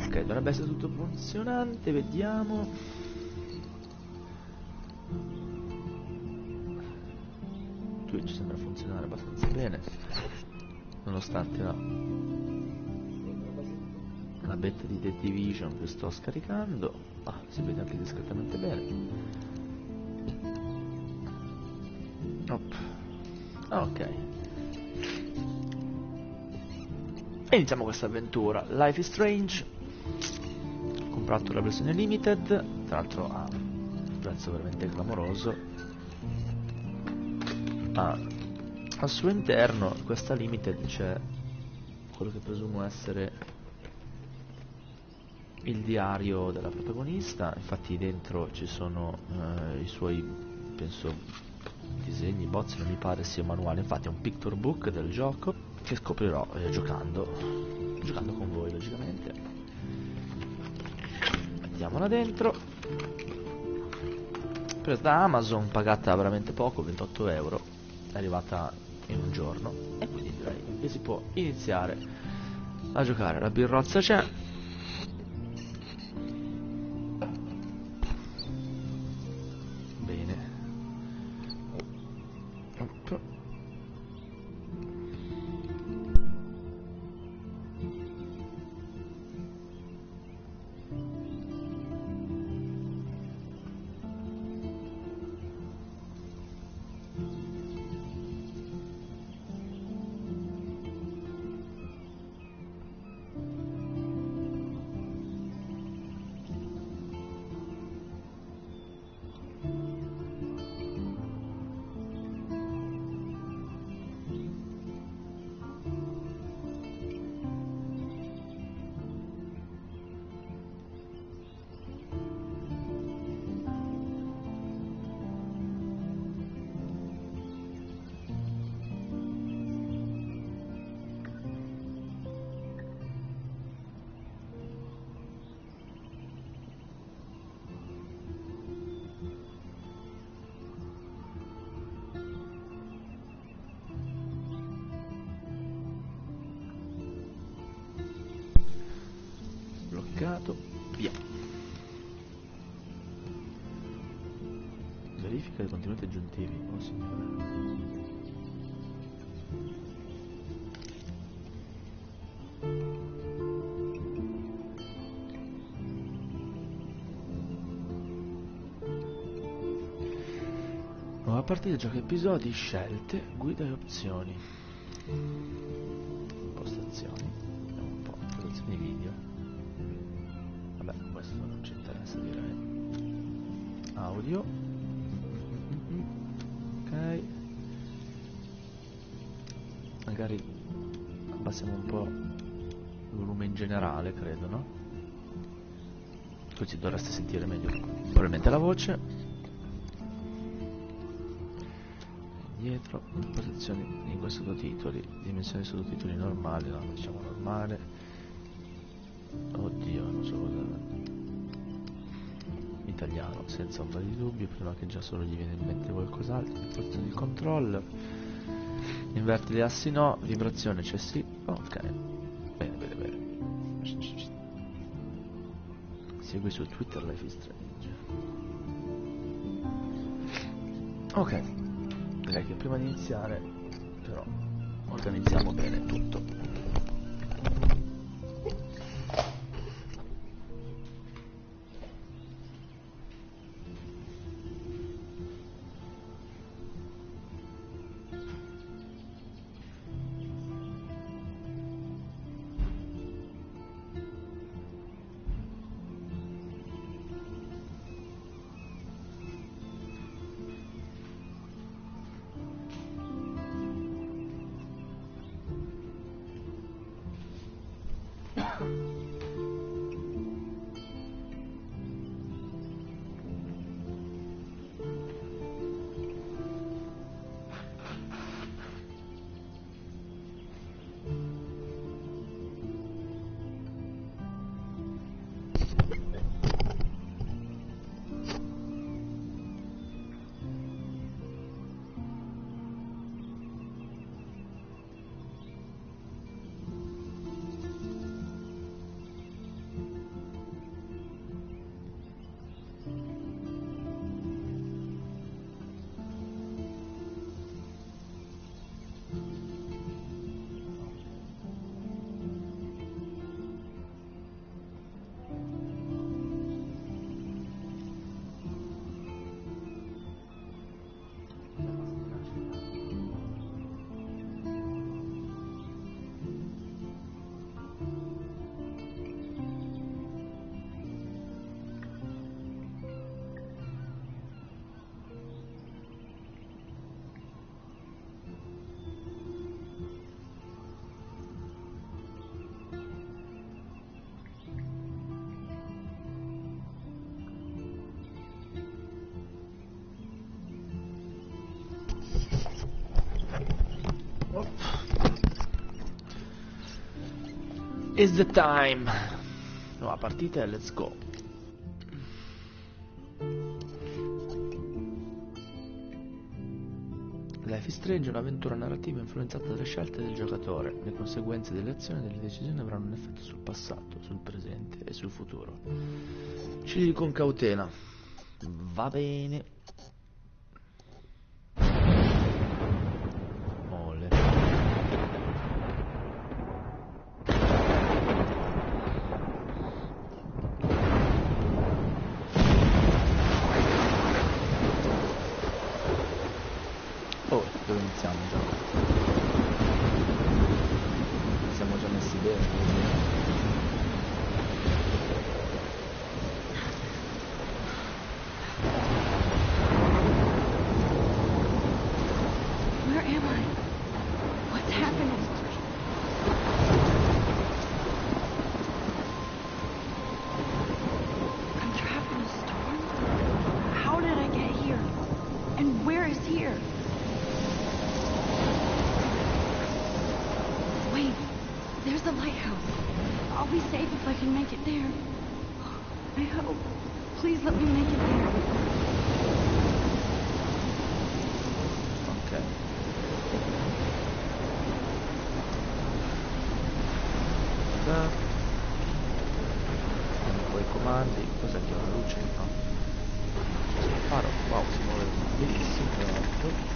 Ok, dovrebbe essere tutto funzionante, vediamo. Twitch sembra funzionare abbastanza bene, nonostante la beta di The Division che sto scaricando. Si vede anche discretamente bene. Ok. E iniziamo questa avventura. Life is Strange. Ho comprato la versione limited, tra l'altro ha un prezzo veramente clamoroso. Al suo interno, in questa limited, c'è quello che presumo essere il diario della protagonista. Infatti dentro ci sono i suoi, penso, disegni, bozzi, non mi pare sia un manuale. Infatti è un picture book del gioco che scoprirò giocando con voi, logicamente. Mettiamola dentro. Presa da Amazon, pagata veramente poco, 28 euro, è arrivata in un giorno e quindi direi che si può iniziare a giocare. La birrozza c'è. Bene. Via. Verifica dei contenuti aggiuntivi. Oh signore. Nuova partita, gioca episodi, scelte, guida e opzioni. Impostazioni. Vediamo un po'. Impostazioni video. Vabbè, questo non ci interessa, direi. Audio. Ok. Magari abbassiamo un po' il volume in generale, credo, no? Così dovreste sentire meglio probabilmente la voce. Indietro. Posizioni, lingua, sottotitoli. Dimensioni sottotitoli normali, no, diciamo normale. Oddio, non so cosa. Italiano, senza ombra di dubbio, prima che già solo gli viene in mente qualcos'altro. Posizione di controllo. Inverti gli assi no, vibrazione c'è sì. Ok. Bene, bene, bene. Segui su Twitter Life is Strange. Ok. Direi che prima di iniziare, però, organizziamo bene tutto. It's the time. Nuova partita e let's go. Life is Strange è un'avventura narrativa influenzata dalle scelte del giocatore. Le conseguenze delle azioni e delle decisioni avranno un effetto sul passato, sul presente e sul futuro. Scegli con cautela. Va bene. Mole. Oh, dove iniziamo già? Siamo già messi bene. Where am I? What's happening? I'm trapped in a storm? How did I get here? And where is here? Wait, there's the lighthouse. I'll be safe if I can make it there. I hope. Please let me make it there. Ok. Andiamo con i comandi. Cos'è che ho la luce? No. Il faro. Wow, si muove benissimo. Perfetto.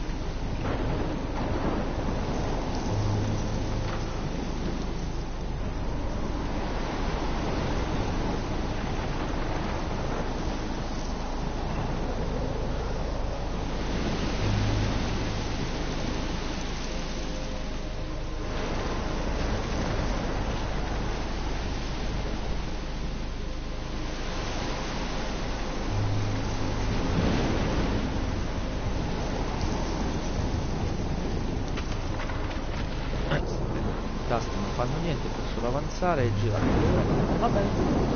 I tasti non fanno niente, posso solo avanzare e girare. Va bene.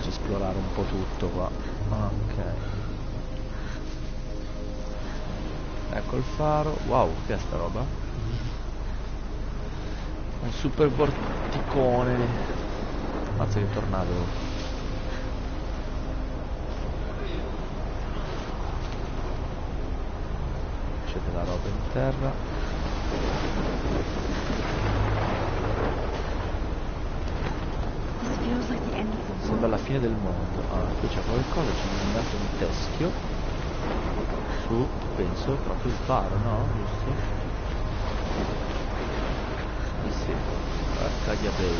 Esplorare un po' tutto qua. Ok. Ecco il faro. Wow, che è sta roba? Un super vorticone. Mazza che tornado. C'è della roba in terra. Sembra la fine del mondo. Ah, qui c'è qualcosa, c'è mandato un teschio su, penso, proprio il faro, no? Giusto? Sì, Arcadia Bay.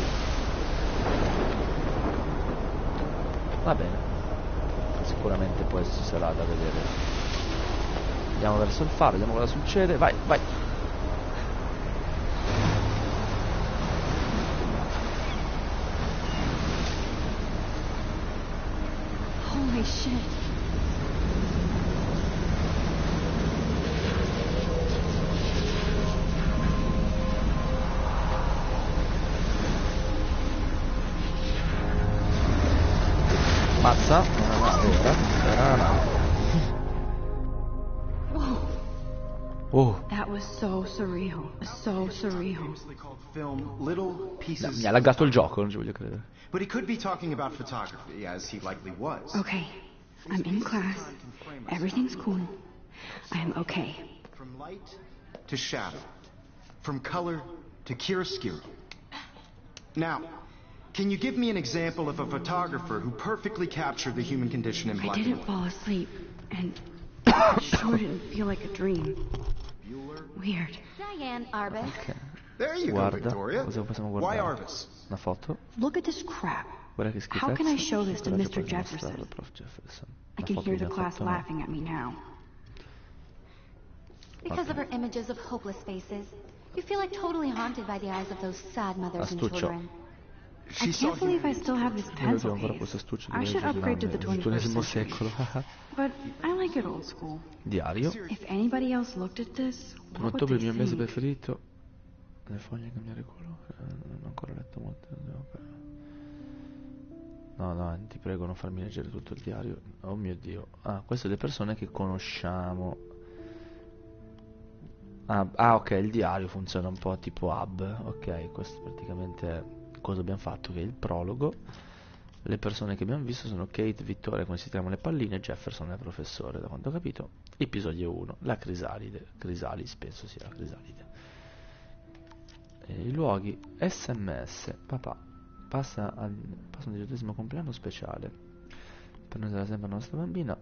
Va bene. Sicuramente poi ci sarà da vedere. Andiamo verso il faro, vediamo cosa succede. Vai, vai! Holy shit. Mazza, una nave ora. Era una nave. Oh. That was so surreal. So surreal. Mi ha laggato il gioco, non ci voglio credere. But he could be talking about photography, as he likely was. Okay, I'm in class. Everything's cool. I am okay. From light to shadow. From color to chiaroscuro. Now, can you give me an example of a photographer who perfectly captured the human condition in I black and didn't white? fall asleep, and it sure didn't feel like a dream. Weird. Diane Arbus. Ok. There you go, Guarda, Victoria. cosa possiamo Why guardare? Arbus? Una foto? Look at this crap. Guarda che schifezza. How can I show this to Guarda Mr. che puoi Jefferson? mostrarlo al Prof. Jefferson. I Una can foto hear che the mi ha class fatto me. laughing at me now. Because of her images of hopeless faces, you feel like totally haunted by the eyes of those sad mothers and Astuccio. children. She I saw can't believe I humanity still have this Noi pencil abbiamo ancora case. questo astuccio I should upgrade to the del 21st XXI century. secolo. But I like it old school. Diario. If anybody else looked at this, In what would ottobre il they mio mese think? preferito. Le foglie cambiare colore. Non ho ancora letto molto. No, ti prego, non farmi leggere tutto il diario. Oh mio Dio. Ah, queste le persone che conosciamo. Ok, il diario funziona un po' tipo hub. Ok, questo praticamente è cosa abbiamo fatto, che è il prologo. Le persone che abbiamo visto sono Kate, Vittoria, come si chiamano le palline, e Jefferson è il professore, da quanto ho capito. Episodio 1, la crisalide. Crisalis, penso sia la crisalide. I luoghi, SMS, papà, passa un 18° compleanno speciale. Per noi sarà sempre la nostra bambina.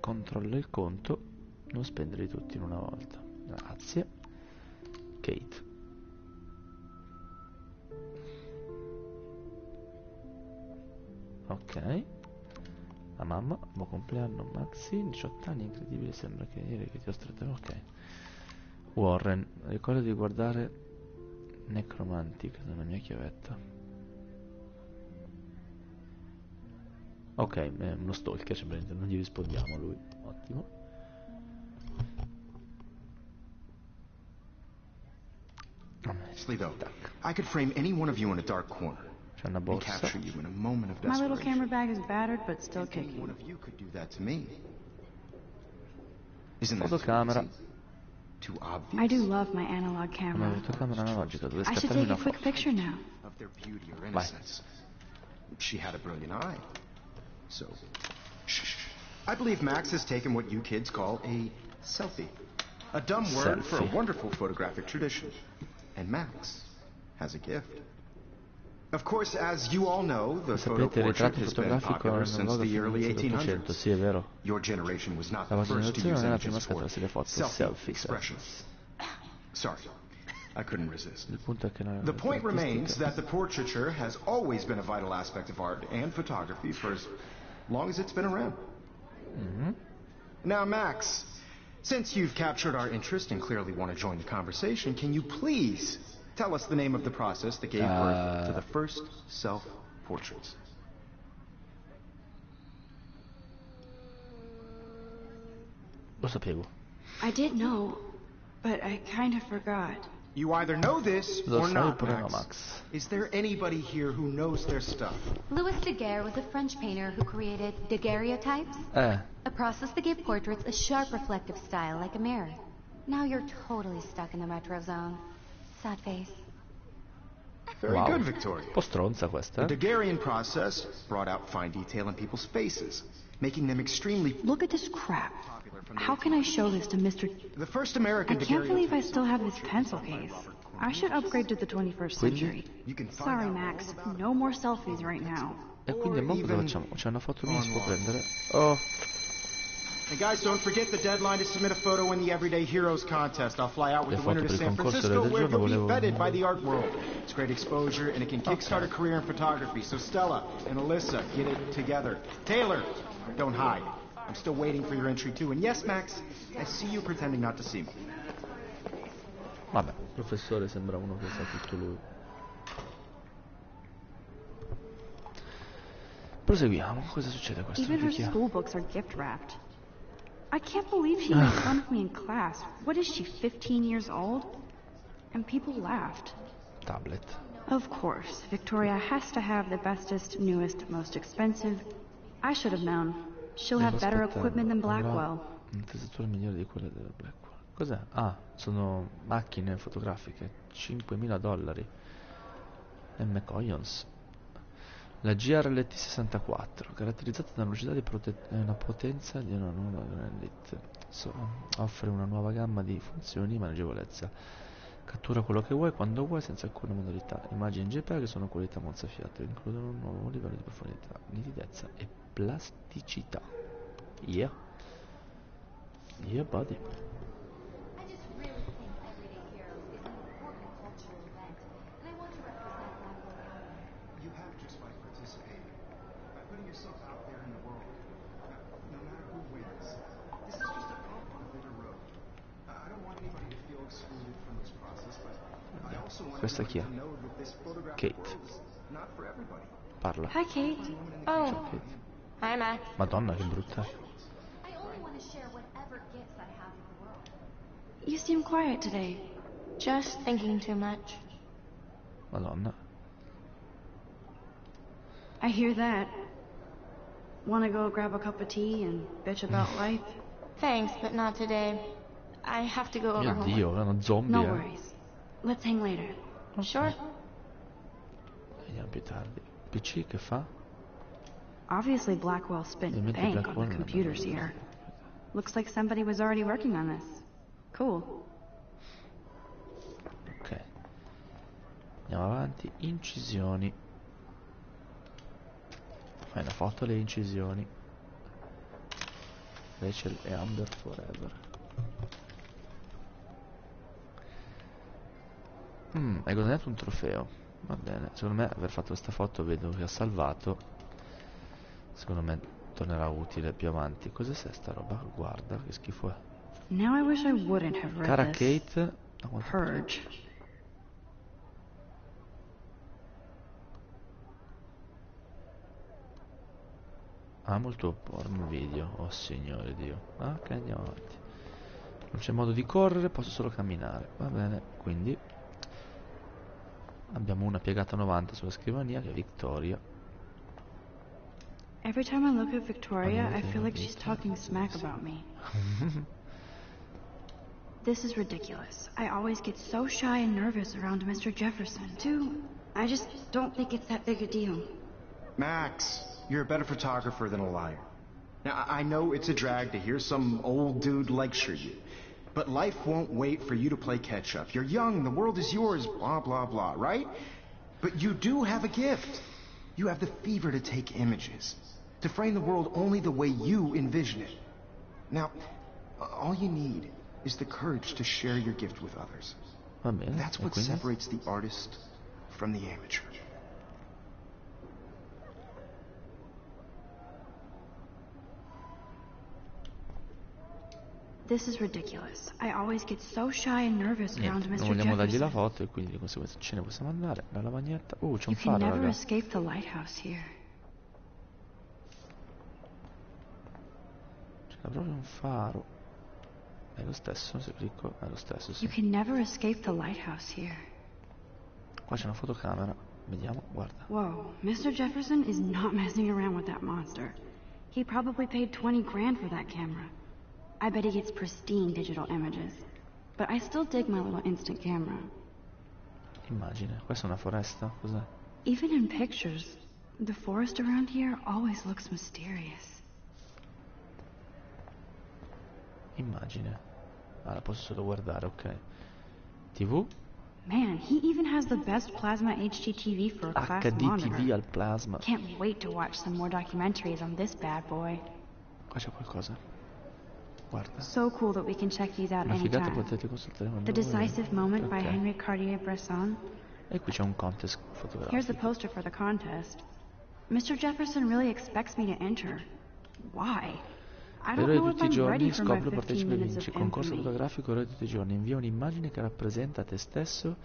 Controlla il conto, non spenderli tutti in una volta. Grazie. Kate. Ok. La mamma, buon compleanno Maxi, 18 anni, incredibile, sembra che ieri che ti ho stretto. Ok. Warren, ricorda di guardare Necromantic nella mia chiavetta. Ok, è uno stalker, non gli rispondiamo a lui. Ottimo. though, I could frame any one of you in a dark corner C'è una and borsa. capture you in a moment of My little desperation. camera bag is battered, but still Any one kicking. of you could do that to me. Isn't that Fotocamera. too obvious? I do love my analog Una camera. fotocamera analogica dove I should scattarmi take a una quick foto. picture now. Of their beauty or innocence. She had a brilliant eye. So, shh. I believe Max has taken what you kids call a selfie. A dumb word for a Selfie. wonderful photographic tradition. And Max has a gift. Of course, as you all know, the photo Sapete, il portrait ritratto has been fotografico popular è since the early dell'Ottocento, 1800s. sì, è vero. Your generation was not La the vostra first to generazione use non è la prima a images for scattarsi le foto, selfie selfie. expressions. Sorry, I couldn't resist. Il punto è che The point remains that the portraiture has always been a vital aspect of art and photography for as long as it's been around. Now, Max, since you've captured our interest and clearly want to join the conversation, can you please tell us the name of the process that gave birth to the first self-portraits? Lo sapevo. I did know, but I kind of forgot. You either know this Lo or sai not, oppure no, Max. Max? Is there anybody here who knows their stuff? Louis Daguerre was a French painter who created daguerreotypes, a process that gave portraits a sharp reflective style like a mirror. Now you're totally stuck in the retro zone. Sad face. Very Wow. good, Victoria. Un po' stronza questa, The Daguerrean process brought out fine detail in people's faces, making them extremely Look at this crap. How can I show this to Mr. The first I American can't believe I daguerreotypes- still have this pencil case. I should upgrade to the 21st century. You can find Sorry, out Max. all about No more selfies right now. E quindi al mondo Or dove even facciamo? C'è una foto mia, si può online. prendere? Oh, And guys, don't forget the deadline to submit a photo in the Everyday Heroes contest. I'll fly out with Le the winner foto to per il San concorso Francisco, del where giorno you'll be volevo- feted by the art world. It's great exposure, and it can kickstart a career in photography. So Stella and Alyssa, get it together. Taylor, don't hide. I'm still waiting for your entry too. And yes, Max, I see you pretending not to see me. vabbè, il professore sembra uno che sa tutto lui. Proseguiamo, cosa succede a questo? Even her Chi è? school books are gift wrapped. I can't believe she made fun of me in class. What is she, 15 years old? And people laughed. Tablet. Of course, Victoria has to have the bestest, newest, most expensive. I should have known. She'll have better equipment than Blackwell. Una testatura migliore di quella della Blackwell. Cos'è? Ah, sono macchine fotografiche. $5.000. E McCoyons. La GRLT 64, caratterizzata da una velocità e una potenza di una nuova Granite. Offre una nuova gamma di funzioni e maneggevolezza. Cattura quello che vuoi, quando vuoi, senza alcuna modalità. Immagini JPEG sono qualità mozzafiato, includono un nuovo livello di profondità, nitidezza e plasticità. Yeah. Yeah, buddy. I just really think Everyday Heroes is an important cultural event, and I want to represent that wholeheartedly. You have just by participating, by putting yourself out there in the world, no matter who wins. This is just a bump on a bigger road. I don't want anybody to feel excluded from this process, but I also want Questa chi è? everybody to know that this photographic Kate. world is not Parla. Hi, Kate. Ciao, Oh, Kate. hi, Max. Madonna, che brutta. I only want to share whatever gifts I have with the world. You seem quiet today. Just thinking too much. Madonna. I hear that. Wanna go grab a cup of tea and bitch about life? Thanks, but not today. I have to go over Mio homework. Dio, è uno zombie, No worries. Let's hang later. Sure. Vediamo più tardi. PC che fa? Obviously, Blackwell spent Ovviamente bank on Blackwell the non è computers bello. here. Looks like somebody was already working on this. Cool. Ok. Andiamo avanti. Incisioni. Fai una foto alle incisioni. Rachel e Amber forever. Hai guadagnato un trofeo. Va bene. Secondo me aver fatto questa foto, vedo che ha salvato. Secondo me tornerà utile più avanti. Cos'è sta roba? Guarda che schifo è. Now I wish I wouldn't have read Cara this. Kate. Ah, quanto- Purge. Amo il tuo porno video. Oh signore Dio. Ah, ok, andiamo avanti. Non c'è modo di correre, posso solo camminare. Va bene, quindi abbiamo una piegata 90 sulla scrivania che è Victoria. Every time I look at Victoria, I feel like she's talking smack about me. This is ridiculous. I always get so shy and nervous around Mr. Jefferson, too. I just don't think it's that big a deal. Max, you're a better photographer than a liar. Now, I know it's a drag to hear some old dude lecture you, but life won't wait for you to play catch-up. You're young, the world is yours, blah, blah, blah, right? But you do have a gift. You have the fever to take images, to frame the world only the way you envision it. Now, all you need is the courage to share your gift with others. Va bene, That's e what quindi? separates the artist from the amateur. This is ridiculous. I always get so shy and nervous around Niente, non Mr. vogliamo dargli la Jefferson. foto e quindi di conseguenza ce ne possiamo andare. La lavagnetta. C'è un You can faro, never raga. escape the lighthouse here. C'è proprio un faro. È lo stesso, se clicco, è lo stesso, sì. You can never escape the lighthouse here. Qua c'è una fotocamera. Vediamo, guarda. Whoa, Mr. Jefferson is not messing around with that monster. He probably paid 20 grand for that camera. I bet he gets pristine digital images. But I still dig my little instant camera. Immagine. Questa è una foresta? Cos'è? Even in pictures, the forest around here always looks mysterious. Immagine. Ah, la posso solo guardare, ok. TV? Man, he even has the best plasma HDTV for a class HD monitor. TV al plasma. Can't wait to watch some more documentaries on this bad boy. Qua c'è qualcosa. Guarda. So cool that we can check these out Una figata, anytime. potete consultare quando The Decisive volete. Moment by Ok. Henry Cartier-Bresson. E qui c'è un contest Here's the fotografico. poster for the contest. Mr. Jefferson really expects me to enter. Why? I don't Eroe know di if tutti i I'm ready giorni, for my scopri, 15 partecipa e minutes vinci. of Concorso infamy. fotografico Eroe di tutti i giorni. Invia un'immagine che rappresenta te stesso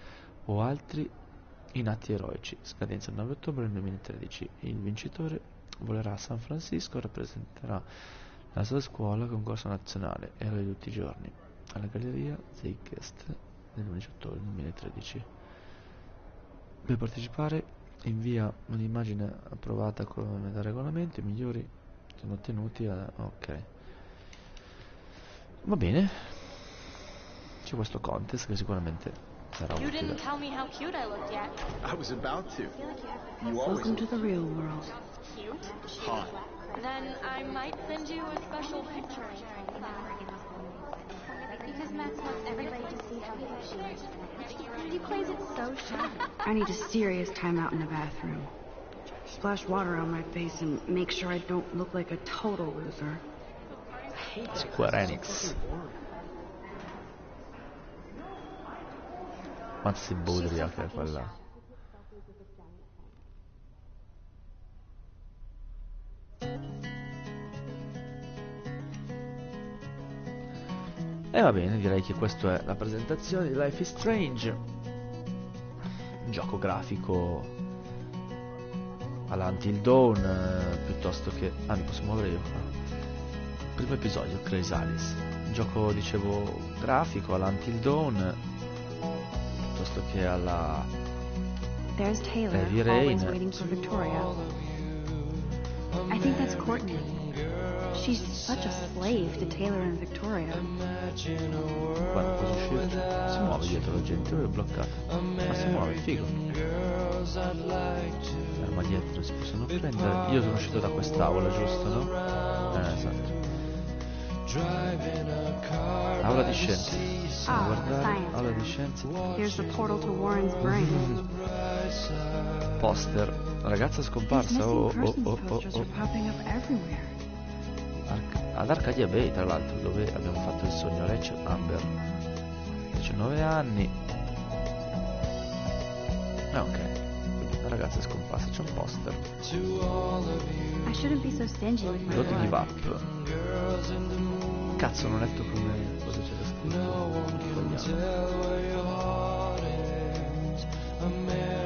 o altri in atti eroici. Scadenza il 9 ottobre del 2013. Il vincitore volerà a San Francisco e rappresenterà la sua scuola concorso nazionale Eroe di tutti i giorni alla galleria Zeitgeist nell'11 ottobre 2013. Per partecipare invia un'immagine approvata come da regolamento. I migliori sono ottenuti ok, va bene. C'è questo contest che sicuramente sarà You utile. didn't tell me how cute I looked yet. I was about to. You always Welcome to the real world. Cute? hot. Then I might send you a special picture. Because Max wants everybody to see how cute she is. He plays it so shy. I need a serious timeout in the bathroom. Splash water on my face and make sure I don't look like a total loser. Square Enix. Quanto si budria che è quella. E va bene, direi che questa è la presentazione di Life is Strange. Un gioco grafico alla Until Dawn, piuttosto che... Ah, mi posso muovere io? Primo episodio, Chrysalis. Un gioco, dicevo, grafico alla Until Dawn, piuttosto che alla Heavy Rain. I think that's Courtney. She's such a slave to Taylor and Victoria. Guarda, posso uscire? Si muove dietro la gente, dove è bloccata? Ma si muove, figo. Le armadiette non si possono prendere. Io sono uscito da quest'aula, giusto, no? Esatto. Aula di scienze. Guardare, aula di scienze. Here's the portal to Warren's brain. Poster. La ragazza scomparsa. Ad Arcadia Bay, tra l'altro, dove abbiamo fatto il sogno Rachel Amber. 19 anni. Ok. La ragazza è scomparsa, c'è un poster. I shouldn't be so stingy with my Don't blood. give up. Cazzo, non ho letto come cosa c'era scritto.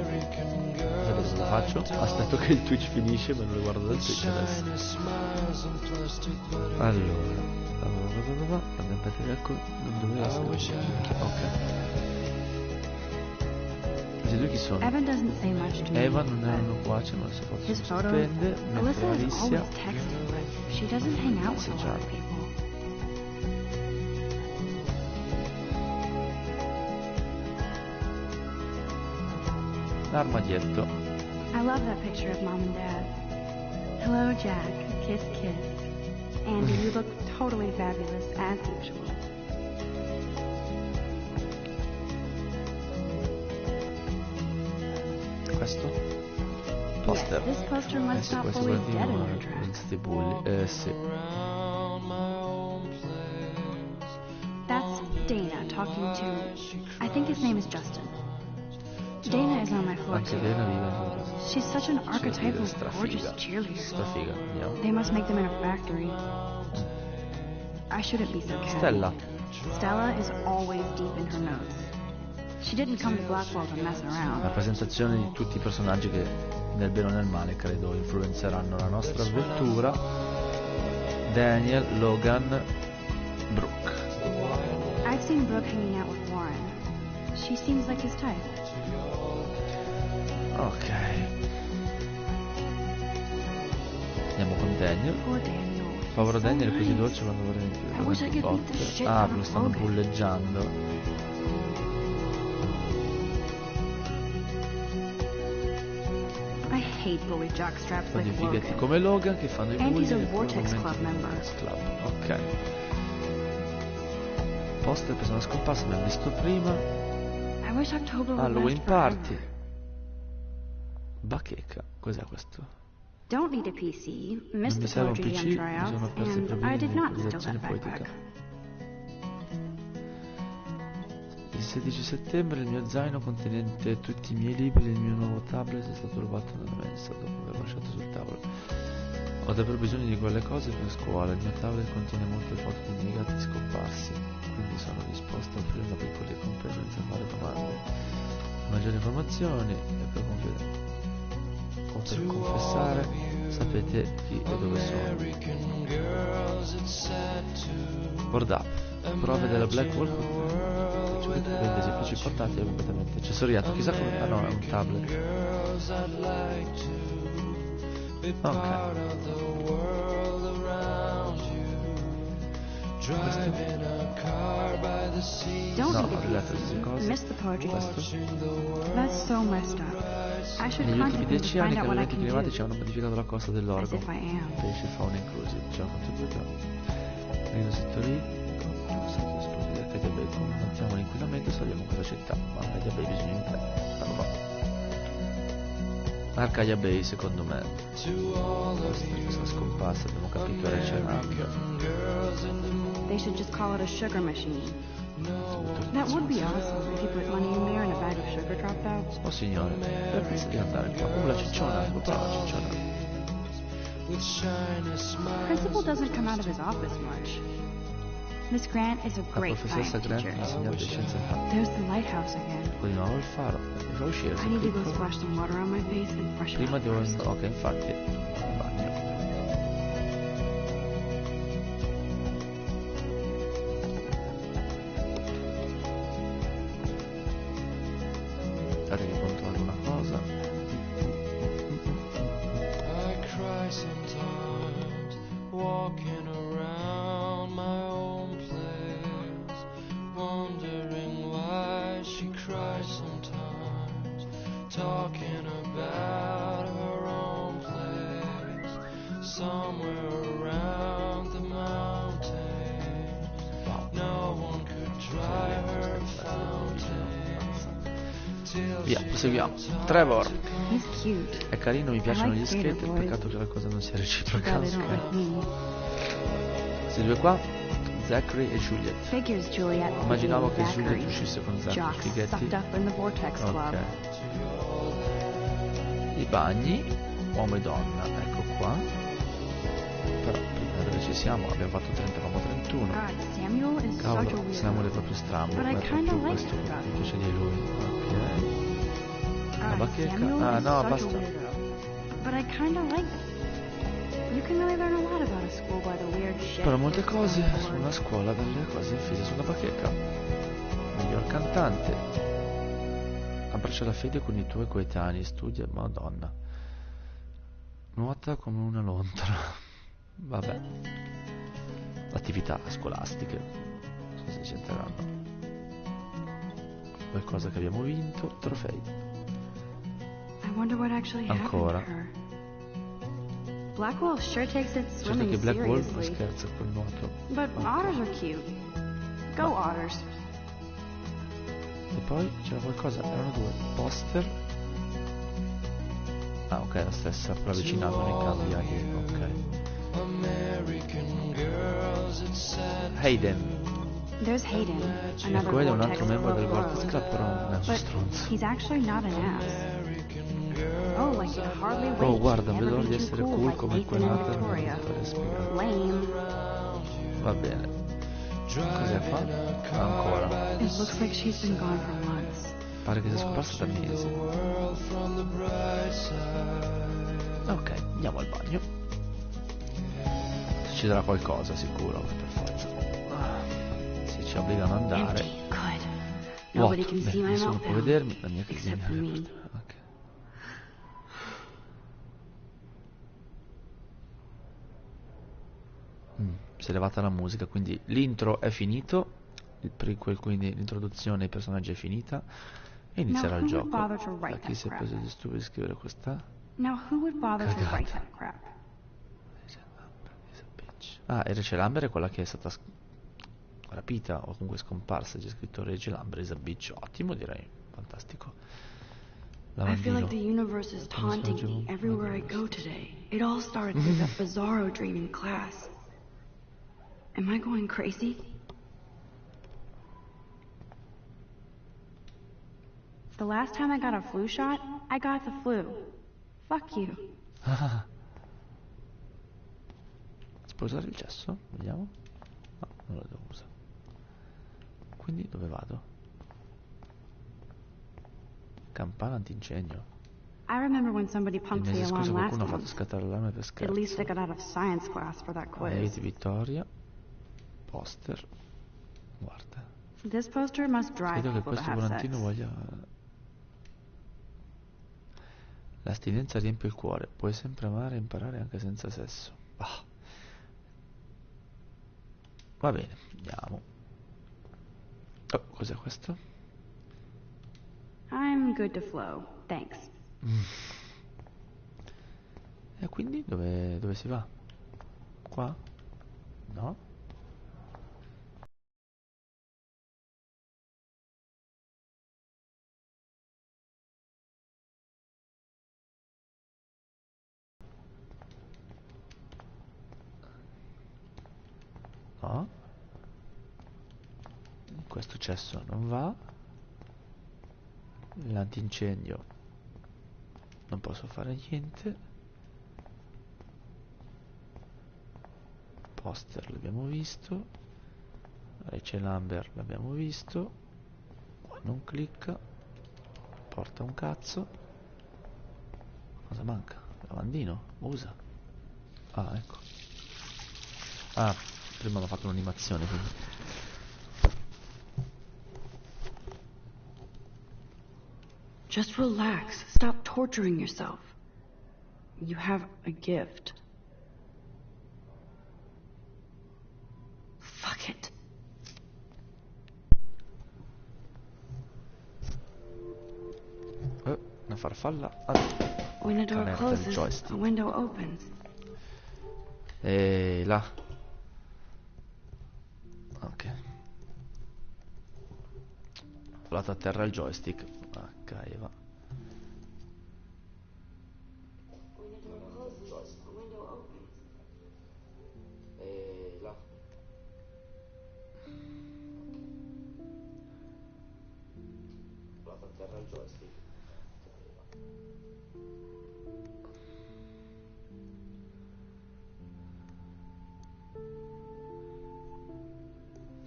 Adesso lo faccio? Aspetto che il Twitch finisce, ma non lo guardo dal Twitch adesso. Allora, ecco, non doveva essere. Ok. Questi due chi sono? Evan doesn't say much to me. Evan non erano qua, c'è una foto His si photos. prende, mentre Alyssa is Alicia always texting, but she doesn't hang out with a lot of people. l'armadietto. I love that picture of Mom and Dad. Hello, Jack. Kiss, kiss. Andy, you look totally fabulous, as usual. Questo? Poster. Yes, this poster must Sì, not questo fully è dead in quello her di dress. questi bulli. Sì. That's Dana talking to... I think his name is Justin. Dana is on my floor Anche too. Dana vive in She's such an archetypal, strafiga. gorgeous cheerleader. Strafiga, andiamo. They must make them in a factory. I shouldn't be so catty. Stella. Stella is always deep in her notes. She didn't come to Blackwell to mess La around. presentazione di tutti i personaggi che nel bene o nel male credo influenzeranno la nostra avventura. Daniel, Logan, Brooke. I've seen Brooke hanging out with Warren. She seems like his type. Ok. Andiamo con Daniel. Poor Daniel. Povero So Daniel è così nice. dolce quando I vorrei wish I di could beat the botte. shit Ah, out lo of stanno Logan. bulleggiando. I hate bully jockstraps Sono like dei fighetti Logan. come Logan che fanno i And bulli he's a e Vortex poi Club member. Vortex Club. Ok. Poster persona scomparsa, abbiamo visto prima. I wish October would Halloween last Party. forever. Bacheca. Cos'è questo? Don't need a PC. Missed Non mi the serve un poetry PC, jam mi tryouts, sono perso i and I problemi did di not steal realizzazione that poetica. backpack. Il 16 settembre il mio zaino contenente tutti i miei libri e il mio nuovo tablet è stato rubato nella mensa dopo averlo lasciato sul tavolo. Ho davvero bisogno di quelle cose per scuola. Il mio tablet contiene molte foto di miei gatti scomparsi, quindi sono disposto a offrire una piccola ricompensa senza fare domande. Maggiori informazioni e per concludere. O per confessare, sapete chi e dove sono. Board up. Prove della Blackwell. Vende semplici portatili e completamente accessoriato. Chissà come... Ah no, è un tablet. Ok. Don't No, need ho a letto queste PC. cose. Missed the poetry book. Questo. That's so messed up. I should Negli ultimi contact them to 10 anni find i out what I cambiamenti can climatici do. hanno modificato la costa As dell'Oregon. if I am. Pesci fauna inclusi. C'è un contributo. Nel settore Arcadia Bay, combattiamo l'inquinamento e salviamo questa città. Ma Arcadia Bay bisogna in te. Arcadia Bay secondo me. Questa scomparsa abbiamo capito era Cenanga. They should just call it a sugar machine. That would be awesome if you put money in there and a bag of sugar dropped out. Oh signore, dove pensi di andare qua? La cicciona, la cicciona. Principal doesn't come out of his office much. Miss Grant is a La great professoressa science Grant teacher. mi insegnava di scienze infatti. There's the lighthouse again. Ecco di nuovo il faro. Mi fa uscire, I need to go piccolo. splash some water on my face and freshen Prima up devo... first. Ok, infatti, il bagno. Aspetta che controllo una cosa. I cry sometimes, walking around my own place, wondering why she cries sometimes, talking about her own place, somewhere around the mountains. No one could dry her fountain. Via, proseguiamo. Trevor. He's cute. È carino, mi piacciono I gli like skate, skater peccato che la cosa non sia reciproca. Glad they don't like Ok. me. Questi due qua, Zachary e Juliet. Figures Juliet will be Immaginavo che dating Juliet Zachary. uscisse con Zachary, Jock fighetti. sucked up in the Vortex Club. Ok. I bagni, uomo e donna, ecco qua. Però, prima dove ci siamo, abbiamo fatto 30, avevamo 31. God, Samuel is such a Cavolo, weirdo. Samuel è proprio strambo, But I è kinda proprio like questo, him, though. mi piace di lui. Ok. La God, bacheca? Samuel Ah is no, such a basta. weirdo. But I kinda like him. You can really learn a lot about a school by the weird shit. Però molte kids cose go su for. una scuola, dalle cose infise su una bacheca. Miglior cantante. Abbraccia la fede con i tuoi coetanei, studia, madonna. Nuota come una lontra. Vabbè. Attività scolastiche. Non so se ci entreranno. Qualcosa che abbiamo vinto. Trofei. I wonder what actually happened to Ancora. her. Blackwell sure takes its Certo swimming che Black Wolf seriously. scherza col nuoto. But otters are cute. Go otters. E poi c'era qualcosa, erano due poster. Ah ok, la stessa, però avvicinando ne cambia anche. Ok. American girls, it's sad. Hayden. There's Hayden, another Ecco, vede un Vortex altro membro del Club Vortex rogue. Club, però non è uno But stronzo. he's actually not an ass. Oh, like you'd hardly wait. Oh guarda, Never vedo be di too essere cool cool like come Nathan and quell'altra. Victoria. Spiegare. Lame. Va bene. Cos'è qua? Ancora. It looks like she's been gone for months. Pare che sia scomparsa da mesi. Ok, andiamo al bagno. Succederà qualcosa sicuro, per forza. Se ci obbligano ad andare. Empty. Good. Vuoto. Nobody can Beh, see my nessuno può meltdown. vedermi, la mia Except casina. for me. Ok. Si è levata la musica, quindi l'intro è finito, il prequel, quindi l'introduzione ai personaggi è finita e inizierà il Now, who gioco. would bother to Da write chi that si è crap? preso gli stupidi di scrivere questa? Now, who would bother to Cagata. write that crap? Ah, e Rachel Amber è quella che è stata rapita o comunque scomparsa, c'è scritto Rachel Amber is a bitch, ottimo direi, fantastico. I feel like Lavandino. the universe is taunting me everywhere I go today. It all started with that bizarro dream in class. Am I going crazy? The last time I got a flu shot, I got the flu. Fuck you. Si può usare il gesso? Vediamo. No, non lo devo usare. Quindi dove vado? Campana antincendio. I remember when somebody Il punked the mese scorso alarm last qualcuno ha fatto month. scattare l'allarme per At least I scherzo. got out of science class for that quiz. Vedi Vittoria. Poster. Guarda. This poster must drive Credo che people to questo have volantino sex. voglia... L'astinenza riempie il cuore. Puoi sempre amare e imparare anche senza sesso. Ah. Va bene, andiamo. Oh, cos'è questo? I'm good to flow, thanks. E quindi dove si va? Qua? No? No? Questo cesso non va. L'antincendio non posso fare niente. Poster l'abbiamo visto. Rachel Amber l'abbiamo visto. Qua non clicca. Porta un cazzo. Cosa manca? Lavandino? Usa. Ah, ecco. Ah, prima hanno fatto un'animazione, quindi. Just relax. Stop torturing yourself. You have a gift. Fuck it. Una farfalla. When a door Canetta del closes, joystick. a window opens. E là. Ok. Volato a terra il joystick. Eva. E là. Volato a terra il joystick.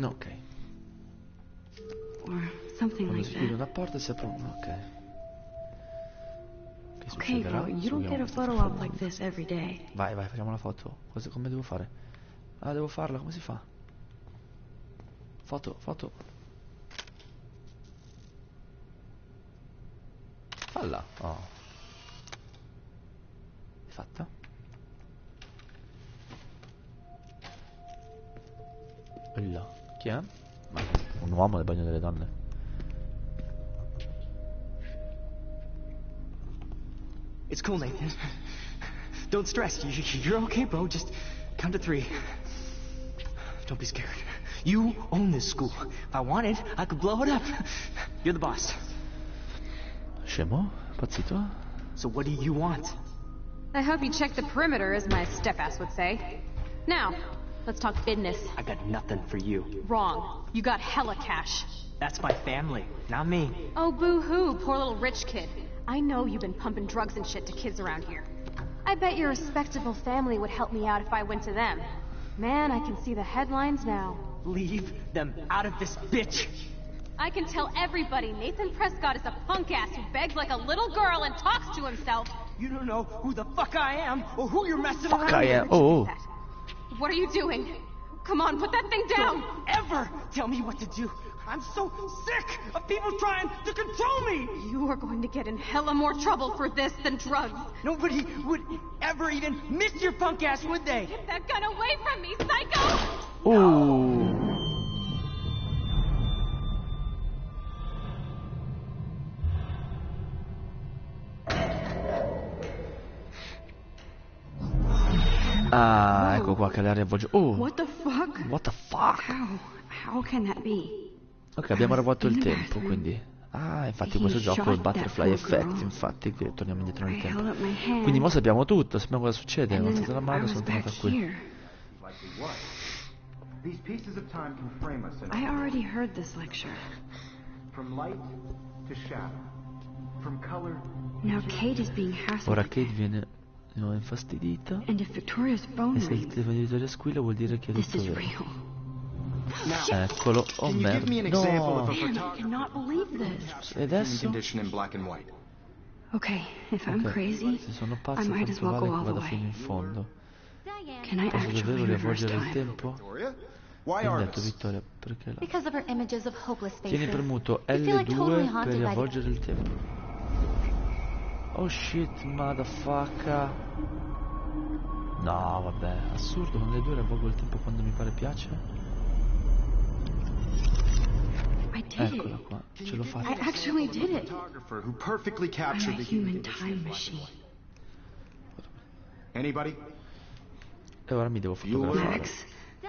Ok. Or something Quando like si chiude that. una porta si apre una. Ok. Che Okay, succederà? bro, you don't Subiamo get a questa photo op farfalla. like this every day. Vai, facciamo la foto. Come devo fare? Ah, devo farla, come si fa? Foto. Falla. Oh. È fatta? Là. Chi è? Ma un uomo nel bagno delle donne. It's cool, Nathan. Don't stress. You're okay, bro. Just count to 3. Don't be scared. You own this school. If I wanted, I could blow it up. You're the boss. Scemo? Pazzito? So what do you want? I hope you check the perimeter, as my step-ass would say. Now, let's talk business. I got nothing for you. Wrong. You got hella cash. That's my family, not me. Oh, boo-hoo, poor little rich kid. I know you've been pumping drugs and shit to kids around here. I bet your respectable family would help me out if I went to them. Man, I can see the headlines now. Leave them out of this, bitch! I can tell everybody Nathan Prescott is a punk-ass who begs like a little girl and talks to himself. You don't know who the fuck I am or who you're messing Fuck around I with. am. Oh. What are you doing? Come on, put that thing down! Don't ever tell me what to do. I'm so sick of people trying to control me! You are going to get in hella more trouble for this than drugs. Nobody would ever even miss your punk ass, would they? Get that gun away from me, psycho! Oh. Ah, ecco qua che la riavvolge. Oh. What the fuck? What the fuck? How can that be? Ok, abbiamo riavvolto il tempo, quindi. Ah, infatti questo gioco è il Butterfly Effect, infatti, che torniamo indietro nel tempo. Quindi ora sappiamo tutto, sappiamo cosa succede, ho alzato la mano e sono tornato qui. I already heard this lecture. From light to shadow. From color. Now Kate is being hassled. Ora Kate viene di nuovo infastidita. And if Victoria's phone E se il rings, telefono di Vittoria squilla vuol dire che è this tutto is vero. real. Eccolo, oh Can you give me an merda. example of a No. Man, I photographer cannot believe this. E adesso? condition in black and white? Okay, if I'm Ok, crazy, se sono I pazzo might as tanto well vale go che all the vada fino way. in fondo. Can I Posso actually davvero reverse riavvolgere il time? tempo? Victoria? Why Hai detto artists? Vittoria, perché la... Because of her images of hopeless faces. Tieni premuto I feel like totally L2 per haunted by the... riavvolgere il tempo. Oh shit, motherfucker. No, vabbè, assurdo, con le due riavvolgo il tempo quando mi pare piace. I did Eccola it. qua, ce l'ho I fatta. actually did it. Photographer who perfectly I'm captured a the human human condition. time machine. Anybody? E ora mi devo fotografare. Max,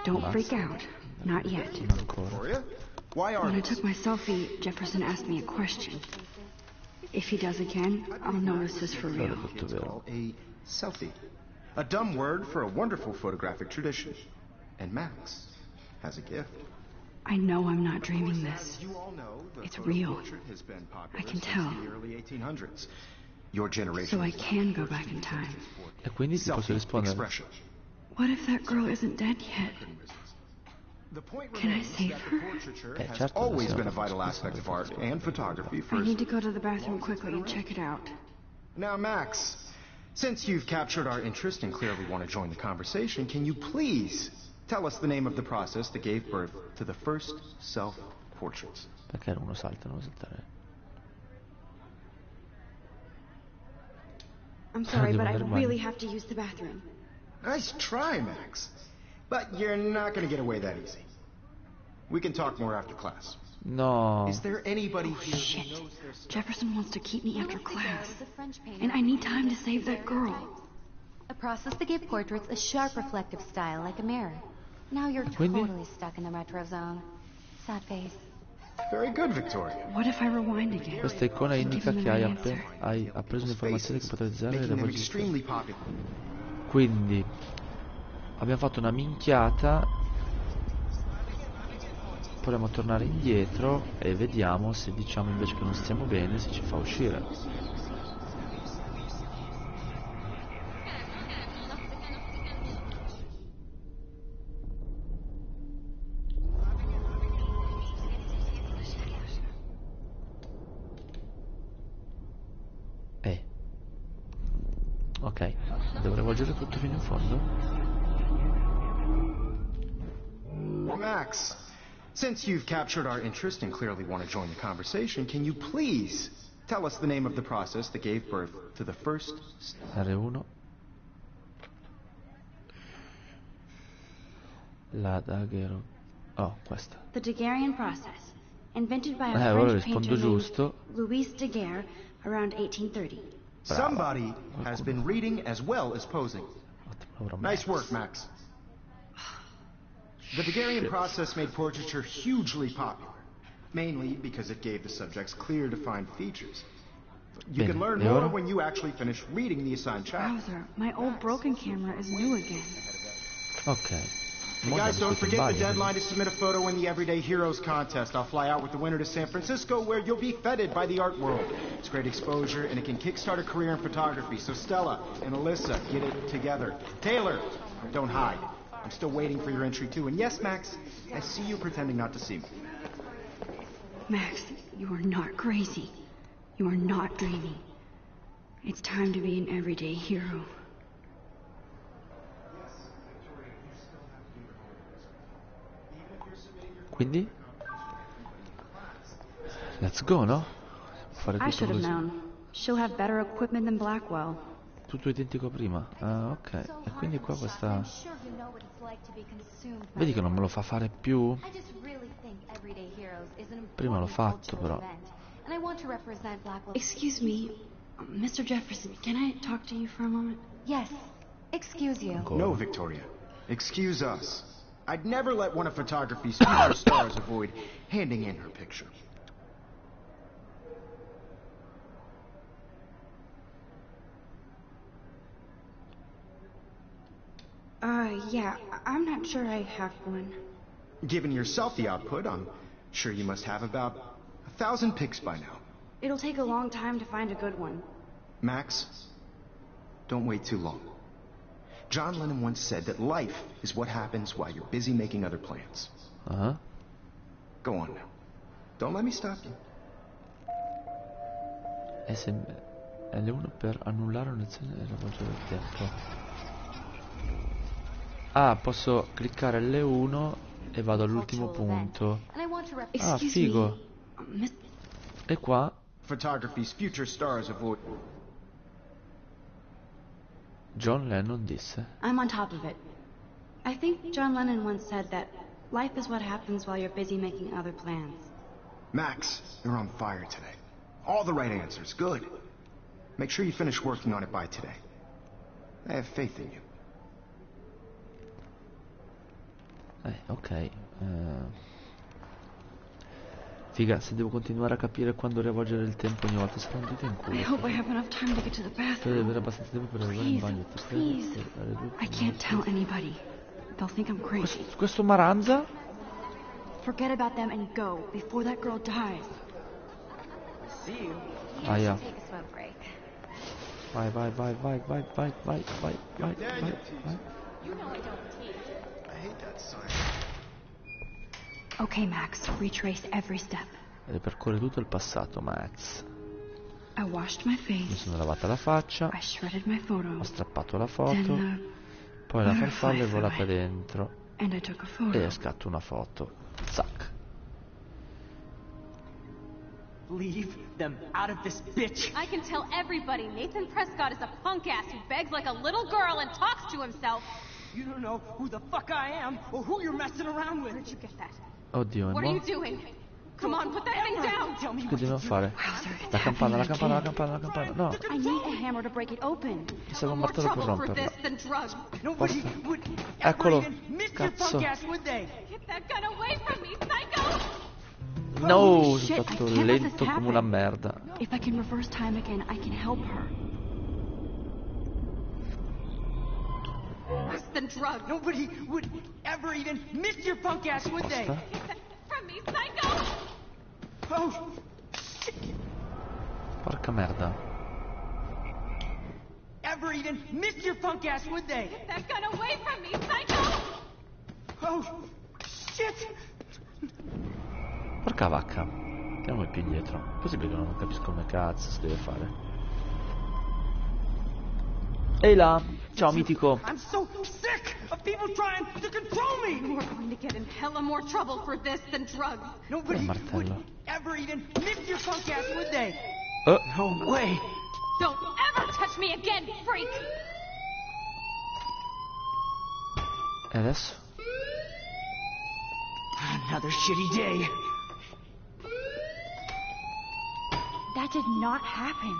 don't freak out. Not yet. Non ancora. Victoria? Why When I artists? took my selfie, Jefferson asked me a question. If he does again, I'll know this is for real. Allora, tutto vero. A selfie. A dumb word for a wonderful photographic tradition. And Max has a gift. I know I'm not dreaming this. You all know the It's photo real. portrait has been popular I can since tell. the early 1800s. Your generation So I is the can go first back to in use time. images for E quindi ti posso selfie rispondere. expression. What if that girl isn't dead yet? Can I save her? Has always been a vital aspect of art and photography for... I need to go to the bathroom quickly and check it out. Now, Max, since you've captured our interest and clearly want to join the conversation, can you please tell us the name of the process that gave birth to the first self-portraits? Perché uno salta, non saltare. I'm sorry, but I really have to use the bathroom. Nice try, Max. But you're not going to get away that easy. We can talk more after class. No. Is there anybody here Shit. who knows their... Jefferson wants to keep me after class. And I need time to save that girl. A process that gave portraits a sharp reflective style like a mirror. Now you're totally stuck in the retro zone. Sad face. Very good, Victoria. What if I rewind again? Questa icona indica che hai appreso un'informazione che potrà utilizzare e Extremely popular. Quindi abbiamo fatto una minchiata. Proviamo a tornare indietro e vediamo se diciamo invece che non stiamo bene, se ci fa uscire. Ok, devo rivolgere tutto fino in fondo. Max, since you've captured our interest and clearly want to join the conversation, can you please tell us the name of the process that gave birth to the first... R1. La daguerro. Oh, questa. The Daguerrean process, invented by a ora French rispondo painter giusto. named Louis Daguerre around 1830. Somebody has been reading as well as posing. Nice work, Max. The Daguerrean process made portraiture hugely popular, mainly because it gave the subjects clear, defined features. You can learn more when you actually finish reading the assigned chapter. Wowzer, my old broken camera is new again. Ok. Hey guys, don't forget the deadline to submit a photo in the Everyday Heroes contest. I'll fly out with the winner to San Francisco, where you'll be feted by the art world. It's great exposure, and it can kickstart a career in photography. So Stella and Alyssa, get it together. Taylor, don't hide. I'm still waiting for your entry, too. And yes, Max, I see you pretending not to see me. Max, you are not crazy. You are not dreaming. It's time to be an everyday hero. Quindi? Let's go, no? Fare I should have così. known. She'll have better equipment than Blackwell. Tutto identico a prima. Ah, ok. E quindi qua questa... Vedi che non me lo fa fare più? Prima l'ho fatto, però. Excuse me, Mr. Jefferson, can I talk to you for a moment? Yes. Excuse you. Ancora. No, Victoria. Excuse us. I'd never let one of photography's future stars avoid handing in her picture. Yeah, I'm not sure I have one. Given yourself the output, I'm sure you must have about 1,000 pics by now. It'll take a long time to find a good one. Max, don't wait too long. John Lennon once said that life is what happens while you're busy making other plans. Uh-huh. Go on now. Don't let me stop you. L1 per annullare un'azione e rivolgere il tempo. Ah, posso cliccare L1 e vado all'ultimo punto. Ah, figo. E qua? Photography's future stars avoid... John Lennon disse. I'm on top of it. I think John Lennon once said that life is what happens while you're busy making other plans. Max, you're on fire today. All the right answers. Good. Make sure you finish working on it by today. I have faith in you. Ok. Figa, se devo continuare a capire quando riavvolgere il tempo ogni volta sarà un dito in culo. I hope I have enough time to get to the bathroom. Devo avere abbastanza tempo per arrivare in bagno. Please. I can't tell anybody. They'll think I'm crazy. Questo Maranza? Forget about them and go before that girl dies. See you. Yeah. Take a smoke break. Vai. Daniel, You know I don't teach. I hate that sign. Okay, Max, retrace every step. Ripercorre tutto il passato, Max. I washed my Mi face. sono lavata la faccia. I shredded my photo. Ho strappato la foto. Then Poi la farfalla è volata dentro. And I took a photo. E ho scatto una foto. Zac. Leave them out of this bitch. I can tell everybody Nathan Prescott is a punk ass who begs like a little girl and talks to himself. You don't know who the fuck I am or who you're messing around with. Where did you get that? Oddio, What are you doing? Come on, put that thing down. Tell me che devo fare? La campana, la campana, la campana, la campana. No, I need a hammer to break it open. mi serve un More martello per trouble for romperla. this than drugs. Nobody Posta. would Eccolo. ever even miss your Cazzo. punk ass, would they? Get that gun away from me, psycho! No, Holy sono shit, stato I can't let lento this come happen. una merda. If I can reverse time again, I can help her. Worse than drugs. Nobody would ever even miss your punk ass, would they? Posta. Get that from me, psycho! Oh, shit. Porca merda. Ever even miss your punk ass, would they? Get that gun away from me, psycho! Oh, shit. Porca vacca. Andiamo più indietro. È possibile che non capisco come cazzo si deve fare. Ehi là. Ciao mitico. I'm so sick of people trying to control me. We're going to get in hella more trouble for this than drugs. Nobody martello. would ever even miss your punk ass, would they? Oh. No way. Don't ever touch me again, freak! E adesso? Another shitty day. That did not happen.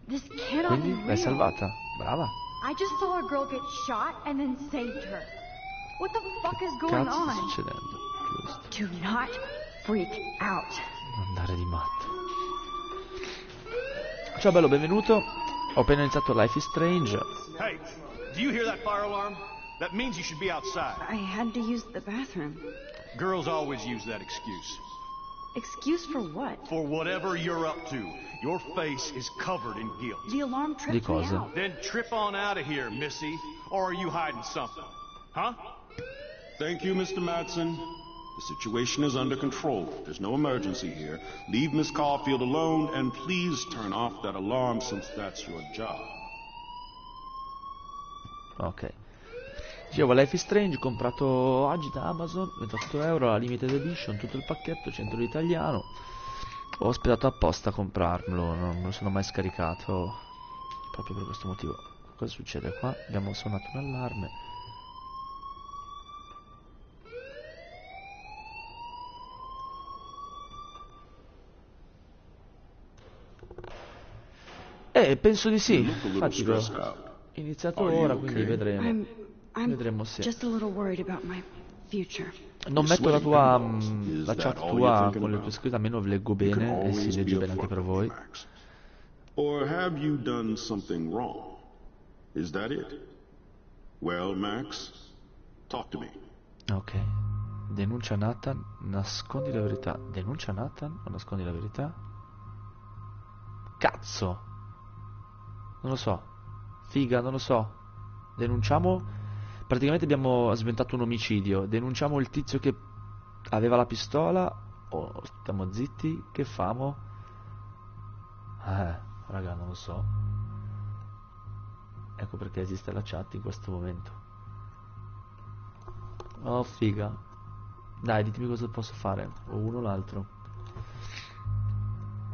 This cannot be Quindi real. l'hai salvata. Brava. I just saw a girl get shot and then saved her. What the fuck is going Cazzo sta on? succedendo? Giusto. Do not freak out. Non andare di matto. Ciao bello, benvenuto. Ho appena iniziato Life is Strange. Hey, do you hear that fire alarm? That means you should be outside. I had to use the bathroom. Girls always use that excuse. Excuse for what? For whatever you're up to, your face is covered in guilt. The alarm Di tripped me cosa? out. Then trip on out of here, Missy. Or are you hiding something? Huh? Thank you, Mr. Madsen. The situation is under control. There's no emergency here. Leave Miss Caulfield alone, and please turn off that alarm since that's your job. Ok. Dicevo, Life is Strange, comprato oggi da Amazon, 28 euro, la limited edition, tutto il pacchetto, 100 di italiano. Ho aspettato apposta a comprarmelo, non me lo sono mai scaricato, proprio per questo motivo. Cosa succede qua? Abbiamo suonato un allarme. Penso di sì, infatti l'ho iniziato ora, quindi vedremo. Vedremo se... Just a little worried about my future. Non metto la tua la chat tua con le tue scritte, almeno leggo bene e si legge bene anche per voi. Or have you done something wrong? Is that it? Well, Max, talk to me. Ok. Denuncia Nathan, nascondi la verità. Denuncia Nathan o nascondi la verità? Cazzo! Non lo so. Figa, non lo so. Denunciamo... Praticamente abbiamo sventato un omicidio. Denunciamo il tizio che aveva la pistola o stiamo zitti? Che famo? Raga, non lo so. Ecco perché esiste la chat in questo momento. Oh, figa. Dai, ditemi cosa posso fare. O uno o l'altro.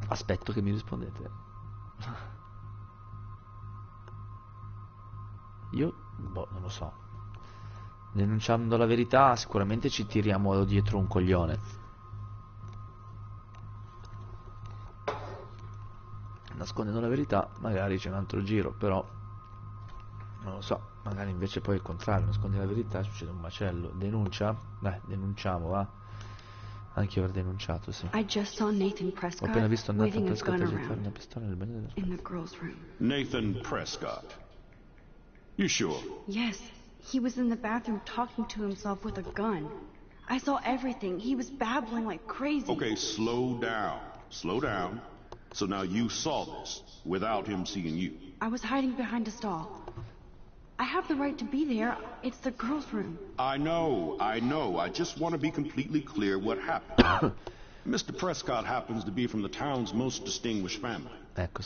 Aspetto che mi rispondete. Io, boh, non lo so. Denunciando la verità sicuramente ci tiriamo dietro un coglione. Nascondendo la verità magari c'è un altro giro, però non lo so, magari invece poi il contrario, nascondi la verità succede un macello. Denuncia? Dai, denunciamo, va. Anche io aver denunciato, sì. I just saw Nathan Ho Prescott appena visto Nathan waving a Prescott gun agitare around una pistola nel bagno della... in the girls' room. Nathan Prescott. You sure? Yes, he was in the bathroom talking to himself with a gun. I saw everything. He was babbling like crazy. Okay, slow down. Slow down. So now you saw this without him seeing you. I was hiding behind a stall. I have the right to be there. It's the girls' room. I know. I just want to be completely clear what happened. Mr. Prescott happens to be from the town's most distinguished family.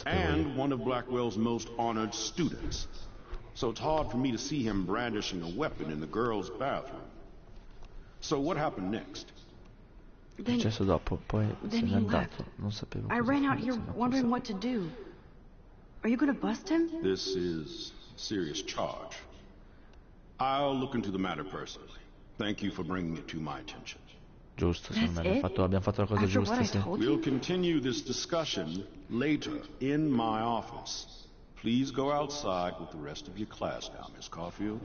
And one of Blackwell's most honored students. So it's hard for me to see him brandishing a weapon in the girls' bathroom. So what happened next? Successo dopo, poi se n'è andato. Non sapevo. I ran out here wondering what to do. Are you gonna bust him? This is a serious charge. I'll look into the matter personally. Thank you for bringing it to my attention. Giusto, secondo me abbiamo fatto la cosa giusta, sì. We'll continue this discussion later in my office. Please go outside with the rest of your class now, Miss Caulfield.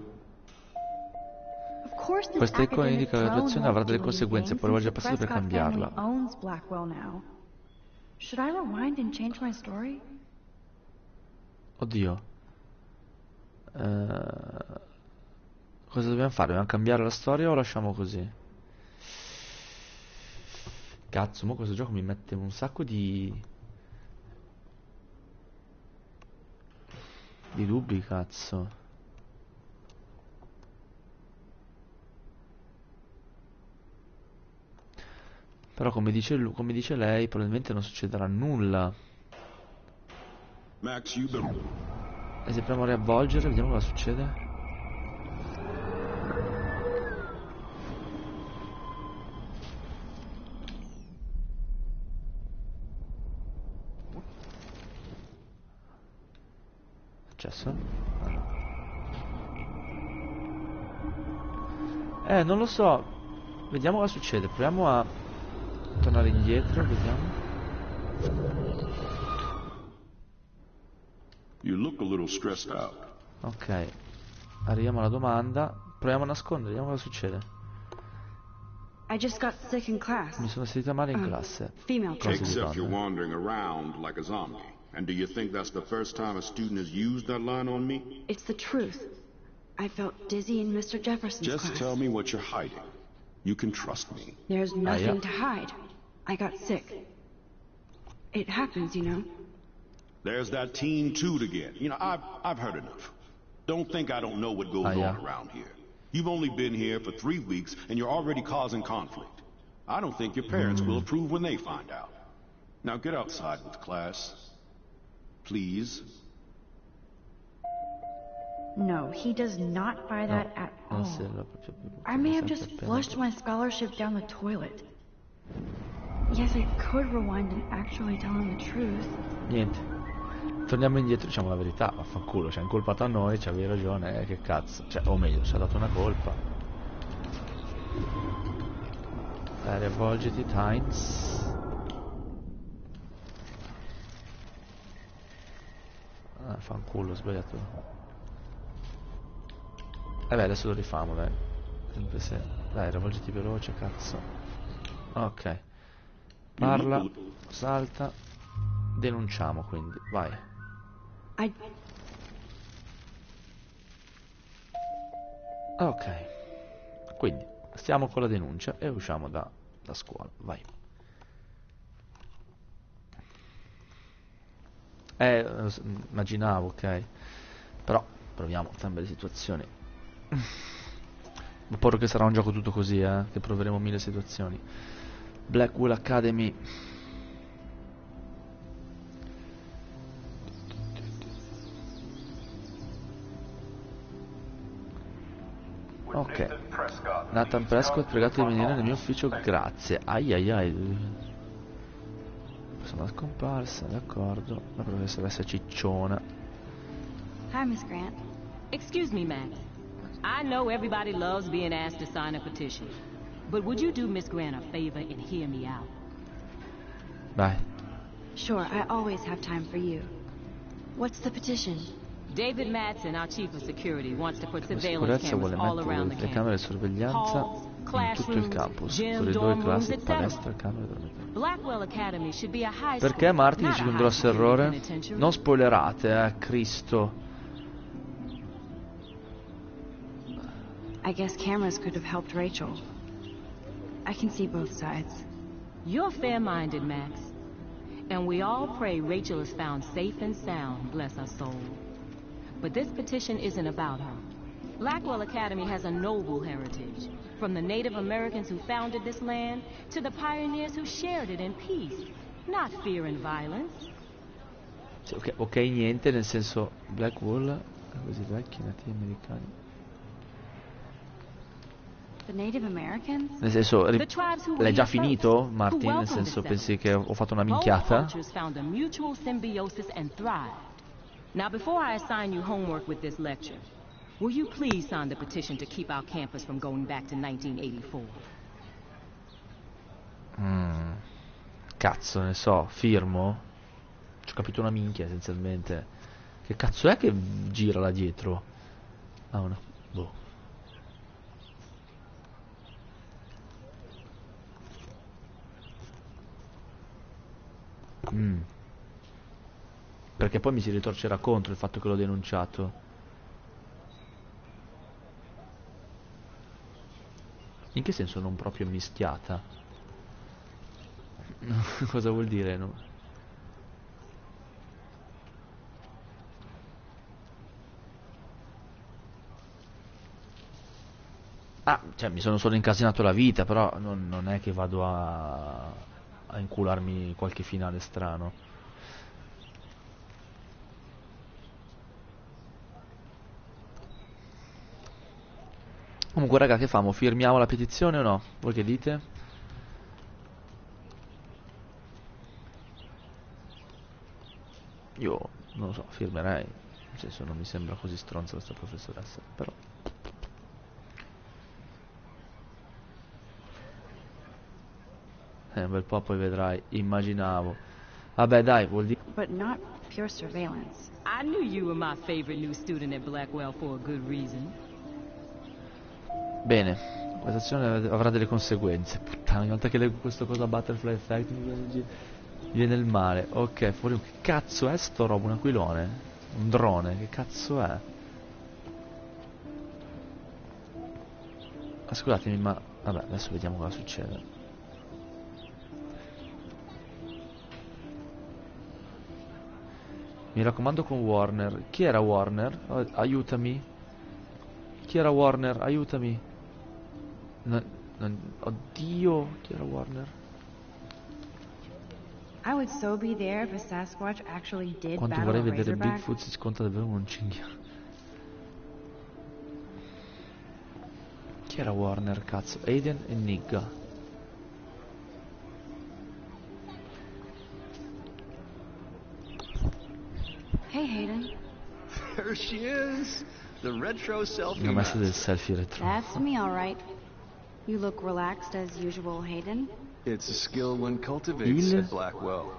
Questa icona indica che la situazione avrà delle conseguenze, poi volge il passato per cambiarla. Should I rewind and change my story? Oddio. Cosa dobbiamo fare? Dobbiamo cambiare la storia o lasciamo così? Cazzo, mo questo gioco mi mette un sacco di dubbi, cazzo. Però come dice lei, probabilmente non succederà nulla. Max, e se proviamo a riavvolgere, vediamo cosa succede. Accesso? Non lo so. Vediamo cosa succede. Proviamo a tornare indietro, vediamo. You look a little stressed out. Ok. Arriviamo alla domanda. Proviamo a nascondere, vediamo cosa succede. I just got sick in class. Mi sono sentita male in classe. Female. Except you're wandering around like a zombie. And do you think that's the first time a student has used that line on me? It's the truth. I felt dizzy in Mr. Jefferson's class. Just tell me what you're hiding. You can trust me. There's nothing to hide. I got sick. It happens, you know. There's that teen toot again. You know, I've heard enough. Don't think I don't know what goes on around here. You've only been here for 3 weeks, and you're already causing conflict. I don't think your parents will approve when they find out. Now get outside with class. Please. No, he does not buy that at all. I may have just flushed my scholarship down the toilet. Yes, I could rewind and actually tell him the truth. Niente. Torniamo indietro, diciamo la verità. Vaffanculo, ci ha incolpato a noi, ci avevi ragione, che cazzo. Cioè, o meglio, ci ha dato una colpa. Riavvolgiti, Times. Fanculo, ho sbagliato. Beh, adesso lo rifamo, dai. Sempre se... Dai, riavvolgiti veloce, cazzo. Ok. Parla, salta. Denunciamo, quindi. Vai. Ok. Quindi, stiamo con la denuncia e usciamo da scuola. Vai. Immaginavo, ok. Però proviamo entrambe le situazioni. Ho paura che sarà un gioco tutto così, che proveremo 1000 situazioni. Blackwell Academy. Ok. Nathan Prescott, pregato di venire nel mio ufficio, grazie. Ai. Persona scomparsa, d'accordo. La professoressa cicciona. Hi, Miss Grant. Excuse me, Max. I know everybody loves being asked to sign a petition. But would you do Miss Grant a favor and hear me out? Vai. Sure, I always have time for you. What's the petition? David Madsen, our chief of security, wants to put surveillance cameras all around the campus. Camere di sorveglianza in tutto il campus, corridoi, classi, palestra, camere dormitorio. Blackwell Academy should be a high school. Perché Marty dice che un grosso errore? Non spoilerate, Cristo. I guess cameras could have helped Rachel. I can see both sides. You're fair-minded, Max. And we all pray Rachel is found safe and sound, bless her soul. But this petition isn't about her. Blackwell Academy has a noble heritage, from the Native Americans who founded this land to the pioneers who shared it in peace, not fear and violence. Ok, niente, nel senso Blackwell, così vecchi nativi americani. The Native Americans? Nel senso, l'hai già finito, Martin? Nel senso, pensi che ho fatto una minchiata? Now, before I assign you homework with this lecture, will you please sign the petition to keep our campus from going back to 1984? Cazzo, ne so, firmo? Ci ho capito una minchia, essenzialmente. Che cazzo è che gira là dietro? Ah, una... boh. Perché poi mi si ritorcerà contro il fatto che l'ho denunciato. In che senso non proprio mischiata? Cosa vuol dire? No? Ah, cioè mi sono solo incasinato la vita, però non è che vado a incularmi qualche finale strano. Comunque raga, che famo? Firmiamo la petizione o no? Voi che dite? Io non lo so, firmerei. Nel senso, non mi sembra così stronza questa professoressa, però... un bel po' poi vedrai, immaginavo. Vabbè dai, vuol dire... But not pure surveillance. I knew you were my favorite new student at Blackwell for a good reason. Bene, questa azione avrà delle conseguenze. Puttana, ogni volta che leggo questo cosa Butterfly Effect mi viene il male. Ok, fuori... Che cazzo è sto robo? Un aquilone? Un drone? Che cazzo è? Ah, scusatemi, ma... Vabbè, adesso vediamo cosa succede. Mi raccomando con Warner. Chi era Warner? Aiutami. Chi era Warner? Aiutami. Oddio, chi era Warner? I would so be there if a Sasquatch actually did Quanto battle vorrei a vedere Razorback. Bigfoot si sconta davvero con un cinghiale. Chi era Warner, cazzo? Aiden e Nigga. Hey, Hayden. There she is. The retro selfie. Mi ha messo del selfie retro. That's me, all right. You look relaxed as usual, Hayden. It's a skill one cultivates at Blackwell.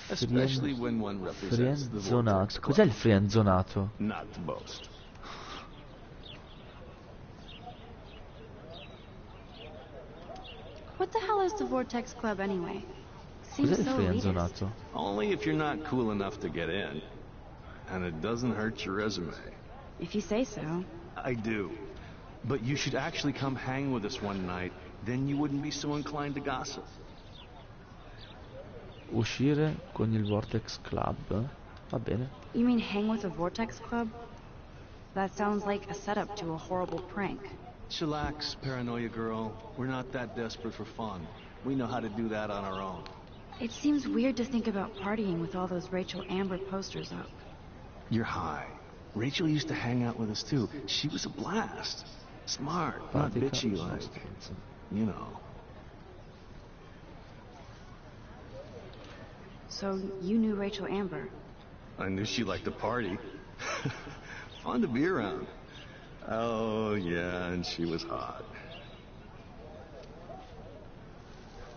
Especially when one represents the vortex. Cos'è il friendzonato? Not to boast. What the hell is the Vortex Club anyway? Seems Cos'è il so friendzonato? elitist. Only if you're not cool enough to get in. And it doesn't hurt your resume. If you say so. I do. But you should actually come hang with us one night. Then you wouldn't be so inclined to gossip. Uscire con il Vortex Club? Va bene. You mean hang with the Vortex Club? That sounds like a setup to a horrible prank. Chillax, paranoia girl. We're not that desperate for fun. We know how to do that on our own. It seems weird to think about partying with all those Rachel Amber posters up. You're high. Rachel used to hang out with us too. She was a blast. Smart, not bitchy like, you know. So you knew Rachel Amber? I knew she liked to party. Fun to be around. Oh, yeah, and she was hot.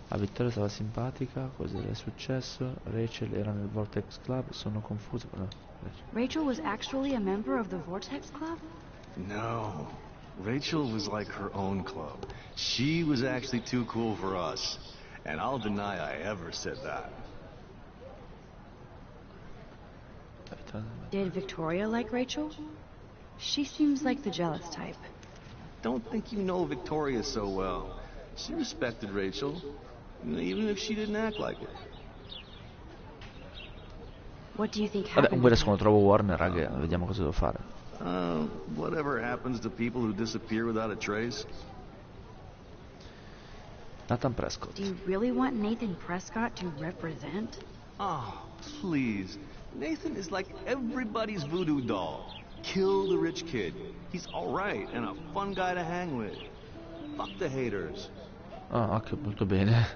A Vittoria stava simpatica, cosa le è successo? Rachel era nel Vortex Club, sono confuso. No, Rachel was actually a member of the Vortex Club? No. Rachel was like her own club. She was actually too cool for us. And I'll deny I ever said that. Did Victoria like Rachel? She seems like the jealous type. Don't think you know Victoria so well. She respected Rachel, even if she didn't act like it. What do you think Vabbè, happened? comunque adesso quando trovo Warner, raga, vediamo cosa devo fare. Whatever happens to people who disappear without a trace? Nathan Prescott. Do you really want Nathan Prescott to represent? Oh, please. Nathan is like everybody's voodoo doll. Kill the rich kid. He's alright and a fun guy to hang with. Fuck the haters. Ah, ok, molto bene.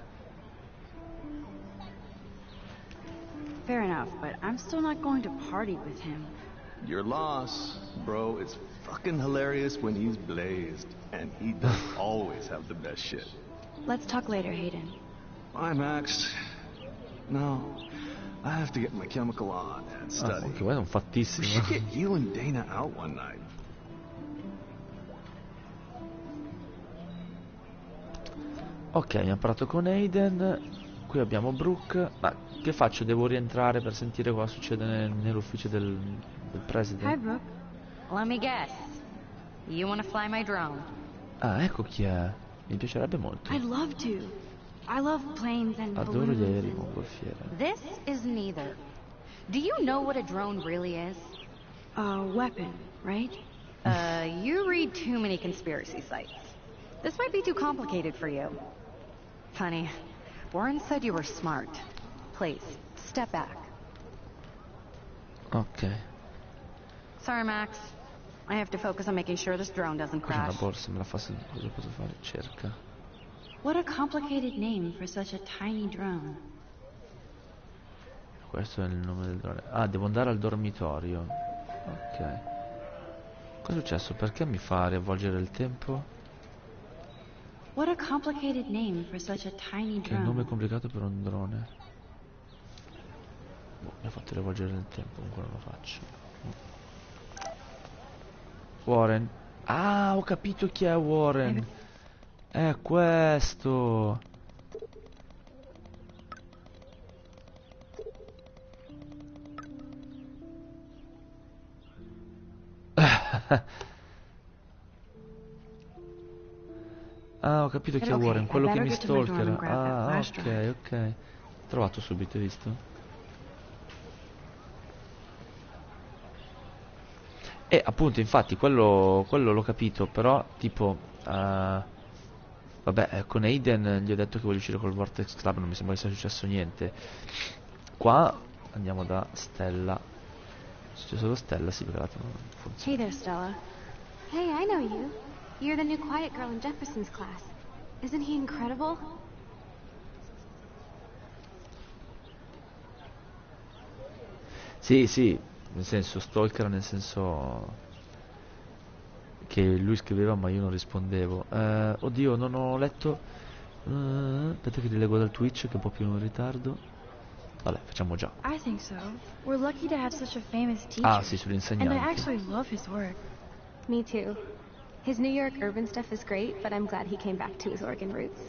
Fair enough, but I'm still not going to party with him. Your loss, bro. It's fucking hilarious when he's blazed. And he does always have the best shit. Let's talk later, Hayden. Bye, Max. No, I have to get my chemical on and study. Ok, guarda, un fattissimo. We should get you and Dana out one night. Ok, abbiamo parlato con Hayden. Qui abbiamo Brooke. Ma che faccio? Devo rientrare per sentire cosa succede nell'ufficio del president? Hi, Brooke. Let me guess. You want to fly my drone? Ah, ecco chi è. Mi piacerebbe molto. I'd love to. I love planes and Adoro gli aerei balloons. mongolfiere. This is neither. Do you know what a drone really is? A weapon, right? You read too many conspiracy sites. This might be too complicated for you. Funny. Warren said you were smart. Please, step back. Ok. Sorry, Max. I have to focus on making sure this drone doesn't Cos'è una crash. borsa? Me la fa cosa posso fare? Cerca. What a complicated name for such a tiny drone. Questo è il nome del drone. Ah, devo andare al dormitorio. Ok. Cosa è successo? Perché mi fa riavvolgere il tempo? What a complicated name for such a tiny Che nome drone. complicato per un drone. Boh, mi ha fatto riavvolgere il tempo, comunque non lo faccio. Warren. Ah, ho capito chi è Warren. È questo. Ah, ho capito chi è Warren, quello che mi stalkera. Ah, ok, ok. Trovato subito, hai visto? E appunto, infatti, quello l'ho capito, però, tipo, vabbè, con Aiden gli ho detto che voglio uscire col Vortex Club, non mi sembra che sia successo niente. Qua andiamo da Stella. È successo da Stella, sì, perché l'altro non funziona. Hey there, Stella. Hey, I know you. You're the new quiet girl in Jefferson's class. Isn't he incredible? Sì, sì, nel senso stalker, nel senso che lui scriveva ma io non rispondevo. Oddio, non ho letto. Aspetta che rilego dal Twitch che è un po' più in ritardo. Vabbè, facciamo già. I think so. We're lucky to have such a famous teacher. Ah, sì, And I sull'insegnante. actually love his work. Me too. His New York urban stuff is great, but I'm glad he came back to his Oregon roots.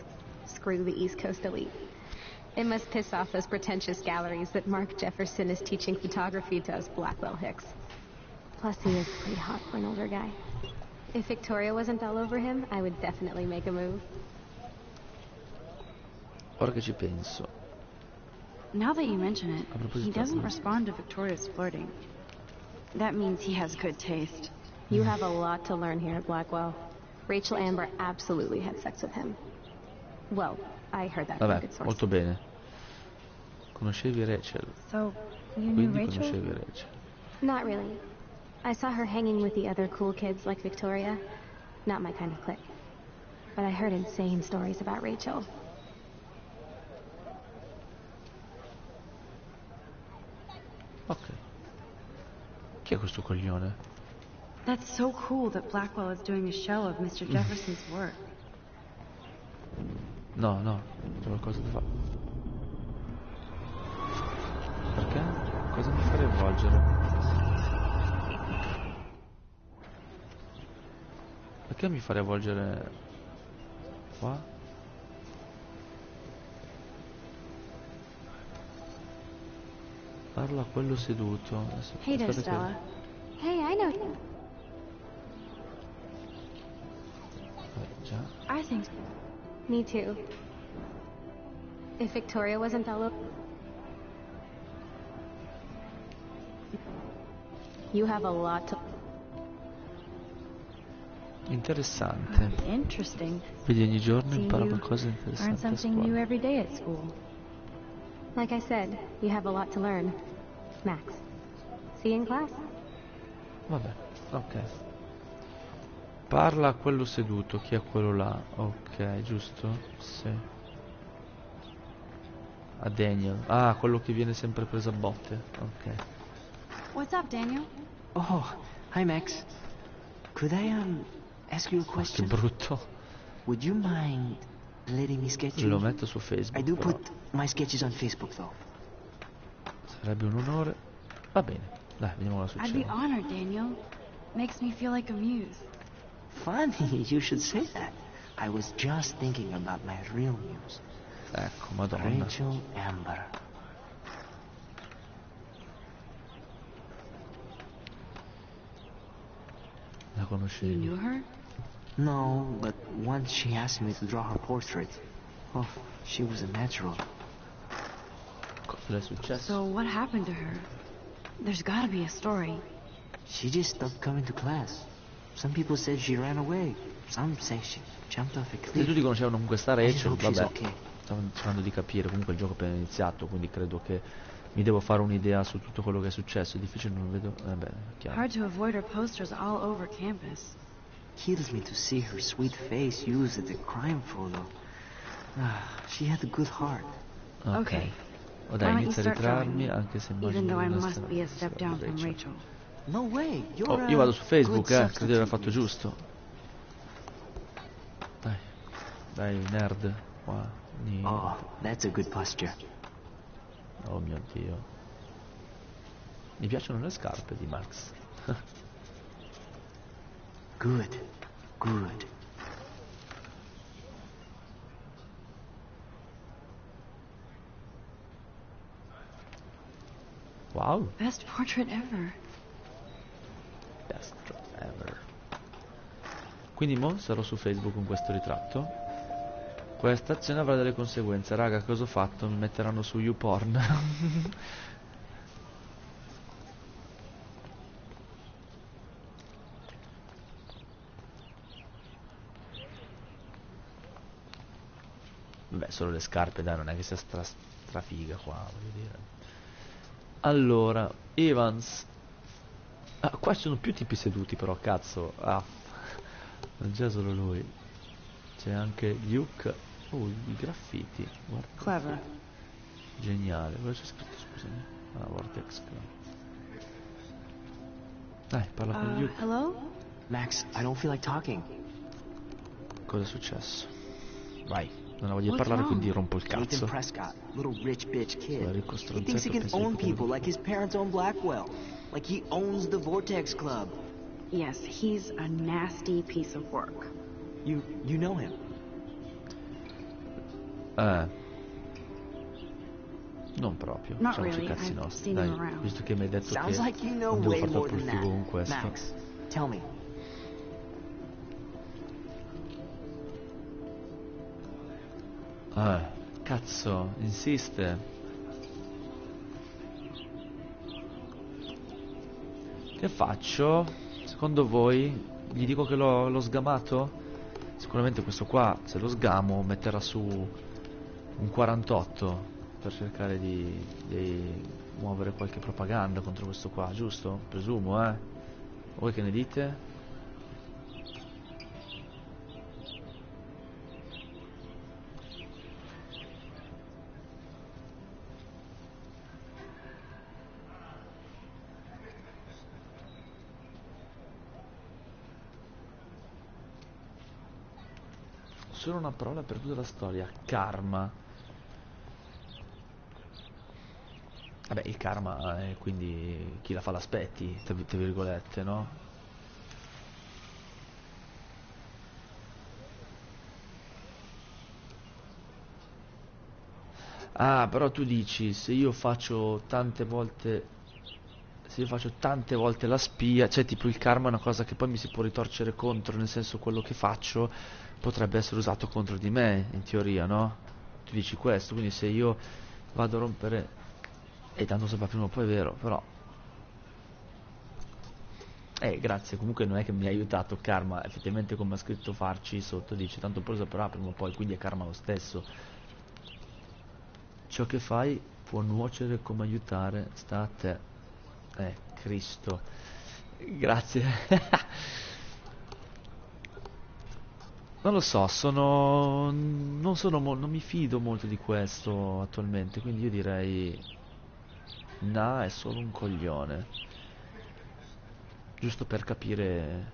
Screw the East Coast elite. It must piss off those pretentious galleries that Mark Jefferson is teaching photography to us Blackwell Hicks. Plus, he is pretty hot for an older guy. If Victoria wasn't all over him, I would definitely make a move. Ora che ci penso. Now that you mention it, A proposito, he doesn't respond to Victoria's flirting. That means he has good taste. You have a lot to learn here at Blackwell. Rachel Amber absolutely had sex with him. Well, I heard that from a Vabbè, good source. molto bene. Conoscevi Rachel? So, you knew Quindi Rachel? conoscevi Rachel. Not really. I saw her hanging with the other cool kids like Victoria. Not my kind of clique. But I heard insane stories about Rachel. Ok. Chi è questo coglione? That's so cool that Blackwell is doing a show of Mr. Jefferson's work. No, no, c'è qualcosa da fare. Perché? Cosa mi fa riavvolgere? Perché mi fa riavvolgere qua? Parla a quello seduto. Adesso, Hey there, aspetta Stella. Hey, I know you. Già. I think so. Me too. If Victoria wasn't all over... You have a lot to... Interessante. Interesting. Vedi, ogni giorno See, impara you qualcosa di learn interessante a something new scuola. every day at school. Like I said, you have a lot to learn. Max. See you in class. Vabbè, ok. Parla a quello seduto, chi è quello là? Ok, giusto? Sì. A Daniel. Ah, quello che viene sempre preso a botte. Ok. What's up, Daniel? Oh, hi Max. Could I ask you a Che question? brutto. Would you mind letting me sketch you? Lo metto su Facebook. I do però. put my sketches on Facebook though. Sarebbe un onore. Va bene. Dai, vediamo cosa I'd be succede. honored, Daniel. Makes me feel like a muse. Funny, you should say that. I was just thinking about my real muse. Ecco, madonna. Rachel Amber. La You conoscevi? knew her? No, but once she asked me to draw her portrait. Oh, she was a natural. Cosa le è successo? So what happened to her? There's gotta be a story. She just stopped coming to class. Some people said she ran away. Some say she jumped off a Se cliff. tutti conoscevano comunque sta I just Rachel, hope she's vabbè. okay. Stavo cercando di capire, comunque il gioco è appena iniziato, quindi credo che mi devo fare un'idea su tutto quello che è successo. È difficile, non vedo. Beh, chiaro. Hard to avoid her posters all over campus. Kills me to see her sweet face used as a crime photo. Ah, she had a good heart. Ok. Okay. O dai, Why don't you inizia a start ritrarmi, drawing? anche se Even immagino though I una must storia be a di step down from Rachel. Rachel. No way, you're Oh, io vado su Facebook, good credo di aver fatto substitute. giusto. Dai, dai, nerd, qua. Niente. Oh, that's a good posture. Oh mio Dio. Mi piacciono le scarpe di Max. Good, good. Wow. Best portrait ever. Best ever. Quindi mo sarò su Facebook con questo ritratto. Questa azione avrà delle conseguenze. Raga, cosa ho fatto? Mi metteranno su YouPorn. Beh, solo le scarpe, dai, non è che sia strafiga qua, voglio dire. Allora, Evans. Ah, qua ci sono più tipi seduti però, cazzo. Ah, non c'è solo lui. C'è anche Luke. Oh, i graffiti. Guarda. Clever. Geniale. Cosa c'è scritto, scusami? Ah, Vortex Club. Dai, parla con Luke. Hello? Max, I don't feel like talking. Cosa è successo? Vai. Non ho voglia di What's parlare, wrong? quindi rompo il Nathan cazzo. Prescott, little rich bitch kid. Quel ricco He thinks he can stronzetto, own penso di people like his parents own Blackwell. Like he owns the Vortex Club. Yes, he's a nasty piece of work. You know him. Non proprio. Not Facciamoci i really, cazzi I've nostri. seen Dai, him around. visto che mi hai detto Sounds che like you know non devo way far more troppo il than figo that. con questo. Max, tell me. Cazzo, insiste. Che faccio? Secondo voi? Gli dico che l'ho sgamato? Sicuramente questo qua, se lo sgamo, metterà su un 48 per cercare di muovere qualche propaganda contro questo qua, giusto? Presumo, eh? Voi che ne dite? Solo una parola per tutta la storia. Karma. Vabbè, il karma è quindi chi la fa l'aspetti, tra virgolette, no? Ah, però tu dici, se io faccio tante volte la spia, cioè tipo il karma è una cosa che poi mi si può ritorcere contro, nel senso quello che faccio potrebbe essere usato contro di me, in teoria, no? Tu dici questo, quindi se io vado a rompere, e tanto sapeva prima o poi è vero, però Grazie, comunque non è che mi ha aiutato karma, effettivamente come ha scritto Farci sotto dice tanto poi lo saprà prima o poi, quindi è karma lo stesso. Ciò che fai può nuocere come aiutare, sta a te. Cristo. Grazie. Non lo so, non mi fido molto di questo attualmente, quindi io direi Na è solo un coglione. Giusto per capire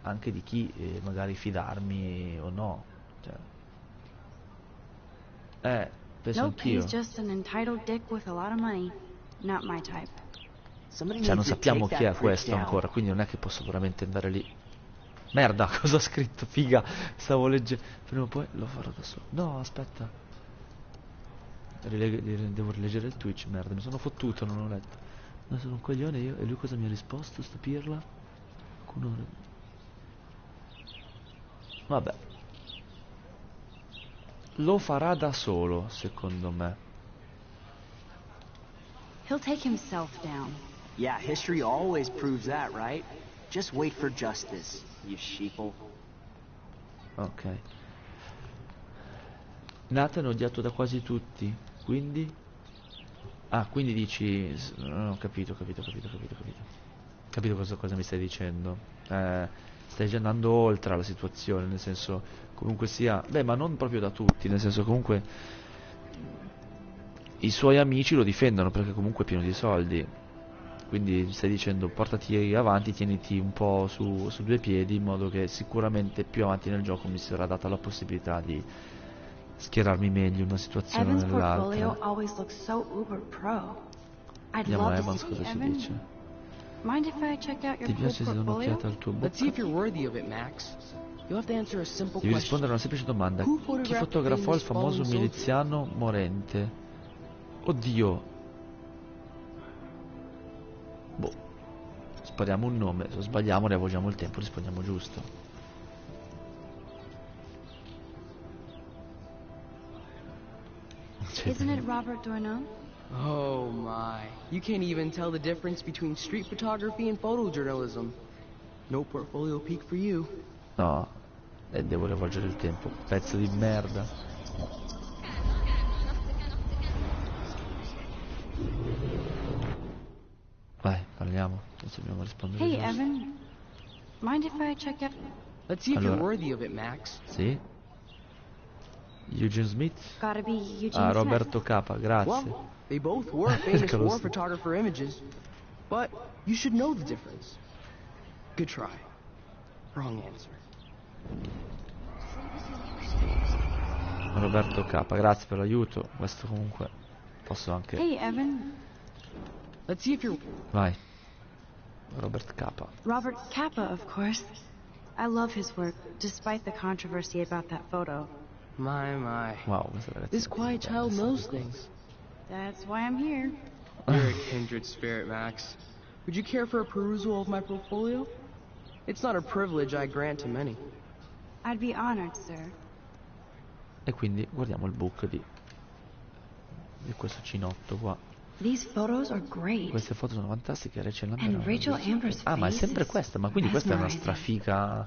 anche di chi magari fidarmi o no. Cioè, penso anch'io. Nope, he's just an entitled dick with a lot of money. Not my type. Cioè non sappiamo chi è questo ancora, quindi non è che posso veramente andare lì. Merda, cosa ho scritto? Figa, stavo leggendo. Prima o poi lo farò da solo. No, aspetta. Devo rileggere il Twitch, merda, mi sono fottuto, non ho letto. Ma sono un coglione io. E lui cosa mi ha risposto, sta pirla? Vabbè. Lo farà da solo, secondo me. He'll take himself down. Yeah, history always proves that, right? Just wait for justice, you sheeple. Ok. Nathan è odiato da quasi tutti, quindi... Ah, quindi dici... ho capito. Capito cosa mi stai dicendo. Stai già andando oltre la situazione, nel senso... Comunque sia... Beh, ma non proprio da tutti, nel senso comunque... I suoi amici lo difendono perché comunque è pieno di soldi. Quindi stai dicendo portati avanti, tieniti un po' su due piedi, in modo che sicuramente più avanti nel gioco mi sarà data la possibilità di schierarmi meglio in una situazione o nell'altra. Vediamo Evans cosa ci dice. Ti piace se do un'occhiata al tuo book? Devi rispondere a una semplice domanda. Chi fotografò il famoso miliziano morente? Oddio. Boh. Spariamo un nome. Se sbagliamo riavvolgiamo il tempo, rispondiamo giusto. Isn't it Robert Doisneau? Oh my. You can't even tell the difference between street photography and photojournalism. No portfolio peak for you. No. Devo riavvolgere il tempo. Pezzo di merda. Vai, parliamo. Adesso dobbiamo rispondere. Hey Evan, mind if I check out? Let's see if you're worthy of it, Max. Sì. Eugene Smith? Gotta be Eugene Roberto K, grazie. Well, they both were famous war photographer images, but you should know the difference. Good try. Wrong answer. Roberto K, grazie per l'aiuto. Questo comunque posso anche... Hey Evan. Let's see if you're... Vai. Robert K. Robert Kappa, of course. I love his work, despite the controversy about that photo. My. Wow, this quiet child knows things. That's why I'm here. You're a kindred spirit, Max. Would you care for a perusal of my portfolio? It's not a privilege I grant to many. I'd be honored, sir. E quindi guardiamo il book di questo cinotto qua. These photos are great. Queste foto sono fantastiche, Rachel And Rachel Amber's ma è sempre questa, ma quindi questa è una strafica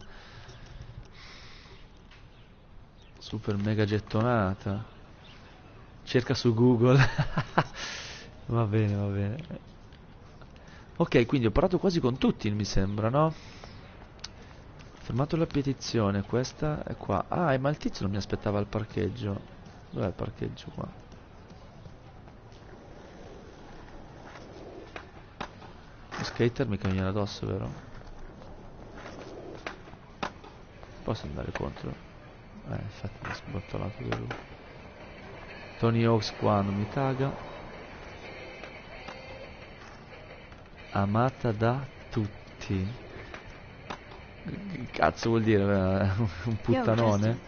super mega gettonata. Cerca su Google. Va bene. Ok, quindi ho parlato quasi con tutti, mi sembra, no? Fermato la petizione, questa è qua. Ah, ma il tizio non mi aspettava al parcheggio. Dov'è il parcheggio qua? Lo skater mi cammina addosso, vero? Posso andare contro? Infatti mi ha sbottolato da lui. Tony Hawk's qua non mi caga. Amata da tutti. Che cazzo vuol dire? Un puttanone?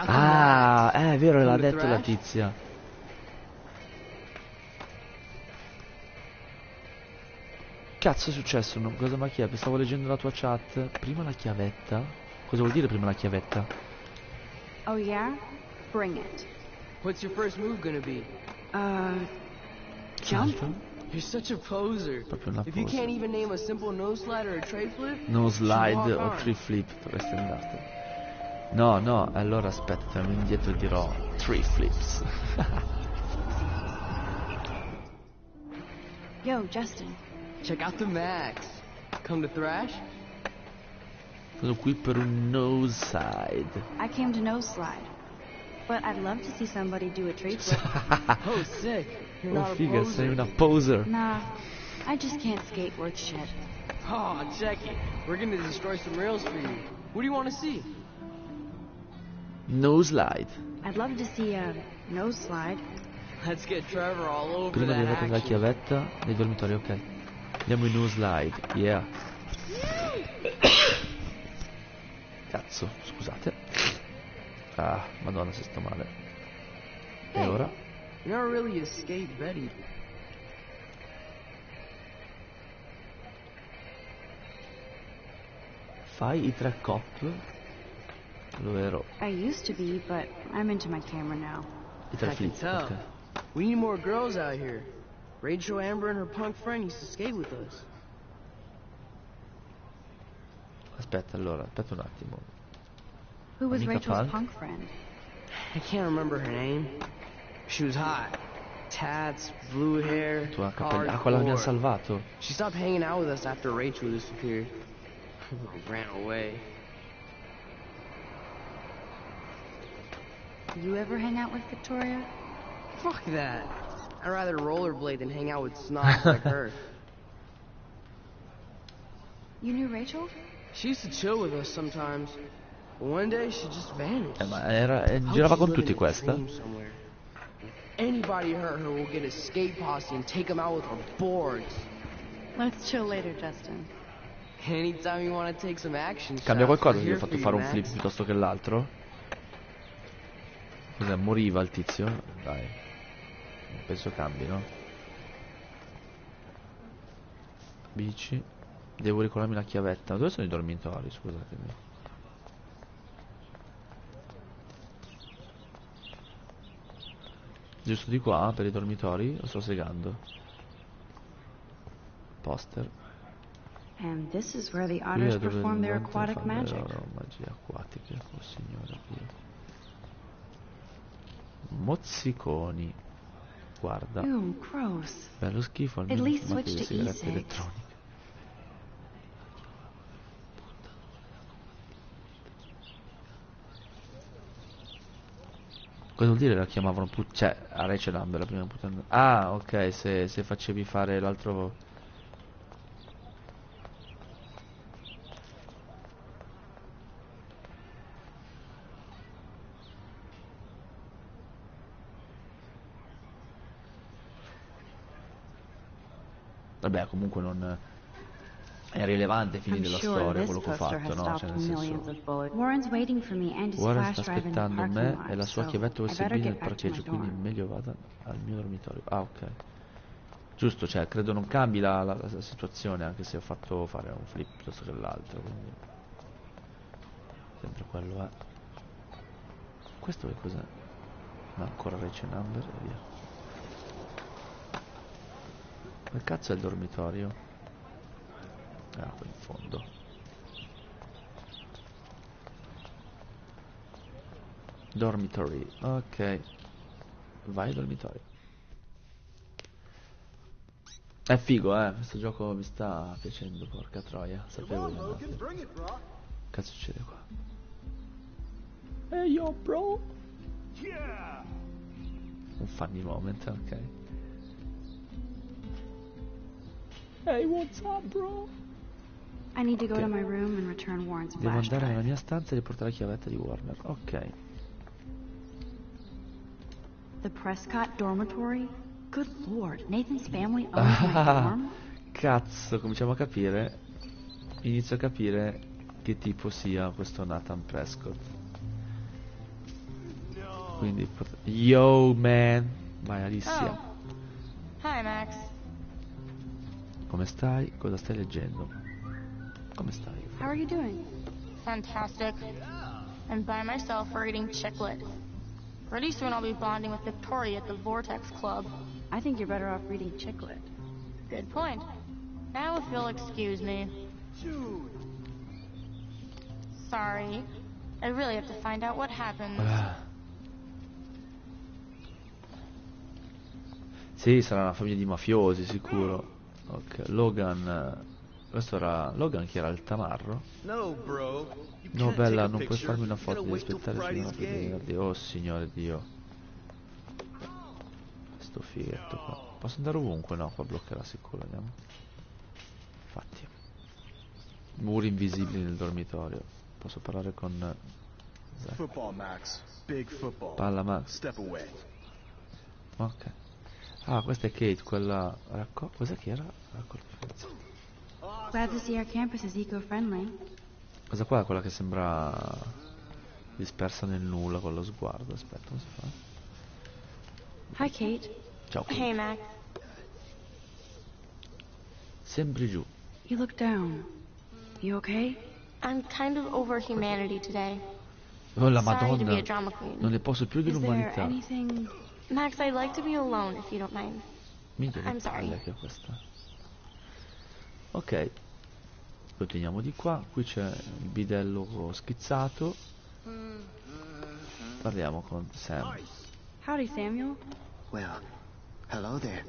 Ah, è vero, l'ha detto la tizia. Cazzo è successo? Cosa mi ha chiesto? Stavo leggendo la tua chat. Prima la chiavetta? Cosa vuol dire prima la chiavetta? Oh yeah? Bring it. What's your first move gonna be? Jump? You're such a poser. Proprio una If you poser. can't even name a simple nose slide or a tray flip, No slide walk o on. tree flip, dovresti andartene. No, allora aspetta, torno indietro e dirò tree flips. Yo, Justin. Check out the Max. Come to thrash? Sono qui per un nose side. I came to nose slide. But I'd love to see somebody do a tree flip. Oh, sick. You're not a figa, poser. sei una poser. Nah, I just can't skate worth shit. Oh, check it. We're gonna destroy some rails for you. What do you want to see? No slide. I'd love to see a nose slide. Let's get Trevor all over Prima di that arrivare alla action. chiavetta nei dormitori, ok. Andiamo in no slide, yeah. Cazzo, scusate. Ah, madonna se sto male. E Hey, ora? You're not really a skate Betty. Fai i 3 cop. Lo ero. I used to be, but I'm into my camera now. I 3 I can flip, tell. ok. We need more girls out here. Rachel Amber and her punk friend used to skate with us. Aspetta allora, aspetta un attimo. Who was Amica Rachel's punk? punk friend? I can't remember her name. She was hot. Tats, blue hair, Tu hai capelli. Ah, quella che mi ha hardcore. salvato. She stopped hanging out with us after Rachel disappeared. Ran away. You ever hang out with Victoria? Fuck that. I'd rather rollerblade than hang out with snobs like her. You knew Rachel? She used to chill with us sometimes. But one day she just vanished. Ma era, Hope girava she's con living tutti in a questa? dream somewhere. If anybody hurt her, we'll get a skate posse and take them out with our boards. Let's chill later, Justin. Anytime you want to take some action Cambia shots, qualcosa we're se gli ho here fatto for fare you, un flip Max. piuttosto che l'altro? Cos'è, moriva il tizio? Dai. Penso cambi, no? Bici. Devo ricordarmi la chiavetta. Dove sono i dormitori? Scusatemi. Giusto di qua per i dormitori? O sto segando? Poster. And this is where the Qui otters è dove perform their fanno aquatic le magic. loro magie acquatiche. Oh signore Dio. Mozziconi. Guarda. Ew, gross. Bello schifo, At almeno least fumate switch le to sigarette e-cigs. elettroniche. Cosa vuol dire la chiamavano cioè, a Rachel Amber la prima puttana. Ah, ok, se facevi fare l'altro. Vabbè, comunque non è rilevante ai fini I'm della sure storia this quello che ho poster has fatto, no? Cioè, stopped nel millions senso, of bullets. Warren's waiting for me and his Warren flash sta drive in the aspettando parking me lot, e la sua so chiavetta I USB better nel get back to my parcheggio, quindi dorm. meglio vada al mio dormitorio. Ah, ok. Giusto, cioè, credo non cambi la situazione, anche se ho fatto fare un flip piuttosto che l'altro, quindi sempre quello è. Questo che cos'è? No, ancora Rachel Number e via. Che cazzo è il dormitorio? Ah, qui in fondo. Dormitory, ok. Vai al dormitorio. È figo, questo gioco mi sta piacendo, porca troia. Sapevo di andare. Cazzo succede qua? Hey yo bro! Un funny moment, ok. Hey, what's up bro? I need to go to my room and return Warren's Devo flash andare drive. nella mia stanza e riportare la chiavetta di Warner. Ok. The Prescott dormitory? Good lord, Nathan's family owns my dorm? Cazzo, cominciamo a capire. Inizio a capire che tipo sia questo Nathan Prescott. Quindi yo man. Vai Alicia. Oh. Hi, Max. Come stai? Cosa stai leggendo? Come stai? How are you doing? Fantastic. I'm by myself reading chick lit. Pretty soon I'll be bonding with Victoria at the Vortex Club. I think you're better off reading chick lit. Good point. Now if you'll excuse me. Sorry. I really have to find out what happened. Sì, sarà una famiglia di mafiosi, sicuro. Ok, Logan. Questo era Logan, che era il tamarro. No, bella, non puoi farmi una foto, devi aspettare fino a venerdì. Oh, signore Dio. Sto fighetto qua. Posso andare ovunque? No, qua bloccherà sicuro, andiamo. Infatti. Muri invisibili nel dormitorio. Posso parlare con Zack. Football, Max. Big football. Palla, Max. Step away. Ok. Ah, questa è Kate, quella... Cos'è che era? Raccolta. Glad to see our campus is eco-friendly. Questa qua è quella che sembra dispersa nel nulla con lo sguardo. Aspetta, come si fa? Hi, Kate. Ciao. Hey, Max. Sembri giù. You look down. You okay? I'm kind of over humanity today. Oh, la Sorry to be Madonna. a drama queen. Non ne posso più Is there dell'umanità. anything... Max, I'd like to be alone if you don't mind. Minchia, I'm che sorry. palle che è questa. Ok. Continuiamo di qua. Qui c'è il bidello schizzato. Parliamo con Sam. Howdy, Samuel. Well, hello there.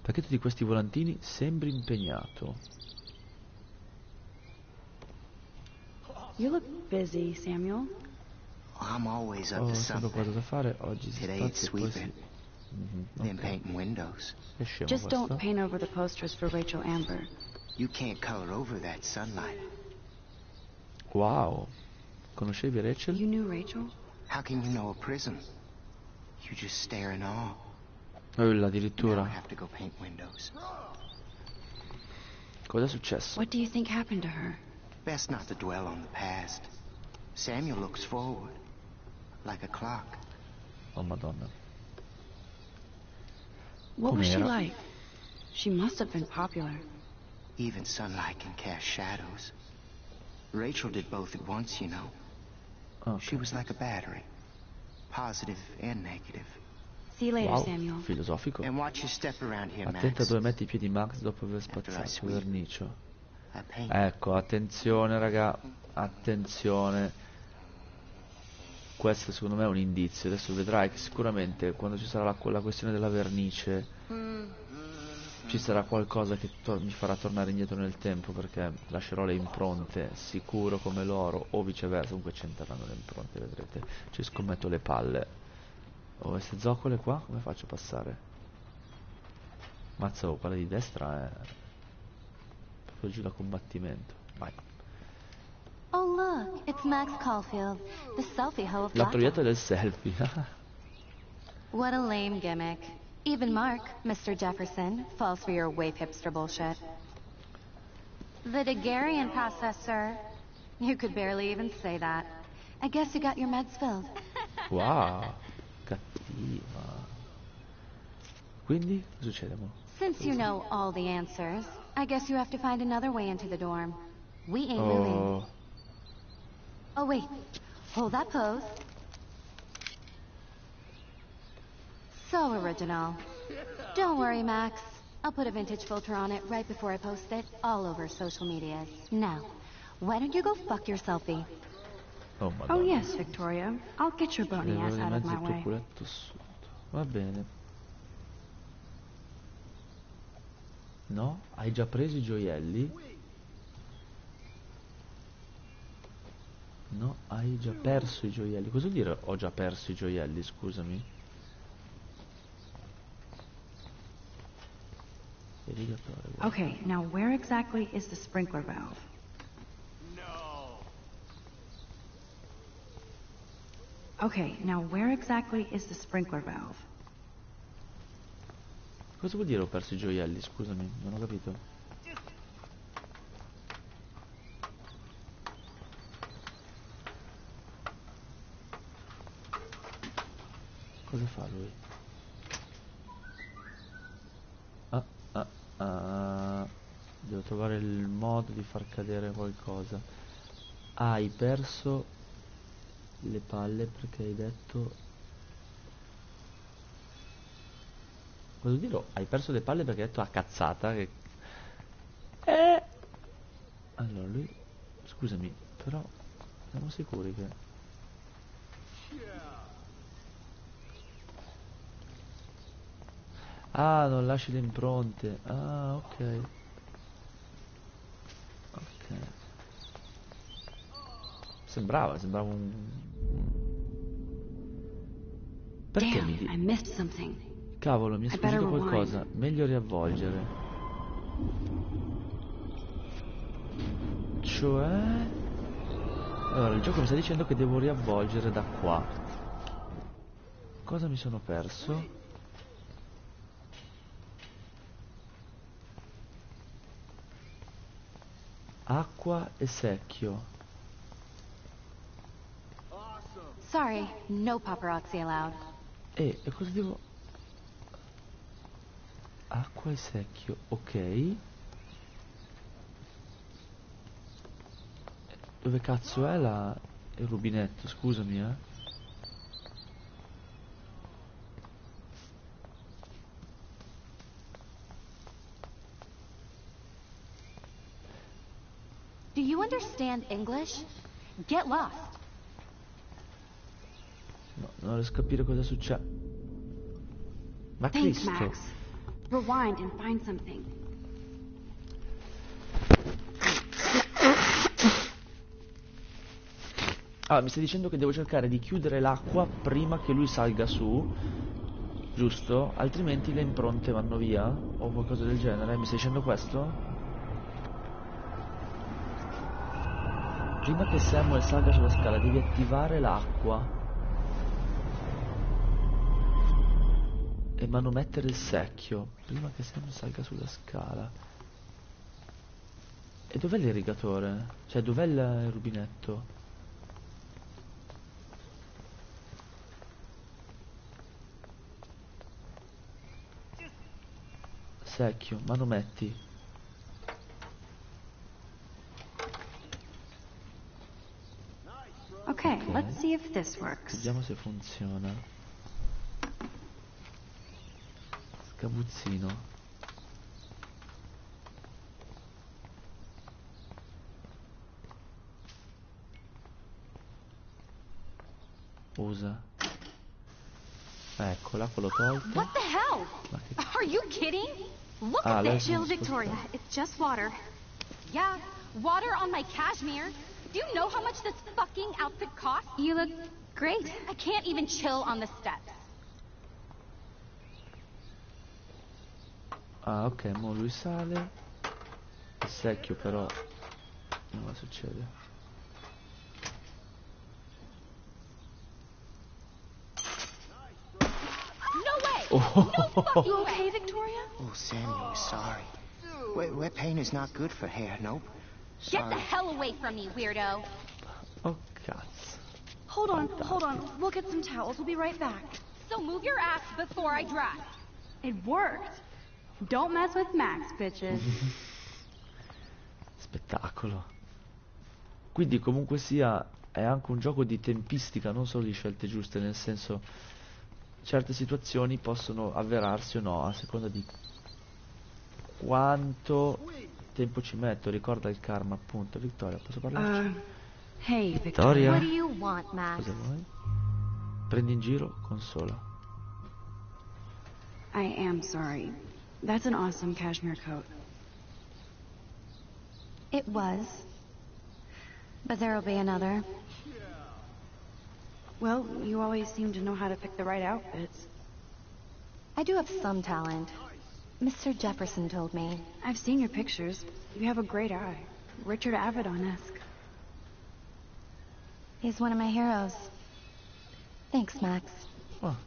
Perché tutti questi volantini? Sembri impegnato. You look busy, Samuel. I'm always up Oh, to ho sempre something. qualcosa da fare. Oggi si Today it's spazia e poi si... sweeping, then painting windows. È scemo Just questo. don't paint over the posters for Rachel Amber. You can't color over that sunlight. Wow. Conoscevi Rachel? You knew Rachel? How can you know a prism? You just stare in awe. Oh, Now I addirittura. have to go paint windows. Cos'è successo? What do you think happened to her? Best not to dwell on the past. Samuel looks forward, like a clock. Oh, Madonna. What was she Com'era? like? She must have been popular. Even sunlight can cast shadows. Rachel did both at once, you know. Okay. She was like a battery, positive and negative. See you later, Wow, Samuel. filosofico. And watch your step around here, Attenta Max. dove metti i piedi, Max, dopo aver After I spazzato sweep. vernicio. I paint. Ecco, attenzione raga, attenzione. Questo secondo me è un indizio. Adesso vedrai che sicuramente quando ci sarà quella questione della vernice ci sarà qualcosa che mi farà tornare indietro nel tempo, perché lascerò le impronte sicuro come l'oro, o viceversa. Comunque c'entreranno le impronte, vedrete. Ci scommetto le palle. Oh, queste zoccole qua come faccio a passare? Mazza, oh, quella di destra è proprio giù da combattimento. Vai. Oh, look, it's Max Caulfield, the selfie hoe of La Blackout. troietta del selfie. What a lame gimmick. Even Mark, Mr. Jefferson, falls for your waif hipster bullshit. The Daguerrean process, sir. You could barely even say that. I guess you got your meds filled. Wow, cattiva. Quindi, cosa succede mo? Since you know all the answers, I guess you have to find another way into the dorm. We ain't moving. Oh, Oh, wait. Hold that pose. So original. Don't worry, Max. I'll put a vintage filter on it right before I post it all over social media. Now, why don't you go fuck your selfie? oh Oh, madonna. yes, Victoria. I'll get your bony Devo ass di out of mezzo my il tuo way. culetto sotto. Va bene. No? Hai già preso i gioielli? No, hai già perso i gioielli. Cosa vuol dire ho già perso i gioielli, scusami? Irrigatore, guarda. Okay, now where exactly is the sprinkler valve? Okay, now where exactly is the sprinkler valve? Cosa vuol dire ho perso i gioielli, scusami? Non ho capito. Cosa fa lui? Devo trovare il modo di far cadere qualcosa. Hai perso le palle perché hai detto Cosa dirò? Hai perso le palle perché hai detto a cazzata che... Allora lui... Scusami, però... Siamo sicuri che... Ah, non lasci le impronte. Ah, ok. Ok. Sembrava un... Perché Damn, mi I missed something. Cavolo, mi è sfuggito qualcosa. Meglio riavvolgere. Cioè... Allora, il gioco mi sta dicendo che devo riavvolgere da qua. Cosa mi sono perso? Acqua e secchio. Sorry, no paparazzi allowed. E cosa devo... Acqua e secchio, ok. Dove cazzo è il rubinetto? Scusami, Do you understand English? Get lost. No, non riesco a capire cosa succede. Ma Thanks, Cristo. Max. Rewind and find something. Ah, mi stai dicendo che devo cercare di chiudere l'acqua prima che lui salga su, giusto? Altrimenti le impronte vanno via? O qualcosa del genere? Mi stai dicendo questo? Prima che Samuel salga sulla scala devi attivare l'acqua e manomettere il secchio prima che Samuel salga sulla scala. E dov'è l'irrigatore? Cioè, dov'è il rubinetto? Secchio, manometti. Okay, let's see if this works. Vediamo se funziona. Sgabuzzino. Usa. Ecco, l'acqua l'ho tolto. What the hell? Are you kidding? Look at this. Chill, Victoria. It's just water. Yeah, water on my cashmere. Do you know how much this fucking outfit costs? You look great. I can't even chill on the steps. Ah, ok, mo lui sale. Il secchio però non cosa succede. No way! Oh. No fucking You okay, Victoria? Oh, Samuel, sorry. Wet paint is not good for hair, nope. Get the hell away from me, weirdo. Oh, cazzo. Hold on. We'll get some towels. We'll be right back. So move your ass before I dress. It worked. Don't mess with Max, bitches. Spettacolo. Quindi comunque sia è anche un gioco di tempistica, non solo di scelte giuste, nel senso certe situazioni possono avverarsi o no a seconda di quanto tempo ci metto. Ricorda il karma, appunto. Victoria, posso parlarci? Hey, Victoria. What do you want, Max? Cosa vuoi? Prendi in giro, consola. I am sorry. That's an awesome cashmere coat. It was. But there'll be another. Well, you always seem to know how to pick the right outfits. I do have some talent. Mr. Jefferson told me. I've seen your pictures. You have a great eye. Richard Avedon-esque. He's one of my heroes. Thanks, Max. Oh.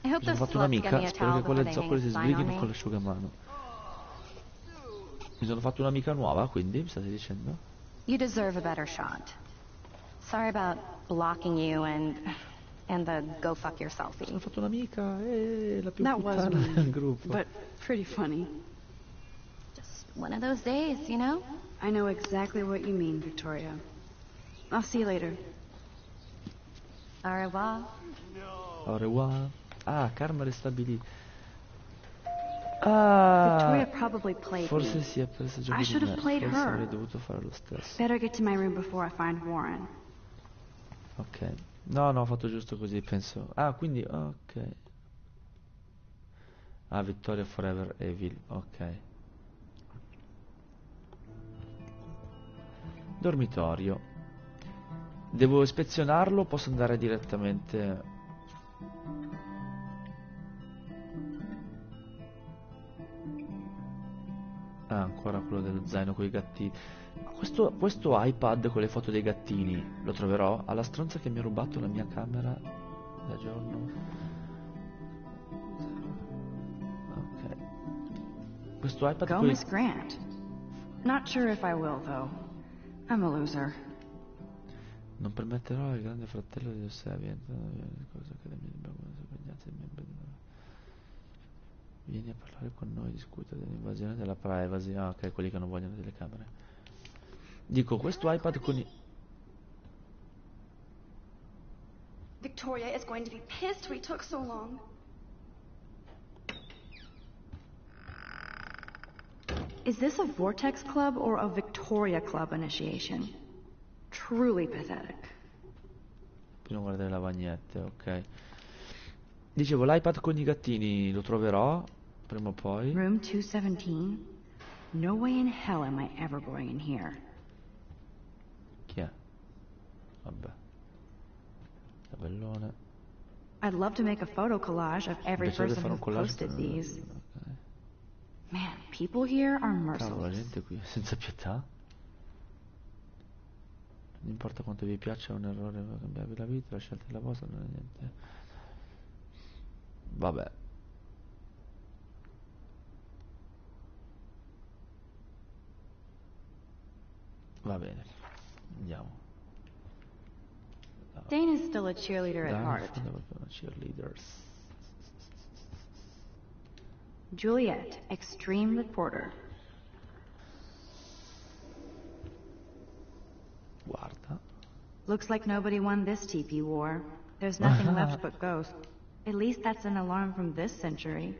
I hope Mi sono those fatto sluts get un'amica, me a spero towel che quelle before they hang zoccole a si sign on sbrighino con me. l'asciugamano. Mi sono fatto un'amica nuova, quindi mi state dicendo? You deserve a better shot. Sorry about blocking you and the go fuck yourself. Mi sono fatto un'amica, la più That was puttana del mean, gruppo. but pretty funny. Just one of those days, you know? I know exactly what you mean, Victoria. I'll see you later. Au revoir. Au revoir. Ah, karma ristabilito. Victoria probably played Forse me. si è presa gioco I di should me. have played Forse avrei her. dovuto fare lo stesso. Better get to my room before I find Warren. Ok. No, ho fatto giusto così, penso. Ah, quindi, ok. Ah, Victoria Forever Evil, ok. Dormitorio. Devo ispezionarlo o posso andare direttamente? Ah, ancora quello dello zaino con i gattini. Questo iPad con le foto dei gattini lo troverò? Alla stronza che mi ha rubato la mia camera da giorno. Ok. Questo iPad Go con Miss Grant. Not sure if I will, though. I'm a loser. Non permetterò al grande fratello di osservare cosa che le mie vieni a parlare con noi, discutere dell'invasione della privacy. Ah, ok, quelli che non vogliono telecamere. Dico, questo iPad con i... Victoria is going to be pissed we took so long. Is this a Vortex Club or a Victoria Club initiation? Truly pathetic. Per non guardare lavagnette, ok. Dicevo, l'iPad con i gattini lo troverò prima o poi. Room 217? No way in hell am I ever going in here. Chi è? Vabbè. Tabellone. I'd love to make a photo collage of every Mi piacerebbe person fare un who collage posted per... these. Okay. Man, people here are Cavolo, la merciless. gente qui è senza pietà. Non importa quanto vi piaccia, è un errore cambiarvi la vita, la scelta della vostra, non è niente. Vabbè. Va bene. Andiamo. Dana's still a cheerleader at heart. Cheerleaders. Juliet, extreme reporter. Guarda. Looks like nobody won this TP war. There's nothing left but ghosts. At least that's an alarm from this century.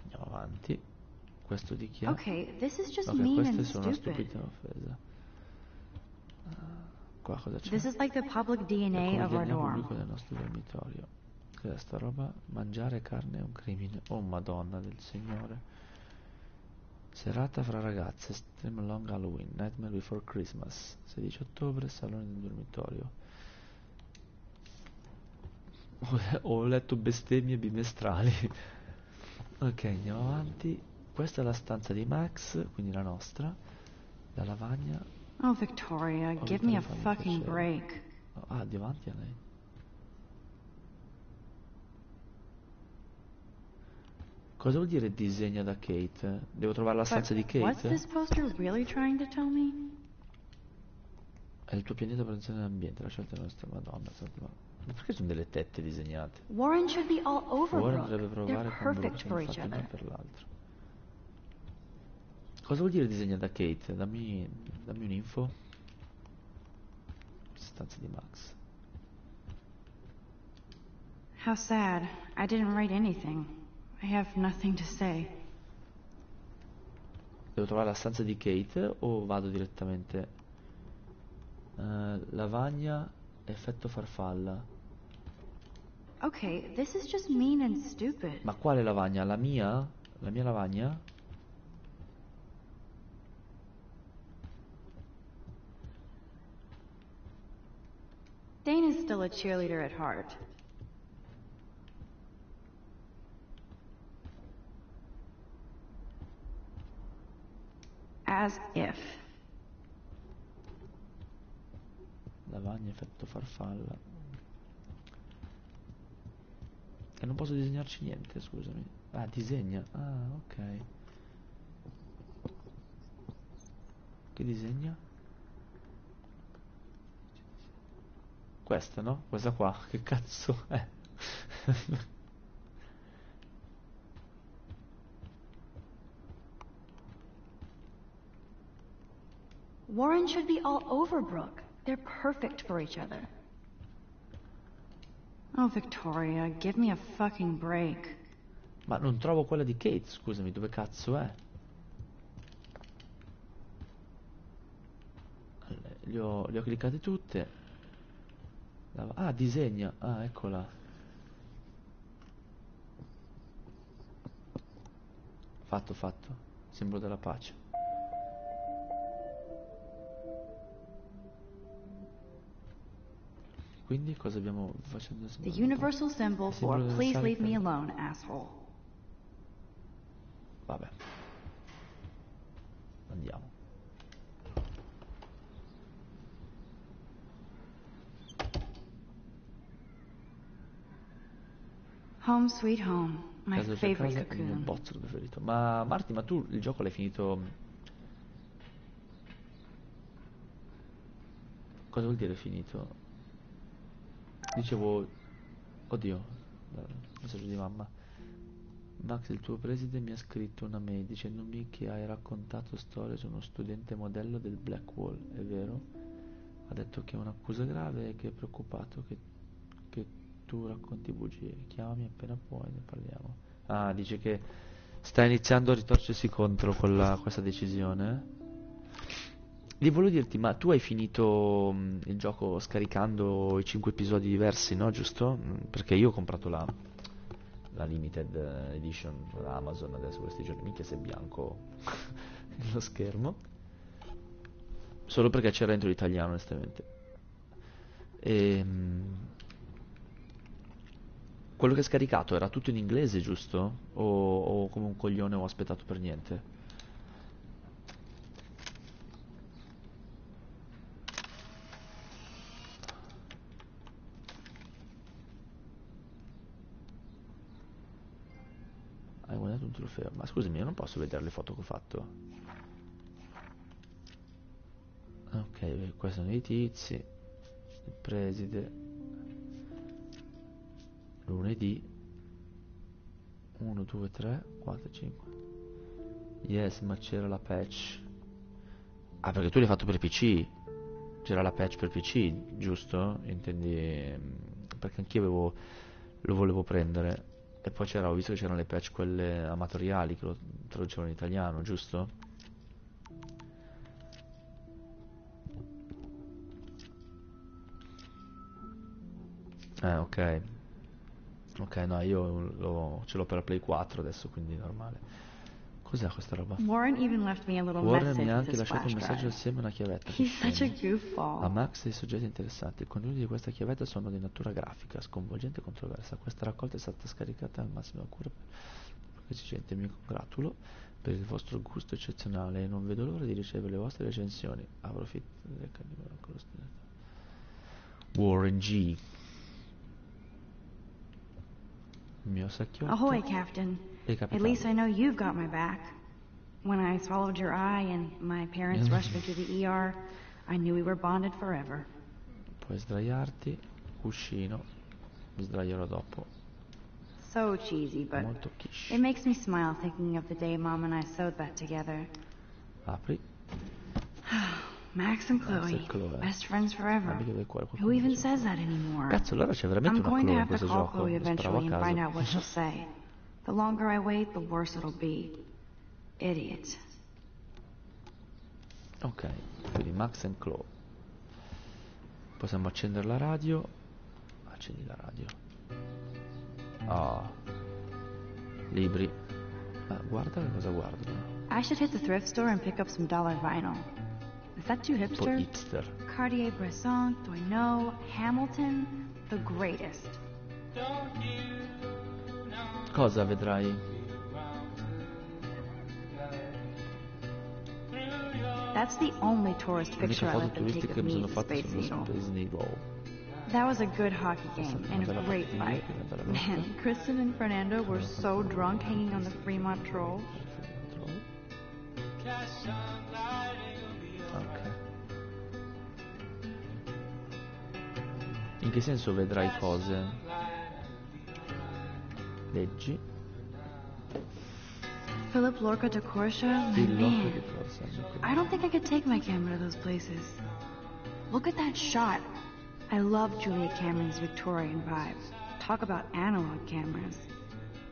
Andiamo avanti. Questo di chi è? Okay, this is just Ok, mean queste and sono una stupid. stupida offesa. Qua cosa c'è? This is like the public DNA of our dorm. Pubblico del nostro dormitorio. Cos'è sta roba? Mangiare carne è un crimine. Oh madonna del signore. Serata fra ragazze, Stream Long Halloween, Nightmare Before Christmas, 16 ottobre, salone del dormitorio. Ho letto bestemmie bimestrali. Ok, andiamo avanti. Questa è la stanza di Max, quindi la nostra. La lavagna. Oh, Victoria, give me a fucking break. Ah, davanti a lei. Cosa vuol dire disegna da Kate? Devo trovare la stanza di Kate? What's this poster really trying to tell me? È il tuo pianeta per protezione dell'ambiente, la scelta della nostra Madonna. Ma perché sono delle tette disegnate? Warren should be all over Warren Brooke. dovrebbe provare They're con perfect Brooke, for infatti each non other. per l'altro. Cosa vuol dire disegna da Kate? Dammi un'info. Stanza di Max. How sad. I didn't write anything. I have nothing to say. Devo trovare la stanza di Kate o vado direttamente? Lavagna, effetto farfalla. Okay, this is just mean and stupid. Ma quale lavagna? La mia? La mia lavagna? Dana's still a cheerleader at heart. As if. Lavagna, effetto farfalla. E non posso disegnarci niente, scusami. Ah, disegna. Ah, ok. Che disegna? Questa, no? Questa qua. Che cazzo è? Warren should be all over Brooke. They're perfect for each other. Oh, Victoria, give me a fucking break. Ma non trovo quella di Kate, scusami, dove cazzo è? Le ho cliccate tutte. Ah, disegna. Ah, eccola. Fatto. Simbolo della pace. Quindi cosa abbiamo facendo? The universal symbol for please leave me alone, asshole. Vabbè. Andiamo. Home sweet home, my favorite Casa è il mio cocoon. bozzolo preferito. Ma Marti, ma tu il gioco l'hai finito? Cosa vuol dire finito? Dicevo, oddio, messaggio di mamma. Max, il tuo preside, mi ha scritto una mail dicendomi che hai raccontato storie su uno studente modello del Blackwall, è vero? Ha detto che è un'accusa grave e che è preoccupato che tu racconti bugie. Chiamami appena puoi, ne parliamo. Ah, dice che sta iniziando a ritorcersi contro con questa decisione. Lì volevo dirti, ma tu hai finito il gioco scaricando i 5 episodi diversi, no? Giusto? Perché io ho comprato la limited edition da Amazon adesso questi giorni, minchia se è bianco lo schermo, solo perché c'era dentro l'italiano onestamente. Quello che hai scaricato era tutto in inglese, giusto? O come un coglione ho aspettato per niente? Hai guadagnato un trofeo. Ma scusami, io non posso vedere le foto che ho fatto. Ok, questi sono i tizi. Il preside. Lunedì. 1, 2, 3, 4, 5. Yes, ma c'era la patch. Ah, perché tu l'hai fatto per PC. C'era la patch per PC, giusto? Intendi? Perché anch'io lo volevo prendere. E poi ho visto che c'erano le patch quelle amatoriali che lo traducevano in italiano, giusto? Ok. Ok, no, io ce l'ho per la Play 4 adesso, quindi normale. Cos'è questa roba? Warren even left me a little Warren message mi ha with anche his lasciato un flash messaggio drive. assieme a una chiavetta. He's such a goofball. A Max dei soggetti interessanti. Il contenuto di questa chiavetta sono di natura grafica, sconvolgente e controversa. Questa raccolta è stata scaricata al massimo cura perché ci sente. Mi congratulo per il vostro gusto eccezionale e non vedo l'ora di ricevere le vostre recensioni. Approfitto del Warren G. Il mio sacchiotto. Ahoy, Captain. At least I know you've got my back. When I swallowed your eye and my parents rushed me to the ER, I knew we were bonded forever. Puoi sdraiarti, cuscino, mi sdraierò dopo. So cheesy, but molto quiche. It makes me smile thinking of the day Mom and I sewed that together. Apri. Max and Chloe, best friends forever. Who even says that anymore? Cazzo, allora c'è veramente una Chloe in questo gioco. Chloe eventually and find out what she'll say. The longer I wait, the worse it'll be. Idiot. Ok, quindi Max and Chloe. Possiamo accendere la radio. Accendi la radio. Ah, libri. Ah, guarda che cosa guardo. I should hit the thrift store and pick up some dollar vinyl. Is that too hipster? Hipster. Cartier-Bresson, Doisneau, Hamilton, the greatest. Cosa vedrai? That's the only tourist picture I let them take of me, Space Needle. That was a good hockey game and a great fight. Man, Kristen and Fernando were so drunk hanging on the Fremont Troll. Ok. In che senso vedrai cose? Leggi. Philip Lorca to Corsia? My man. I don't think I could take my camera to those places. Look at that shot. I love Julia Cameron's Victorian vibe. Talk about analog cameras.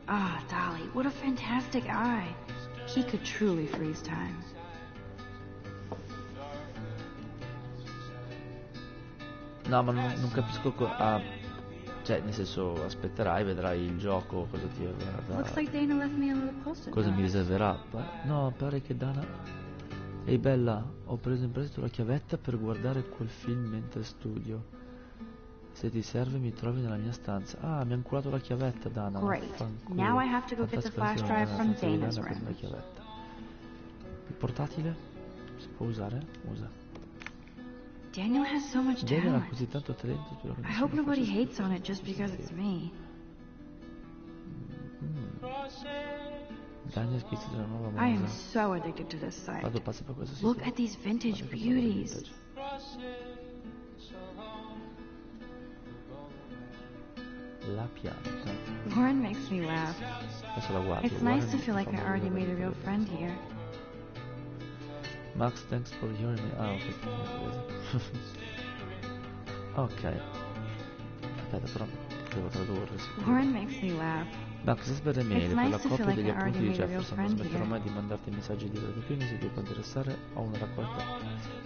Ah, Dolly, what a fantastic eye. He could truly freeze time. No, ma non capisco cioè, nel senso, aspetterai, vedrai il gioco, cosa ti Looks like Dana left me a little post-it cosa mi note. riserverà. No, pare che Dana... Ehi bella, ho preso in prestito la chiavetta per guardare quel film mentre studio. Se ti serve mi trovi nella mia stanza. Ah, mi ha inculato la chiavetta, Dana. Great. Now I have to go get the flash drive from Dana's room. La chiavetta. Il portatile? Si può usare? Usa. Daniel has so much Daniel ha talent. così tanto talento. I hope nobody hates on it just because it's me. Daniel schizza della nuova moda. I am so addicted to this site. Vado pazzo per questo sito. Look at these vintage beauties. La pianta. Lauren makes me laugh. Adesso la guardo. It's nice to feel like I already made a real friend here. Max, thanks for hearing me. Ah, ok. Ok. Aspetta, però devo tradurre. Lauren makes me laugh. Max, spera mail per la copia degli appunti di Jefferson. Jefferson. Non smetterò mai di mandarti messaggi di gratitudine se ti può interessare. Ho una raccolta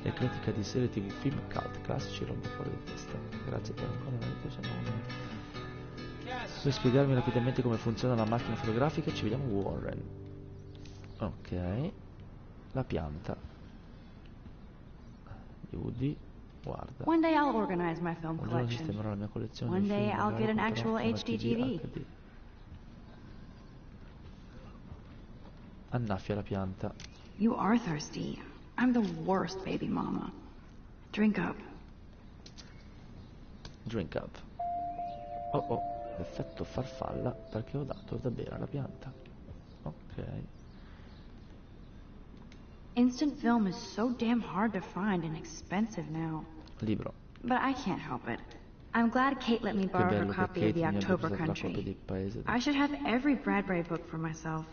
eclettica di serie tv, film, cult, classici, roba fuori di testa. Grazie per ancora per spiegarmi rapidamente come funziona la macchina fotografica. Ci vediamo Warren. Ok. La pianta. Woody, guarda. One day I'll organize my film Un giorno collection. sistemerò la mia collezione One di day film, I'll magari get an comprerò actual una HD TV TV. HD. Annaffia la pianta. You are thirsty. I'm the worst baby mama. Drink up. Drink up. Oh, l'effetto farfalla perché ho dato da bere alla pianta. Ok. Instant film is so damn hard to find and expensive now. Libro. But I can't help it. I'm glad Kate let me Che borrow her bello che copy of Kate The mi abbia October prestato la copia Country. del paese. I should have every Bradbury book for myself.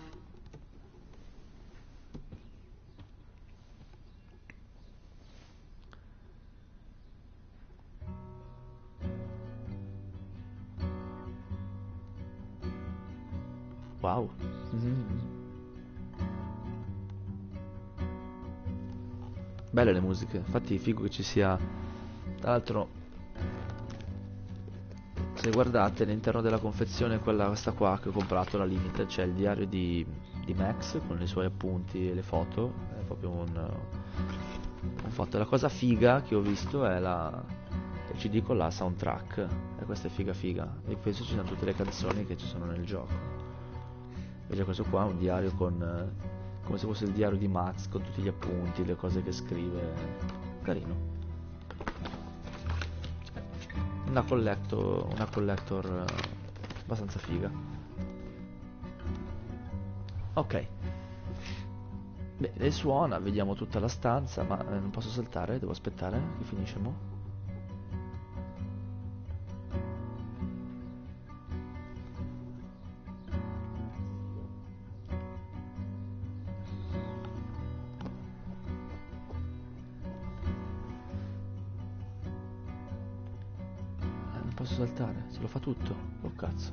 Wow. Belle le musiche, infatti figo che ci sia. Tra l'altro, se guardate all'interno della confezione, questa qua che ho comprato, la Limited, c'è il diario di Max con i suoi appunti e le foto. È proprio un foto. La cosa figa che ho visto è il CD con la soundtrack, e questa è figa, e penso ci siano tutte le canzoni che ci sono nel gioco. Invece questo qua è un diario come se fosse il diario di Max, con tutti gli appunti, le cose che scrive. Carino. Una collector abbastanza figa. Ok. Beh, suona, vediamo tutta la stanza, ma non posso saltare, devo aspettare che finisce mo'. Non posso saltare, se lo fa tutto. Oh cazzo.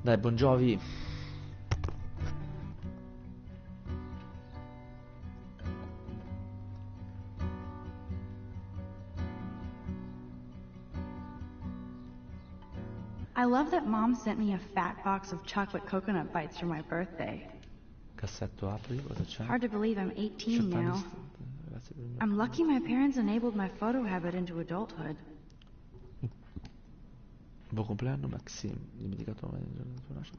Dai, Bon Jovi. I love that Mom sent me a fat box of chocolate coconut bites for my birthday. Cassetto apri, cosa c'è? Hard to believe I'm 18 now. Grazie per il mio... I'm lucky my parents enabled my photo habit into adulthood. Buon compleanno Maxim, dimenticato mai il giorno del tuo nascita.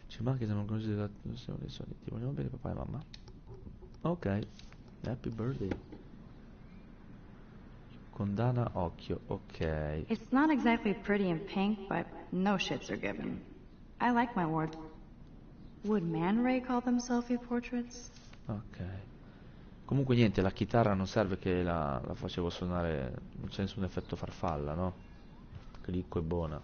Ci manca che siamo conosciuti dei sogni. Ti vogliamo bene papà e mamma? Ok, happy birthday. Condana occhio, ok. It's not exactly pretty and pink, but no shits are given. I like my ward. Would Man Ray call them selfie portraits? Ok. Comunque niente, la chitarra non serve che la facevo suonare, non c'è nessun effetto farfalla, no? Clicco e buona.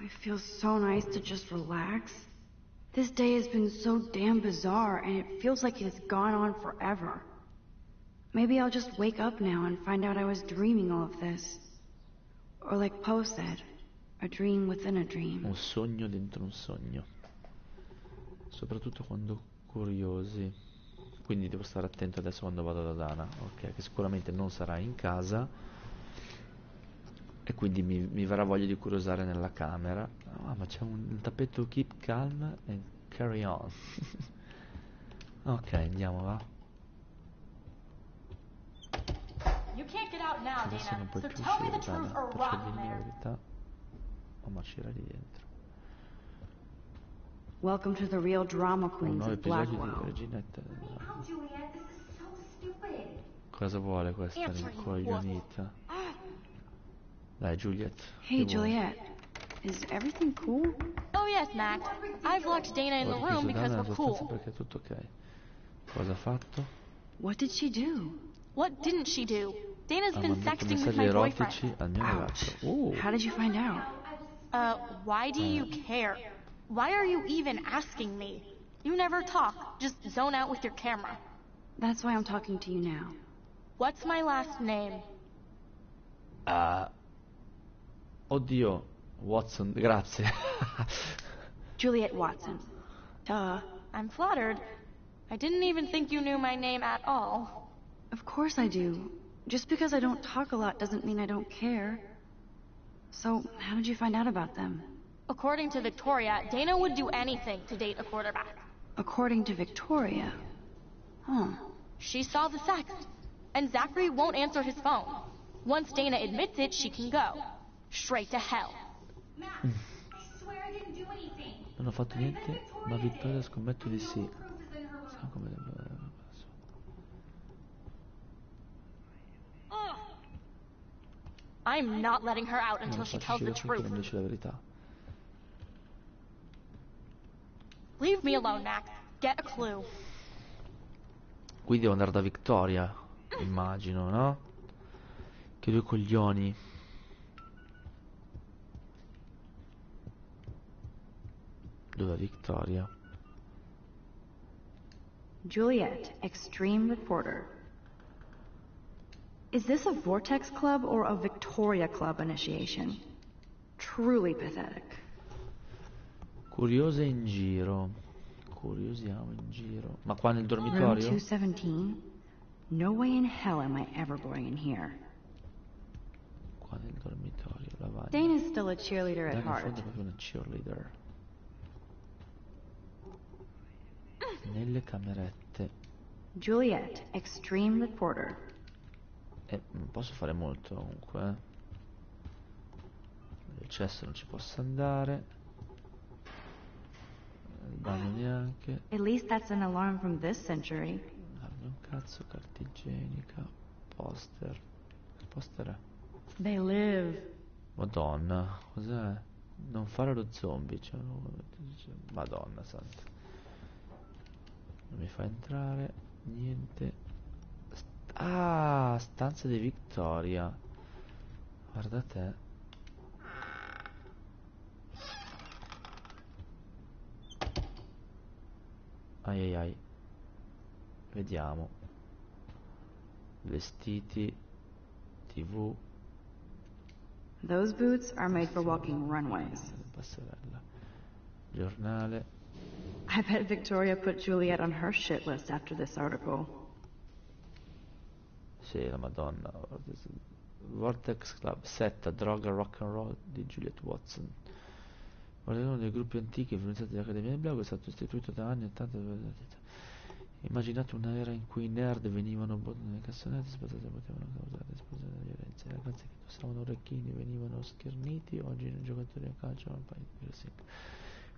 It feels so nice to just relax. This day has been so damn bizarre, and it feels like it has gone on forever. Maybe I'll just wake up now and find out I was dreaming all of this. Or like Poe said, a dream within a dream. Un sogno dentro un sogno. Soprattutto quando curiosi. Quindi devo stare attento adesso quando vado da Dana. Ok, che sicuramente non sarà in casa. E quindi mi verrà voglia di curiosare nella camera. Ah, ma c'è un tappeto keep calm and carry on. Ok, andiamo, va. Adesso non puoi più uscire, Dana, perciò dimmi la verità. O marcirà lì dentro. Welcome to the real drama Un queens nuovo of episodio Blackwell. di Reginetta. Cosa vuole questa rincoglionita? Dai, Juliet. Hey, Juliet. Is everything cool? Oh yes, Mac. I've locked Dana in the room because we're cool. Perché è tutto ok. Cosa ha fatto? What did she do? What didn't she do? Dana's Ha been mandato sexting with messaggi my boyfriend. erotici al mio ragazzo. How did you find out? Why do you care? Why are you even asking me? You never talk. Just zone out with your camera. That's why I'm talking to you now. What's my last name? Oddio, Watson, grazie. Juliet Watson. Duh. I'm flattered. I didn't even think you knew my name at all. Of course I do. Just because I don't talk a lot doesn't mean I don't care. So, how did you find out about them? According to Victoria, Dana would do anything to date a quarterback. According to Victoria? Huh. She saw the sex. And Zachary won't answer his phone. Once Dana admits it, she can go. Straight to hell. Non ho fatto niente, ma Vittoria scommetto di sì. I'm not letting her out until she tells the truth. Non dice la verità. Leave me alone, Max. Get a clue. Qui devo andare da Victoria, immagino, no? Che due coglioni. Dove è Victoria? Juliet, extreme reporter. Is this a Vortex Club or a Victoria Club initiation? Truly pathetic. Curiose in giro. Curiosiamo in giro. Ma qua nel Room dormitorio? 217? No way in hell am I ever going in here. Qua nel dormitorio, lavagna. Dana's still a cheerleader at Dana in heart. fondo è proprio una cheerleader. Nelle camerette. Juliet, extreme reporter. Non posso fare molto comunque. Il cesso non ci posso andare. Il bagno neanche. At least that's an alarm from this century. Un cazzo, carta igienica. Poster. Che poster è? They live. Madonna, cos'è? Non fare lo zombie, cioè, Madonna santa. Non mi fa entrare niente. Stanza di Victoria. Guarda te. Ai ai ai. Vediamo. Vestiti. TV. Those boots are made for walking runways. Passerella. Giornale. I bet Victoria put Juliet on her shit list after this article. Sì, la Madonna. Vortex Club, setta, droga, rock and roll di Juliet Watson. Uno dei gruppi antichi influenzati dall'Accademia del Black è stato istituito da anni 80. Immaginate un'era in cui i nerd venivano botti nelle cassonette, sposate potevano causare esplosioni di violenza. Le ragazze che indossavano orecchini venivano scherniti, oggi i giocatori a calcio hanno un paio di piercing.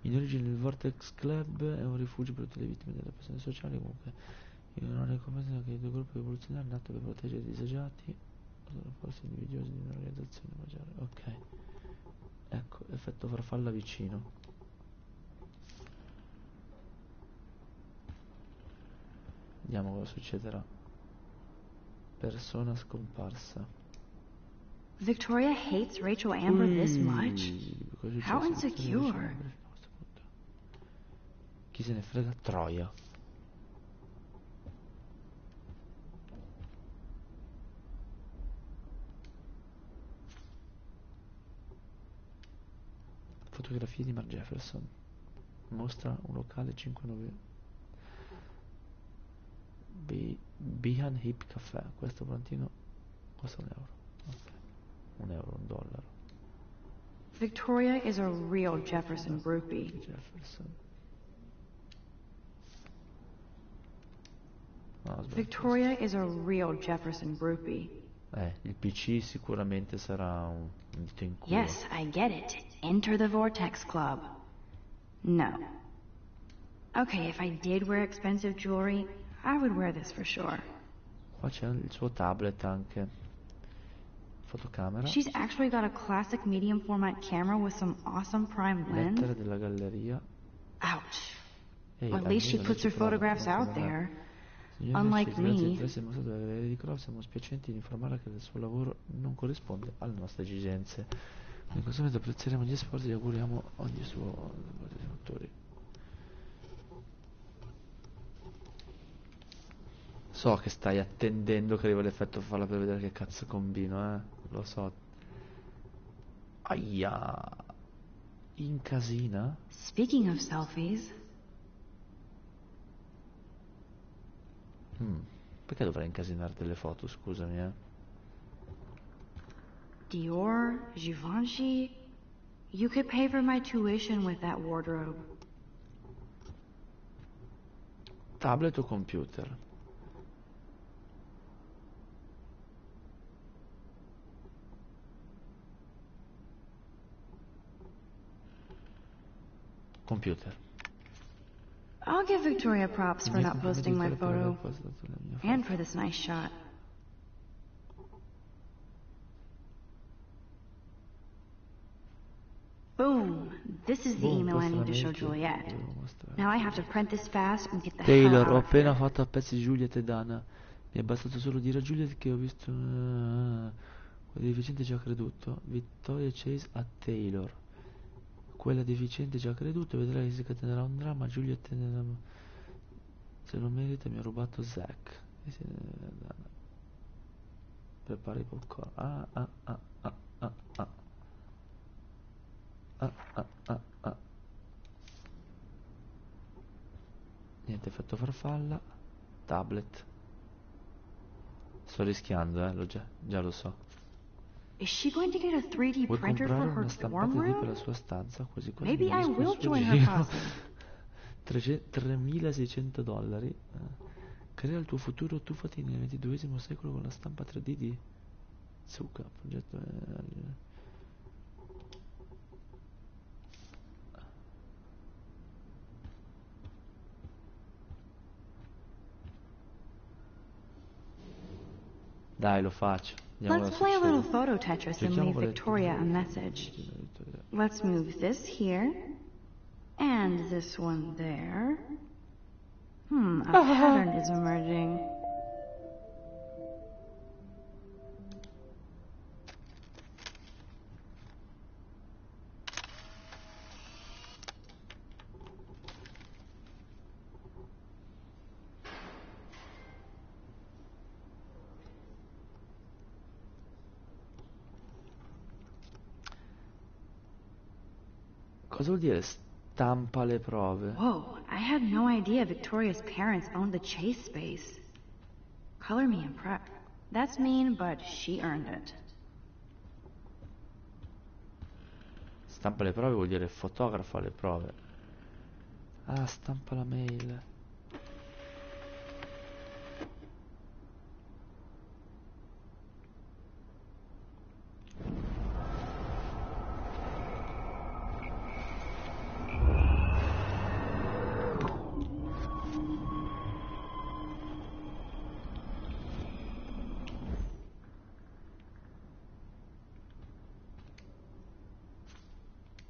In origine il Vortex Club è un rifugio per tutte le vittime della pressione sociale, comunque non è convinto che i due gruppi rivoluzionari nato per proteggere i disagiati sono forse invidiosi di un'organizzazione maggiore. Ok, ecco, effetto farfalla vicino. Vediamo cosa succederà. Persona scomparsa. Victoria hates Rachel Amber this much? How insecure. Chi se ne frega? Troia. Fotografie di Mark Jefferson. Mostra un locale 5-9. Behan Hip Caffè. Questo volantino costa €1. Ok. €1, $1. Victoria is a real Jefferson groupie. Jefferson. No, Victoria is a real Jefferson groupie. Il PC sicuramente sarà un dito in culo. Yes, I get it. Enter the Vortex Club. No. Okay, if I did wear expensive jewelry, I would wear this for sure. Qua c'è il suo tablet anche. Fotocamera. She's actually got a classic medium format camera with some awesome prime lens. Lettere della galleria. Ouch. Well, at least she puts her photographs out there. Unlike me. Siamo spiacenti di informarla che il suo lavoro non corrisponde alle nostre esigenze. In questo momento apprezzeremo gli sforzi e auguriamo ogni suo autori. So che stai attendendo che arriva l'effetto farla per vedere che cazzo combino, lo so. Aia. Incasina? Speaking of selfies. Perché dovrei incasinare delle foto, scusami, Dior, Givenchy. You could pay for my tuition with that wardrobe. Tablet o computer? Computer. I'll give Victoria props for not posting my photo. And for this nice shot. Boom! This is the email I need to show Juliet. Now I have to print this fast and get the hell Taylor, out ho of appena here. fatto a pezzi Juliet e Dana. Mi è bastato solo dire a Juliet che ho visto quella deficiente già creduto. Victoria Chase a Taylor. Quella deficiente già creduto, vedrai che si scatenerà un dramma. Juliet se lo merita, mi ha rubato Zack. Prepara i popcorn. Niente effetto farfalla. Tablet. Sto rischiando, già lo so. Is she going to get a 3D Vuoi printer for comprare her una dorm stampata 3D per la room? sua stanza? Quasi quasi Maybe mi I rischio will il suo join her giro. posse. $3.600. Crea il tuo futuro, tuffati nel XXII secolo con la stampa 3D di Zucca. Progetto Dai, lo faccio. Vediamo Let's cosa play a little succede. photo Tetris and Giochiamo leave con le Victoria a message. Let's move this here. And this one there. A pattern is emerging. Cosa vuol dire stampa le prove? Whoa, I had no idea Victoria's parents owned the Chase space. Color me impressed. That's mean, but she earned it. Stampa le prove vuol dire fotografa le prove. Ah, stampa la mail.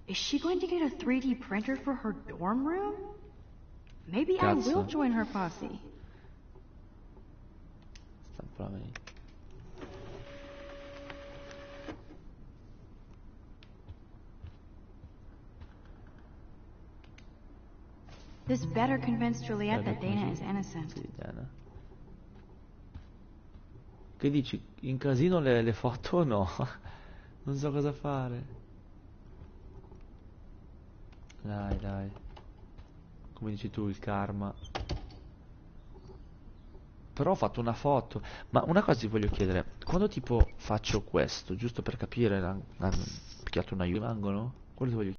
Is she going to get a 3D printer for her dorm room? Maybe I will join her posse. Stampa la mail. This better convince Juliet that Dana is innocent. Sì, Dana. Che dici? Incasino le foto o no? Non so cosa fare. Dai, dai. Come dici tu, il karma. Però ho fatto una foto. Ma una cosa ti voglio chiedere. Quando tipo faccio questo, giusto per capire, ho picchiato un aiuto, rimangono? Quello ti voglio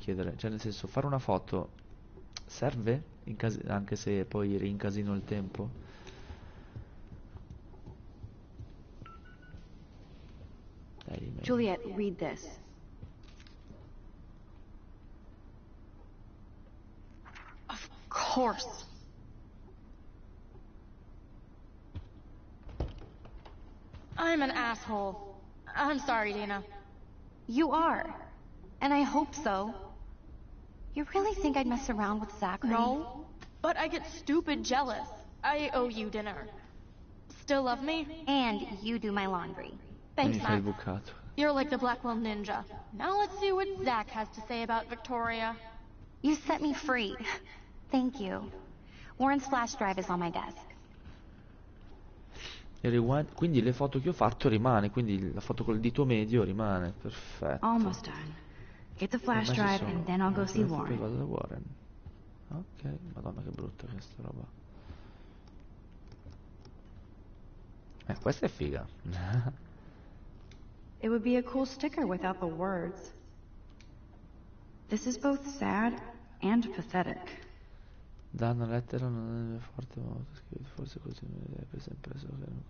chiedere. Cioè, nel senso, fare una foto serve? Anche se poi rincasino il tempo? Dai, Juliet, read this. Of course. I'm an asshole. I'm sorry, Dana. You are. And I hope so. You really think I'd mess around with Zachary? No, but I get stupid jealous. I owe you dinner. Still love me? And you do my laundry. Thanks, mi fai il Max. bucato. You're like the Blackwell Ninja. Now let's see what Zach has to say about Victoria. You set me free. Thank you. Warren's flash drive is on my desk. Quindi le foto che ho fatto rimane, quindi la foto col dito medio rimane, perfetto. Almost done. Get the flash drive and then I'll go see Poi Warren. vado da Warren. Ok, madonna che brutta questa roba. Questa è figa. It would be a cool sticker without the words. This is both sad and pathetic. Da una lettera non è forte molto scritto, forse così non è per sempre so che non...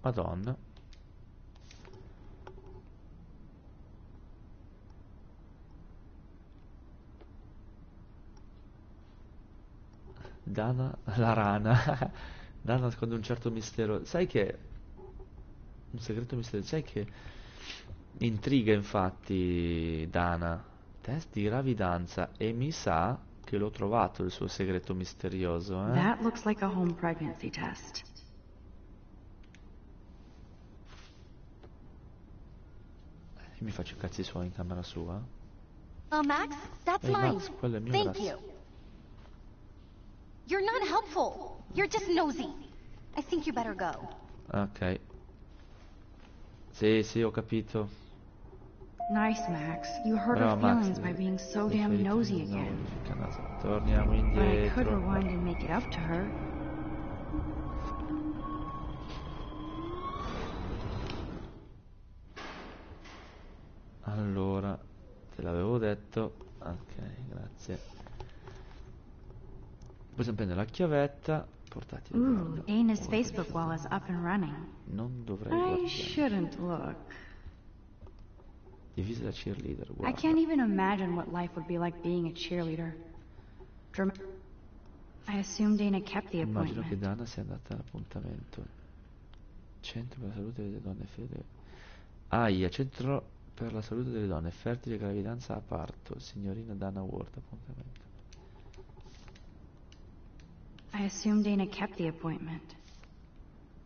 Madonna. Dana, la rana. Dana nasconde un certo mistero. Sai che... Un segreto misterioso. Sai che... Intriga infatti Dana. Test di gravidanza. E mi sa che l'ho trovato il suo segreto misterioso, eh? That looks like a home pregnancy test. Io mi faccio i cazzi suoi in camera sua. Oh, Max, that's Ehi, mine. Max, quello è mio, Thank grazie. you. You're not helpful. You're just nosy. I think you better go. Ok. Sì, sì, ho capito. Nice, Max. You hurt Bravo, her Max. feelings by being so damn nosy again. Torniamo But I could indietro. rewind and make it up to her. Allora, te l'avevo detto. Ok, grazie. Possiamo prendere la chiavetta. Portati. Ooh, Dana's Facebook wall is up and running. Non dovrei I guardare. shouldn't look. Divisa da cheerleader, I guarda. can't even imagine what life would be like being a cheerleader. I assume Dana kept the Immagino che appointment. Dana sia andata all'appuntamento. Centro per la salute delle donne fede. AIA, centro per la salute delle donne, fertile, gravidanza a parto. Signorina Dana Ward, appuntamento. I assume Dana kept the appointment.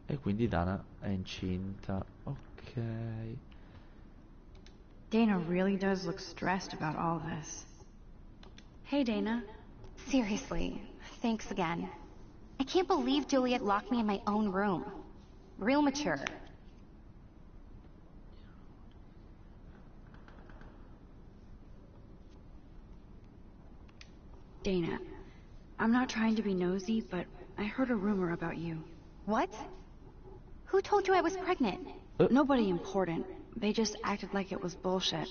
E quindi Dana è incinta. Ok. Dana really does look stressed about all this. Hey, Dana. Seriously, thanks again. I can't believe Juliet locked me in my own room. Real mature. Dana, I'm not trying to be nosy, but I heard a rumor about you. What? Who told you I was pregnant? Nobody important. They just acted like it was bullshit.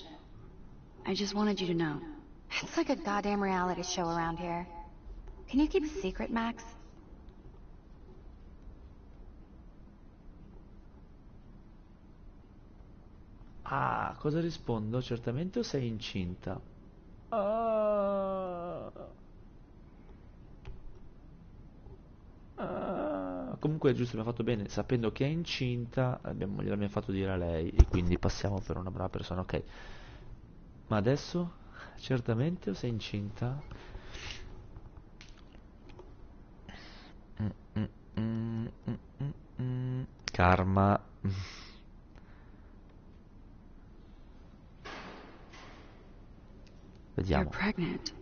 I just wanted you to know. It's like a goddamn reality show around here. Can you keep a secret, Max? Ah, cosa rispondo? Certamente o sei incinta? Ah, comunque è giusto, abbiamo fatto bene, sapendo che è incinta, gliel'abbiamo fatto dire a lei, e quindi passiamo per una brava persona, ok. Ma adesso, certamente, o sei incinta? Karma. Vediamo. You're pregnant.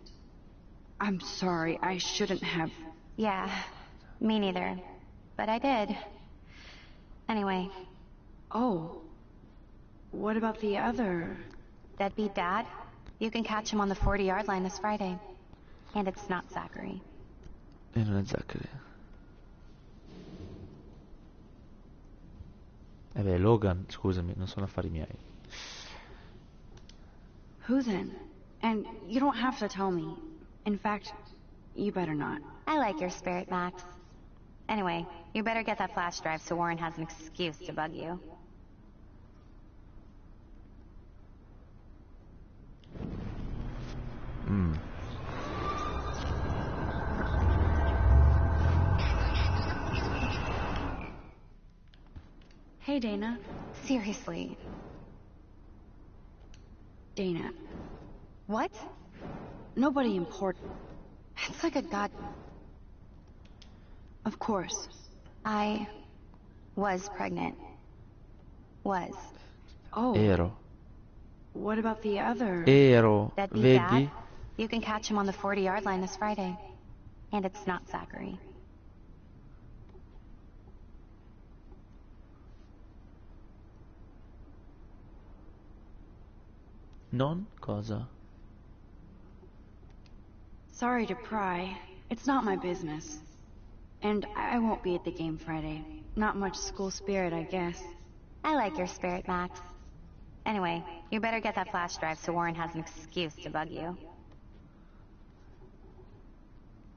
I'm sorry, I shouldn't have... Yeah, me neither. But I did. Anyway. Oh. What about the other... Deadbeat dad? You can catch him on the 40-yard line this Friday. And it's not Zachary. E non è Zachary. Beh, Logan, scusami, non sono affari miei. Who's in? And you don't have to tell me. In fact, you better not. I like your spirit, Max. Anyway, you better get that flash drive so Warren has an excuse to bug you. Hey, Dana. Seriously. Dana. What? Nobody important. It's like a god... Of course. I was pregnant. Was. Oh. Ero. What about the other... Ero. Deadbeat Vedi? dad? You can catch him on the 40-yard line this Friday. And it's not Zachary. Non cosa? Sorry to pry. It's not my business. And I won't be at the game Friday. Not much school spirit, I guess. I like your spirit, Max. Anyway, you better get that flash drive so Warren has an excuse to bug you.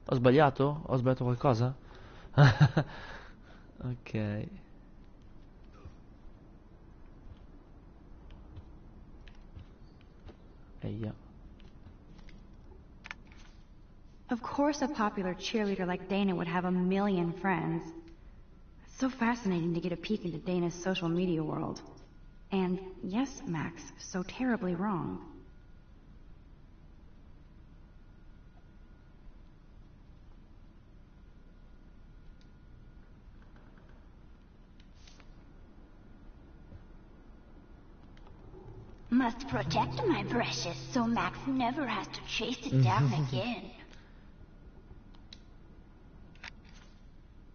Ho sbagliato? Ho sbagliato qualcosa? Ok. Eia. Of course a popular cheerleader like Dana would have a million friends. It's so fascinating to get a peek into Dana's social media world. And yes, Max, so terribly wrong. Must protect my precious so Max never has to chase it down again.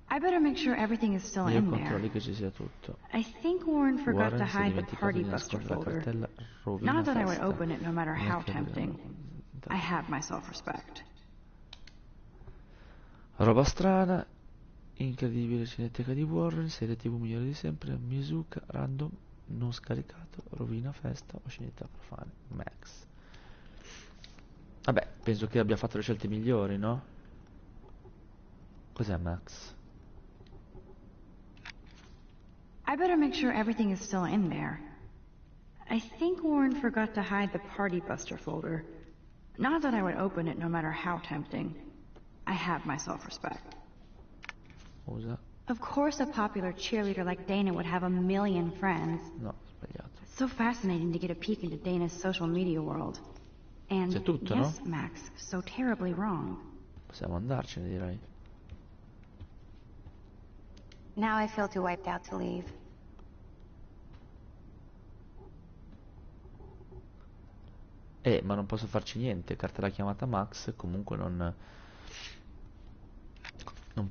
I better make sure everything is still in there. Controlli che ci sia tutto. I think Warren forgot Warren to si è hide the dimenticato party di buster nascondere la folder. cartella rovina Not that I would festa. open it no matter how Neanche tempting. I have my self-respect. Roba strana, incredibile cineteca di Warren, serie TV migliore di sempre, Mizuka, random, non scaricato, rovina festa, oscenità profane, Max. Vabbè, penso che abbia fatto le scelte migliori, no? Cos'è Max? I better make sure everything is still in there. I think Warren forgot to hide the party buster folder. Not that I would open it no matter how tempting. I have my self-respect. Scusa. Of course a popular cheerleader like Dana would have a million friends. No, sbagliato. It's so fascinating to get a peek into Dana's social media world. And C'è tutto, yes, no? Max, so terribly wrong. Possiamo andarcene, direi. Now I feel too wiped out to leave. Ma non posso farci niente, cartella chiamata Max, comunque non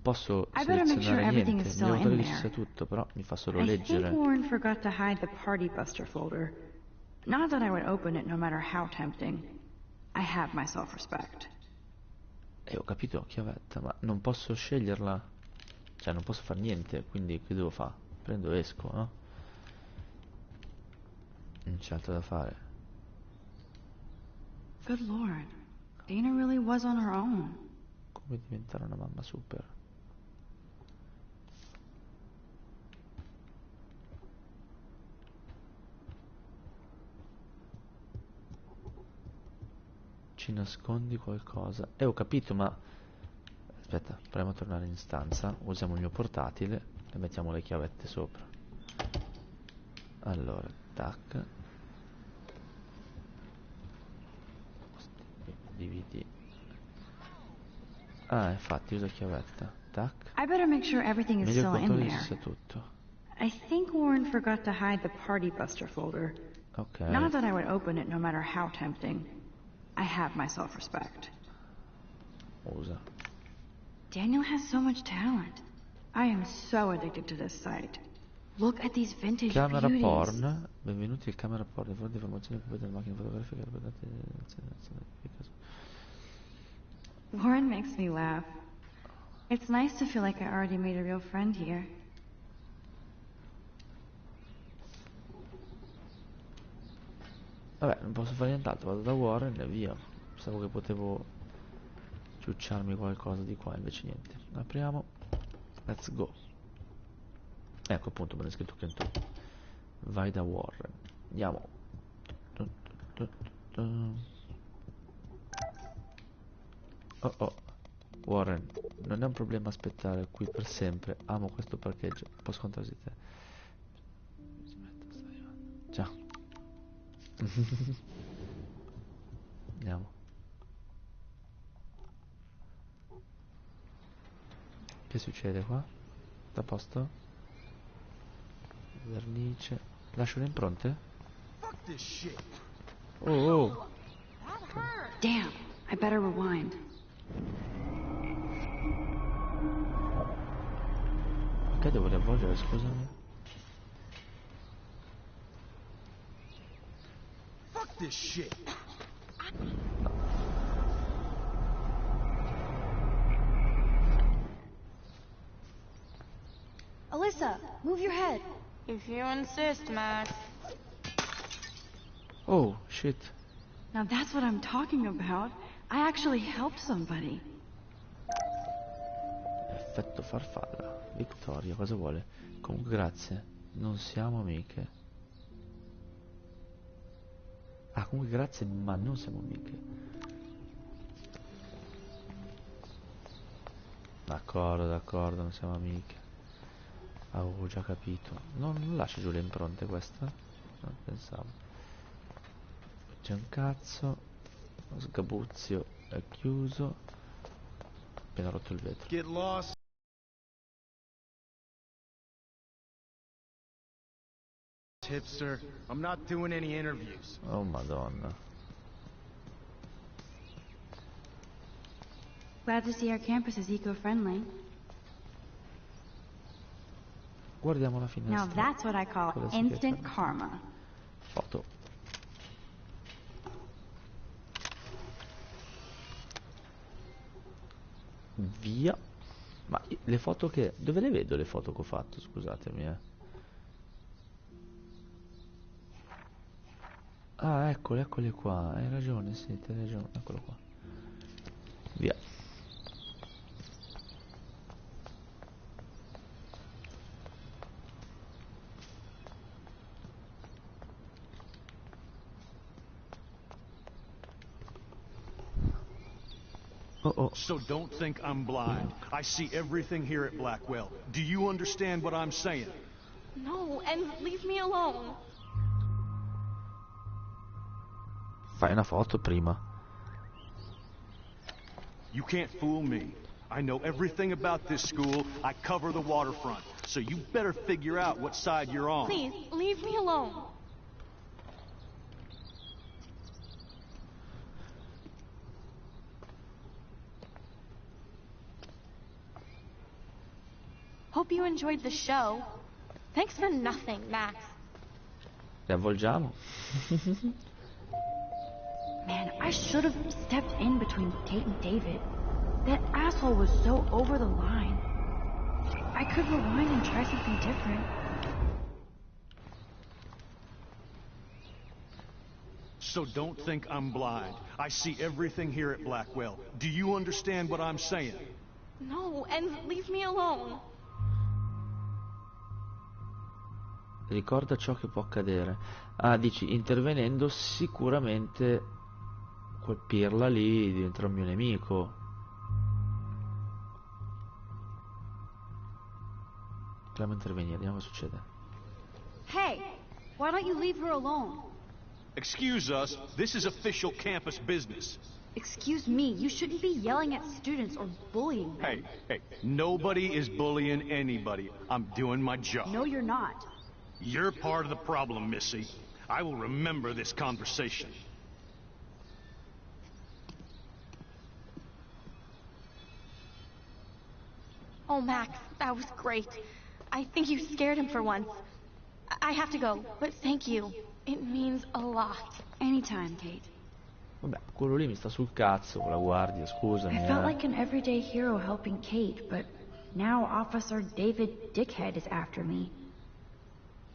posso selezionare niente. Mi devo togliere che ci sia tutto, però mi fa solo leggere. I think Warren forgot to hide the party buster folder. Not that I would open it no matter how tempting. I have my self-respect. Ho capito, chiavetta, ma non posso sceglierla. Cioè, non posso fare niente, quindi che devo fare? Prendo e esco, no? Non c'è altro da fare. Good lord, Dana really was on her own. Come diventare una mamma super? Ci nascondi qualcosa? Ho capito, ma Aspetta, proviamo a tornare in stanza. Usiamo il mio portatile e mettiamo le chiavette sopra. Allora, tac. DVD. Ah, infatti usa chiavetta. Tac. I better make sure everything is Meglio still in controllo che there. sia tutto. I think Warren forgot to hide the Party Buster folder. Ok. Not that I would open it no matter how tempting. I have my self-respect. Usa. Daniel has so much talent. I am so addicted to this site. Look at these vintage Camera beauties. porn. Benvenuti al camera porn. Le fonti di informazioni che delle macchine fotografiche. Warren makes me laugh. It's nice to feel like I already made a real friend here. Vabbè, non posso fare nient'altro, vado da Warren e via. Pensavo che potevo ciucciarmi qualcosa di qua, invece niente. Apriamo. Let's go. Ecco appunto, me l'ha scritto Kento. Vai da Warren. Andiamo. Oh oh. Warren, non è un problema aspettare qui per sempre. Amo questo parcheggio. Posso contarsi te. Ciao. Andiamo. Che succede qua? Sta a posto? Vernice. Lascio le impronte? Oh oh. Damn, I better rewind. Perché devo riavvolgere, scusami? Fuck this shit. No. Alyssa, move your head. If you insist, Max. Oh, shit. Now that's what I'm talking about. I actually helped somebody. Effetto farfalla. Vittoria, cosa vuole? Comunque grazie. Non siamo amiche. Ah, comunque grazie, ma non siamo amiche. D'accordo, non siamo amiche. Avevo già capito. Non lascia giù le impronte questa? Non pensavo. C'è un cazzo. Lo sgabuzzio è chiuso. Appena rotto il vetro. Get lost. Hipster, I'm not doing any interviews. Oh madonna. Glad to see our campus is eco-friendly. Guardiamo la finestra. Now that's what I call instant karma. Foto. Via. Ma le foto che... Dove le vedo le foto che ho fatto? Scusatemi, Ah, eccole qua. Hai ragione, sì, hai ragione. Eccolo qua. Via. Oh. So don't think I'm blind. I see everything here at Blackwell. Do you understand what I'm saying? No, and leave me alone. Fai una foto prima. You can't fool me. I know everything about this school. I cover the waterfront. So you better figure out what side you're on. Please, leave me alone. Hope you enjoyed the show. Thanks for nothing, Max. Riavvolgiamo. Man, I should have stepped in between Tate and David. That asshole was so over the line. I could rewind and try something different. So don't think I'm blind. I see everything here at Blackwell. Do you understand what I'm saying? No, and leave me alone. Ricorda ciò che può accadere. Ah, dici, intervenendo sicuramente quel pirla lì diventerà un mio nemico. Dobbiamo intervenire, vediamo cosa succede. Hey, why don't you leave her alone? Excuse us, this is official campus business. Excuse me, you shouldn't be yelling at students or bullying them. Hey, nobody is bullying anybody. I'm doing my job. No, you're not. You're part of the problem, Missy. I will remember this conversation. Oh, Max, that was great. I think you scared him for once. I have to go, but thank you. It means a lot. Anytime, Kate. Vabbè, quello lì mi sta sul cazzo con la guardia, scusami. I felt like an everyday hero helping Kate, but now Officer David Dickhead is after me.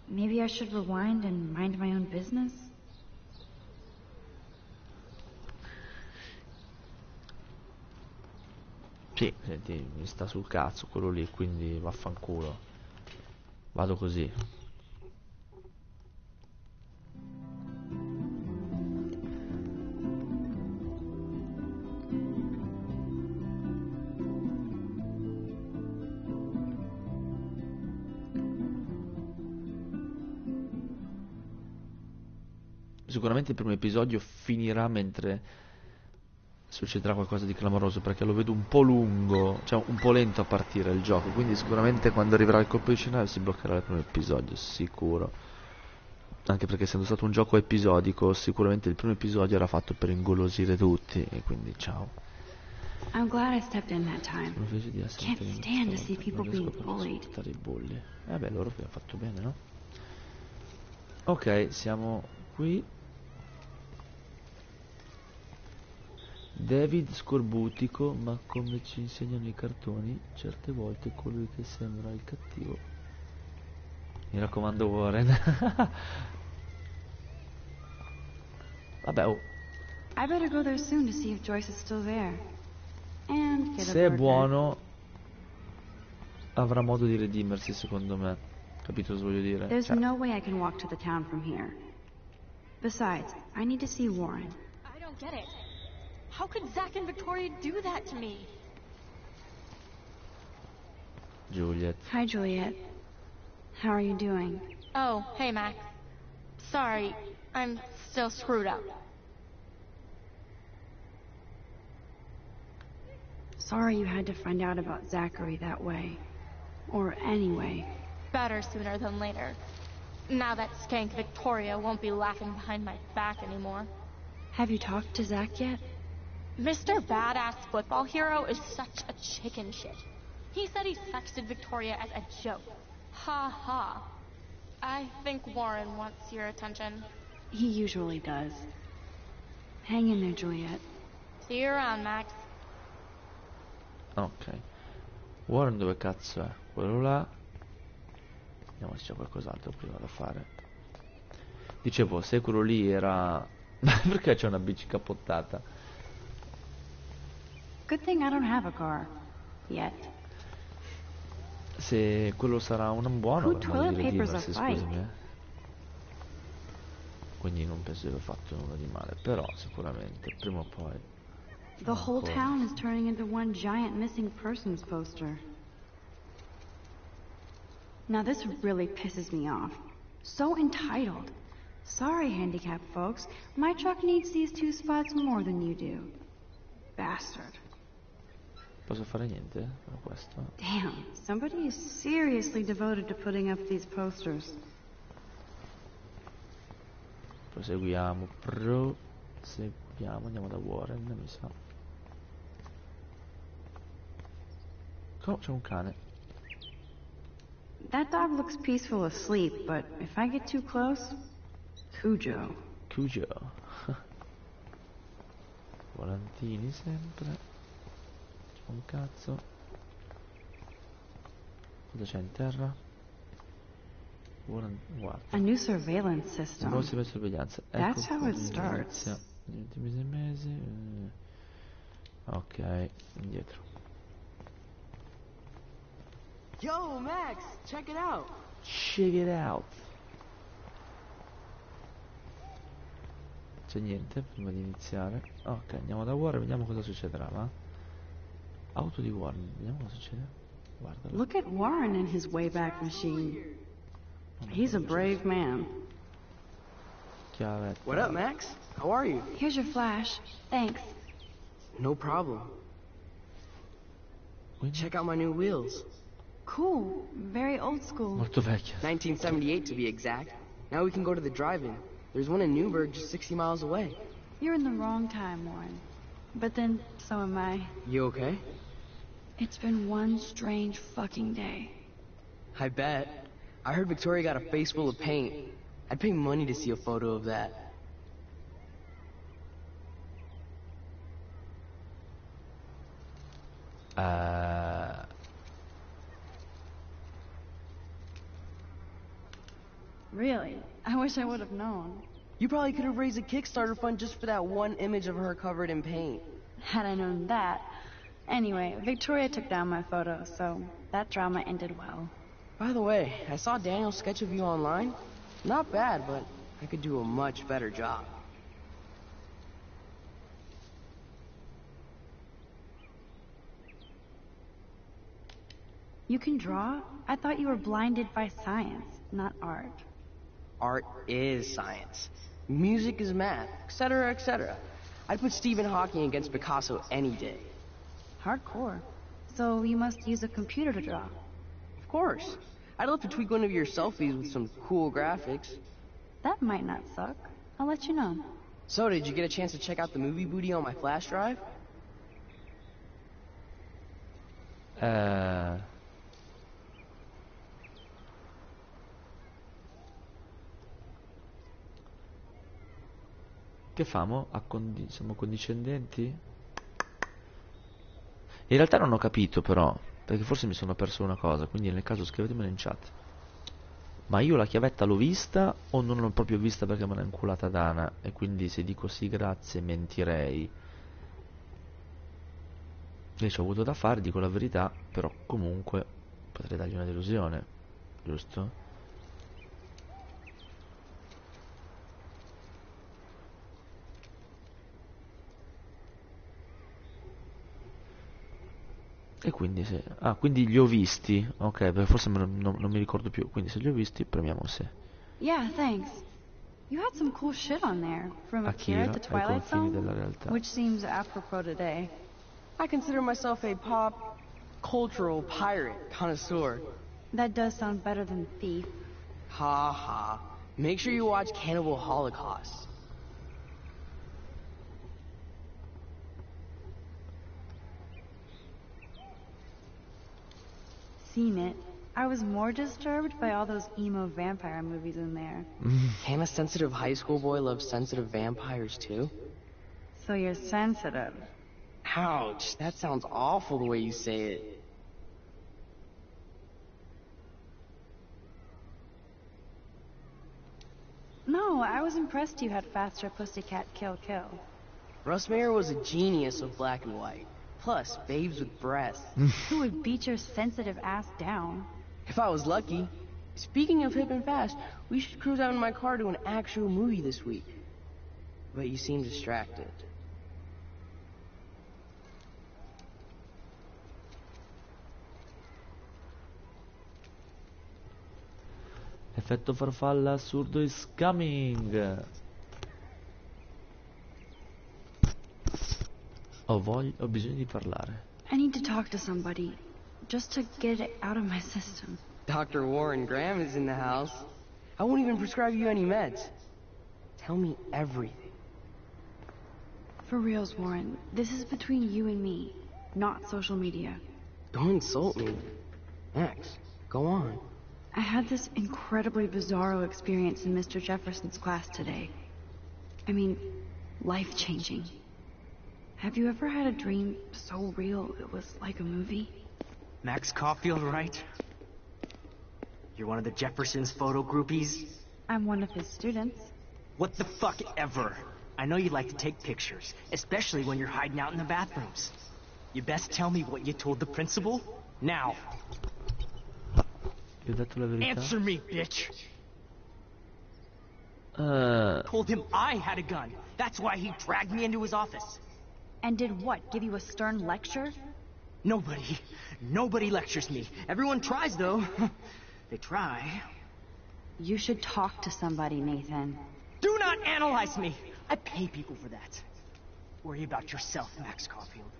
Maybe I should rewind and mind my own business? Sì, senti, mi sta sul cazzo quello lì, quindi vaffanculo. Vado così. Sicuramente il primo episodio finirà mentre succederà qualcosa di clamoroso, perché lo vedo un po' lungo, cioè un po' lento a partire il gioco, quindi sicuramente quando arriverà il colpo di scenario si bloccherà il primo episodio, sicuro. Anche perché essendo stato un gioco episodico, sicuramente il primo episodio era fatto per ingolosire tutti, e quindi ciao. I'm glad I stepped in that time. Can't stand to see people being bullied. I bulli. Beh, loro abbiamo fatto bene, no? Ok, siamo qui. David scorbutico, ma come ci insegnano i cartoni, certe volte colui che sembra il cattivo. Mi raccomando, Warren. Vabbè, oh. I better go there soon to see if Joyce is still there. And get a Se è burger. buono avrà modo di redimersi, secondo me. Capito cosa voglio dire? There's no way I can walk to the town from here. Besides, I need to see Warren. I don't get it. How could Zach and Victoria do that to me? Juliet. Hi, Juliet. How are you doing? Oh, hey, Max. Sorry, I'm still screwed up. Sorry you had to find out about Zachary that way. Or anyway. Better sooner than later. Now that skank Victoria won't be laughing behind my back anymore. Have you talked to Zach yet? Mr. Badass Football Hero is such a chicken shit. He said he sexted Victoria as a joke. Ha ha. I think Warren wants your attention. He usually does. Hang in there, Juliet. See you around, Max. Ok. Warren dove cazzo è? Quello là. Vediamo se c'è qualcos'altro prima da fare. Dicevo, se quello lì era... Perché c'è una bici capottata? Good thing I don't have a car. Yet. Se quello sarà un buono, Who avrà modo di toilet papers a redimersi, fight? scusami. Quindi non penso di aver fatto nulla di male, però sicuramente prima o poi... The whole town is turning into one giant missing persons poster. Now this really pisses me off. So entitled. Sorry, handicapped folks. My truck needs these 2 spots more than you do. Bastard. Posso fare niente con questo? Damn, somebody is seriously devoted to putting up these posters. Proseguiamo, andiamo da Warren, mi sa. Oh, c'è un cane. That dog looks peaceful asleep, but if I get too close, Cujo. Cujo. Volantini sempre. C'è un cazzo. Cosa c'è in terra? Guarda. A new surveillance system. Nuovo sistema di sorveglianza. That's Ecco how it come starts. inizia. Negli ultimi 6 mesi. Ok, indietro. Yo, Max, check it out. Check it out. C'è niente prima di iniziare. Ok, andiamo da Warren, vediamo cosa succederà, va? Auto di Warren, vediamo cosa succede. Guardalo. Look at Warren in his Wayback Machine. He's a brave man. Chiavetta. What up, Max? How are you? Here's your flash. Thanks. No problem. Check out my new wheels. Cool. Very old school. Molto vecchio. 1978 to be exact. Now we can go to the drive-in. There's one in Newburgh just 60 miles away. You're in the wrong time, Warren. But then, so am I. You okay? It's been one strange fucking day. I bet. I heard Victoria got a face full of paint. I'd pay money to see a photo of that. Really? I wish I would have known. You probably could have raised a Kickstarter fund just for that one image of her covered in paint. Had I known that. Anyway, Victoria took down my photo, so that drama ended well. By the way, I saw Daniel's sketch of you online. Not bad, but I could do a much better job. You can draw? I thought you were blinded by science, not art. Art is science. Music is math, etc., etc. I'd put Stephen Hawking against Picasso any day. Hardcore. So you must use a computer to draw. Of course. I'd love to tweak one of your selfies with some cool graphics. That might not suck. I'll let you know. So, did you get a chance to check out the movie booty on my flash drive? Che famo? Siamo condiscendenti? In realtà non ho capito però, perché forse mi sono perso una cosa, quindi nel caso scrivetemelo in chat. Ma io la chiavetta l'ho vista o non l'ho proprio vista perché me l'ha inculata Dana? E quindi se dico sì grazie mentirei. Io ci ho avuto da fare, dico la verità, però comunque potrei dargli una delusione, giusto? E quindi se... Ah, quindi li ho visti. Ok, perché forse non mi ricordo più. Quindi se li ho visti, premiamo se. Yeah, thanks. You had some cool shit on there. From Akira to Twilight Zone, which seems apropos today. I consider myself a pop, cultural pirate connoisseur. That does sound better than thief. Ha ha. Make sure you watch Cannibal Holocaust. Seen it. I was more disturbed by all those emo vampire movies in there. Can a sensitive high school boy love sensitive vampires too? So you're sensitive. Ouch, that sounds awful the way you say it. No, I was impressed you had faster Pussycat Kill Kill. Russ Meyer was a genius of black and white. Plus, babes with breasts. Who would beat your sensitive ass down? If I was lucky. Speaking of hip and fast, we should cruise out in my car to an actual movie this week. But you seem distracted. Effetto farfalla assurdo is coming. Ho bisogno di parlare. I need to talk to somebody, just to get it out of my system. Dr. Warren Graham is in the house. I won't even prescribe you any meds. Tell me everything. For reals, Warren, this is between you and me, not social media. Don't insult me. Max, go on. I had this incredibly bizarro experience in Mr. Jefferson's class today. I mean, life-changing. Have you ever had a dream so real it was like a movie? Max Caulfield, right? You're one of the Jefferson's photo groupies? I'm one of his students. What the fuck ever. I know you like to take pictures, especially when you're hiding out in the bathrooms. You best tell me what you told the principal, now. Gli ho detto la verità. Answer me, bitch! Told him I had a gun. That's why he dragged me into his office. And did what, give you a stern lecture? Nobody lectures me. Everyone tries, though. They try. You should talk to somebody, Nathan. Do not analyze me! I pay people for that. Worry about yourself, Max Caulfield.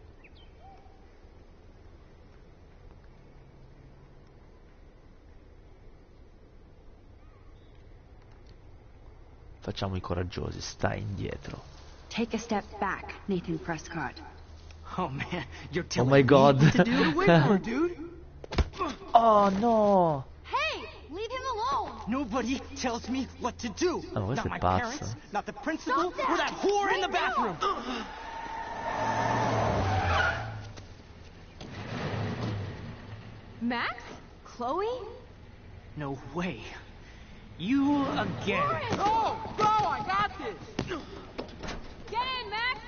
Facciamo I coraggiosi, stai indietro. Take a step back, Nathan Prescott. Oh man, you're Oh telling my god. me what to do? Wait for it, dude. Oh no. Hey, leave him alone. Nobody tells me what to do. Oh, questo Not è my pazzo. parents, not the principal, or that whore in the bathroom. Max? Chloe? No way. You again. Go, I got this. Get in, Max!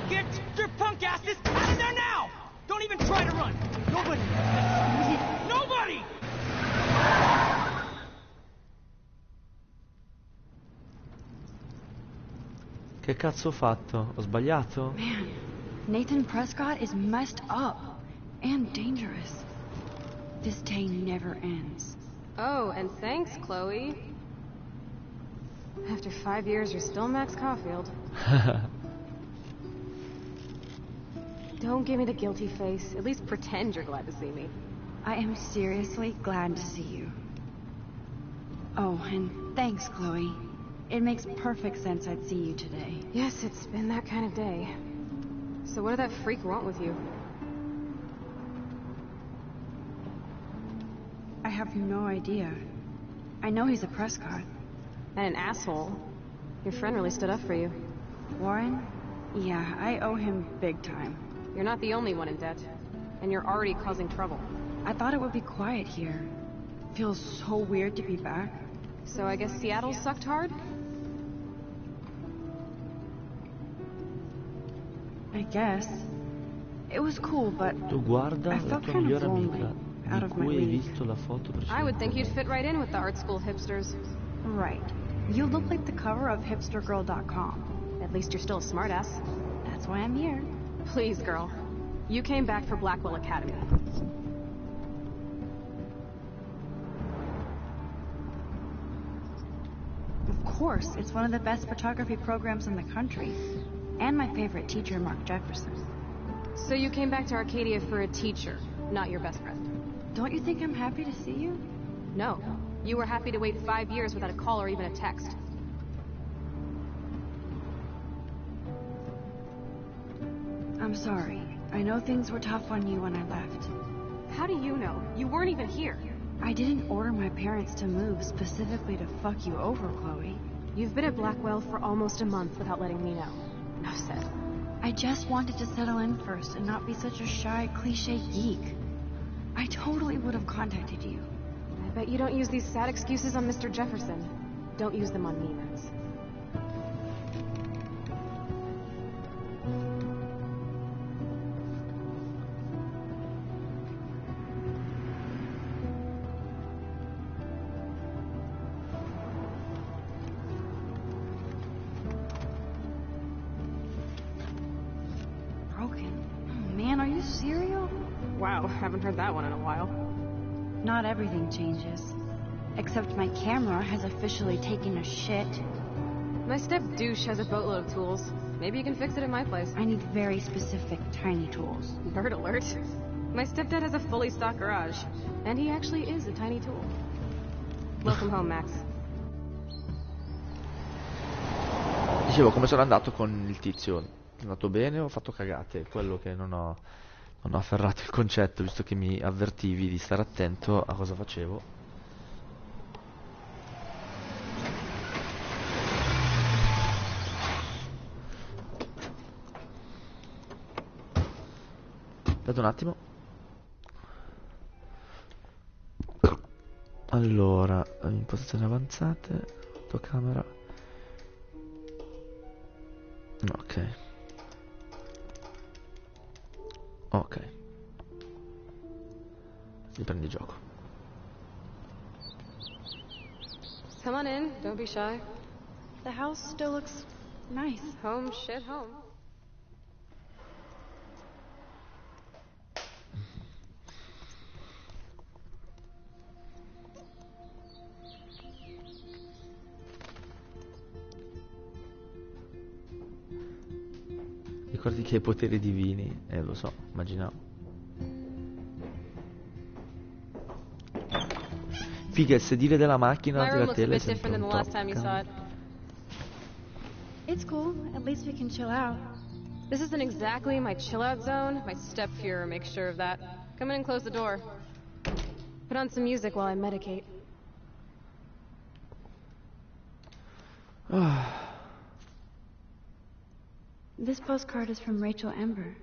Get your punk asses out of there now! Don't even try to run. Nobody. Nobody! Che cazzo ho fatto? Ho sbagliato? Man, Nathan Prescott is messed up and dangerous. This day never ends. Oh, and thanks, Chloe. After 5 years, you're still Max Caulfield. Don't give me the guilty face. At least pretend you're glad to see me. I am seriously glad to see you. Oh, and thanks, Chloe. It makes perfect sense I'd see you today. Yes, it's been that kind of day. So what did that freak want with you? I have no idea. I know he's a Prescott. And an asshole. Your friend really stood up for you. Warren? Yeah, I owe him big time. You're not the only one in debt. And you're already causing trouble. I thought it would be quiet here. Feels so weird to be back. So I guess Seattle sucked hard? I guess. It was cool, but Tu guarda I la felt tua kind of migliore lonely, amica out di of my cui hai league. visto la foto I would precedente. think you'd fit right in with the art school hipsters. Right. You look like the cover of hipstergirl.com. At least you're still a smartass. That's why I'm here. Please, girl. You came back for Blackwell Academy. Of course, it's one of the best photography programs in the country. And my favorite teacher, Mark Jefferson. So you came back to Arcadia for a teacher, not your best friend. Don't you think I'm happy to see you? No. You were happy to wait 5 years without a call or even a text. I'm sorry. I know things were tough on you when I left. How do you know? You weren't even here. I didn't order my parents to move specifically to fuck you over, Chloe. You've been at Blackwell for almost a month without letting me know. Enough said. I just wanted to settle in first and not be such a shy, cliche geek. I totally would have contacted you. I bet you don't use these sad excuses on Mr. Jefferson. Don't use them on me, Max. Broken. Oh, man, are you serial? Wow, haven't heard that one in a while. Not everything changes. Except my camera has officially taken a shit. My step-douche has a boatload of tools. Maybe you can fix it at my place. I need very specific, tiny tools. Nerd alert. My stepdad has a fully stocked garage. And he actually is a tiny tool. Welcome home, Max. Dicevo, come sono andato con il tizio? È andato bene o ho fatto cagate? Quello che non ho afferrato il concetto, visto che mi avvertivi di stare attento a cosa facevo. Aspetta un attimo. Allora, impostazioni avanzate, fotocamera. Ok. Ok. Riprendi gioco. Come on in, don't be shy. The house still looks nice. Home, shit, home. Ricordi che hai poteri divini. Lo so, immaginavo. Figa, il sedile della macchina My di room la looks a tele è bit sempre different than un the last time you top. saw it. It's cool. At least we can chill out. This isn't exactly my chill-out zone. My step-Fuhrer makes sure of that. Come in and close the door. Put on some music while I medicate. This postcard is from Rachel Ember.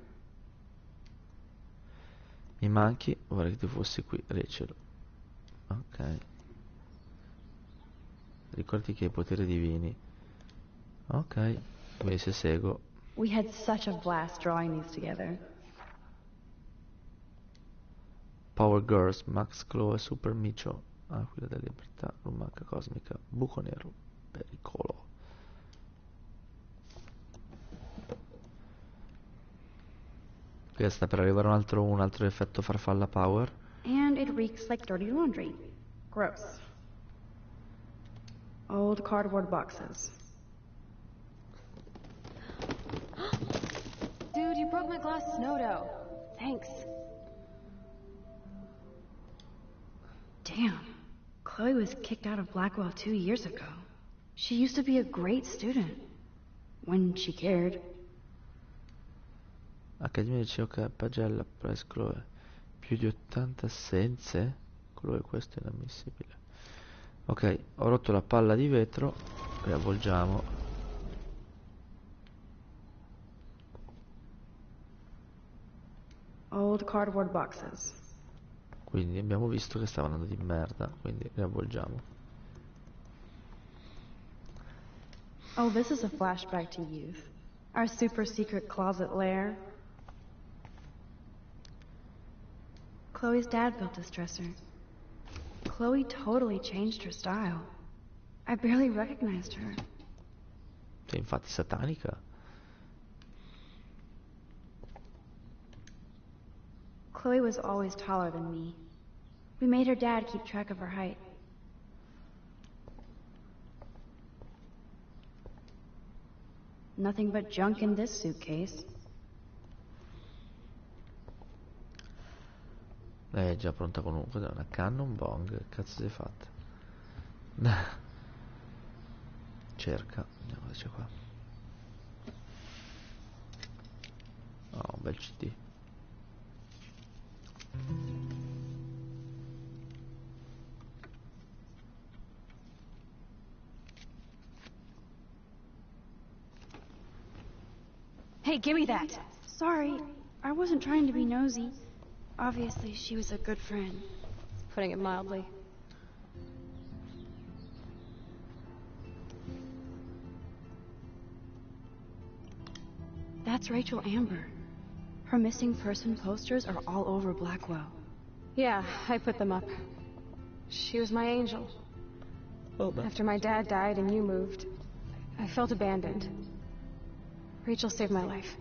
Mi manchi, vorrei che tu fossi qui, Rachel. Ok. Ricordi che hai poteri divini. Ok, quindi se seguo. We had such a blast drawing these together. Power Girls, Max Chloe, Super Micio, Aquila della Libertà, Lumaca Cosmica, Buco Nero, Pericolo. Qui sta per arrivare un altro effetto farfalla power. And it reeks like dirty laundry. Gross. Old cardboard boxes. Dude, you broke my glass snow dough. Thanks. Damn. Chloe was kicked out of Blackwell 2 years ago. She used to be a great student. When she cared. Accademia liceo che pagella Price Chloe. Più di 80 assenze? Chloe, questo è inammissibile. Ok, ho rotto la palla di vetro. Riavvolgiamo. Old cardboard boxes. Quindi abbiamo visto che stava andando di merda, quindi riavvolgiamo. Oh, this is a flashback to youth. Our super secret closet lair. Chloe's dad built this dresser. Chloe totally changed her style. I barely recognized her. Sei infatti satanica. Chloe was always taller than me. We made her dad keep track of her height. Nothing but junk in this suitcase. Lei è già pronta comunque, da una cannonball, che cazzo sei fatta? Cerca, vediamo cosa c'è qua. Oh, un bel CD. Hey, give me that! Sorry, I wasn't trying to be nosy. Obviously, she was a good friend. Putting it mildly. That's Rachel Amber. Her missing person posters are all over Blackwell. Yeah, I put them up. She was my angel. Oh, after my dad died and you moved, I felt abandoned. Rachel saved my life.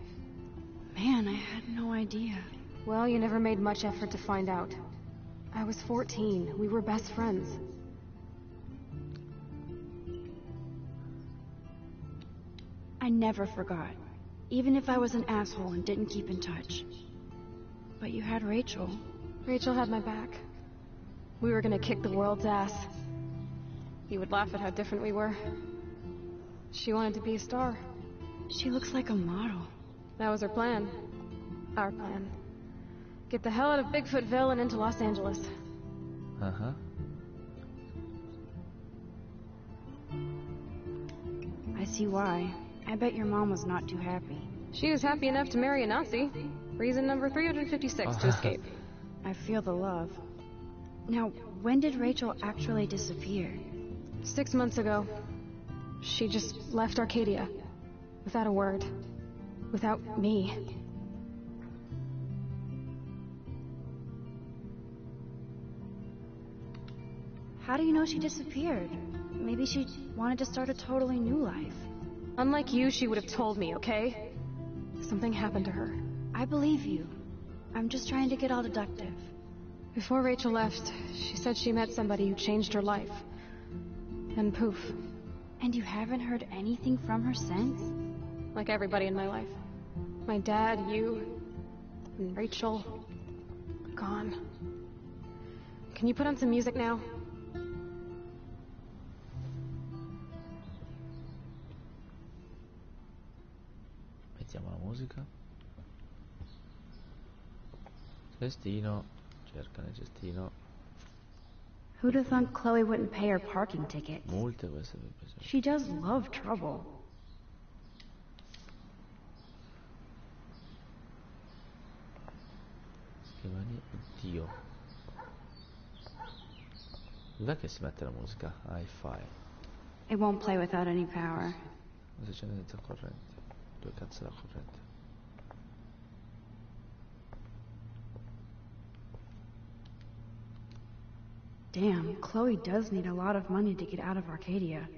Man, I had no idea. Well, you never made much effort to find out. I was 14. We were best friends. I never forgot. Even if I was an asshole and didn't keep in touch. But you had Rachel. Rachel had my back. We were gonna kick the world's ass. You would laugh at how different we were. She wanted to be a star. She looks like a model. That was her plan. Our plan. Get the hell out of Bigfootville and into Los Angeles. Uh-huh. I see why. I bet your mom was not too happy. She was happy enough to marry a Nazi. Reason number 356 to escape. I feel the love. Now, when did Rachel actually disappear? 6 months ago. She just left Arcadia. Without a word. Without me. How do you know she disappeared? Maybe she wanted to start a totally new life. Unlike you, she would have told me, okay? Something happened to her. I believe you. I'm just trying to get all deductive. Before Rachel left, she said she met somebody who changed her life. And poof. And you haven't heard anything from her since? Like everybody in my life. My dad, you, and Rachel, gone. Can you put on some music now? Mettiamo la musica. Cestino, cerca nel cestino. Who'd have thought Chloe wouldn't pay her parking ticket? Molte queste. She does love trouble. Scrivania, oddio. Dov'è che si mette la musica? Hi-fi. It won't play without any power. Cosa c'è senza corrente? Dove cazzo è la corrente? Damn, Chloe does need a lot of money to get out of Arcadia.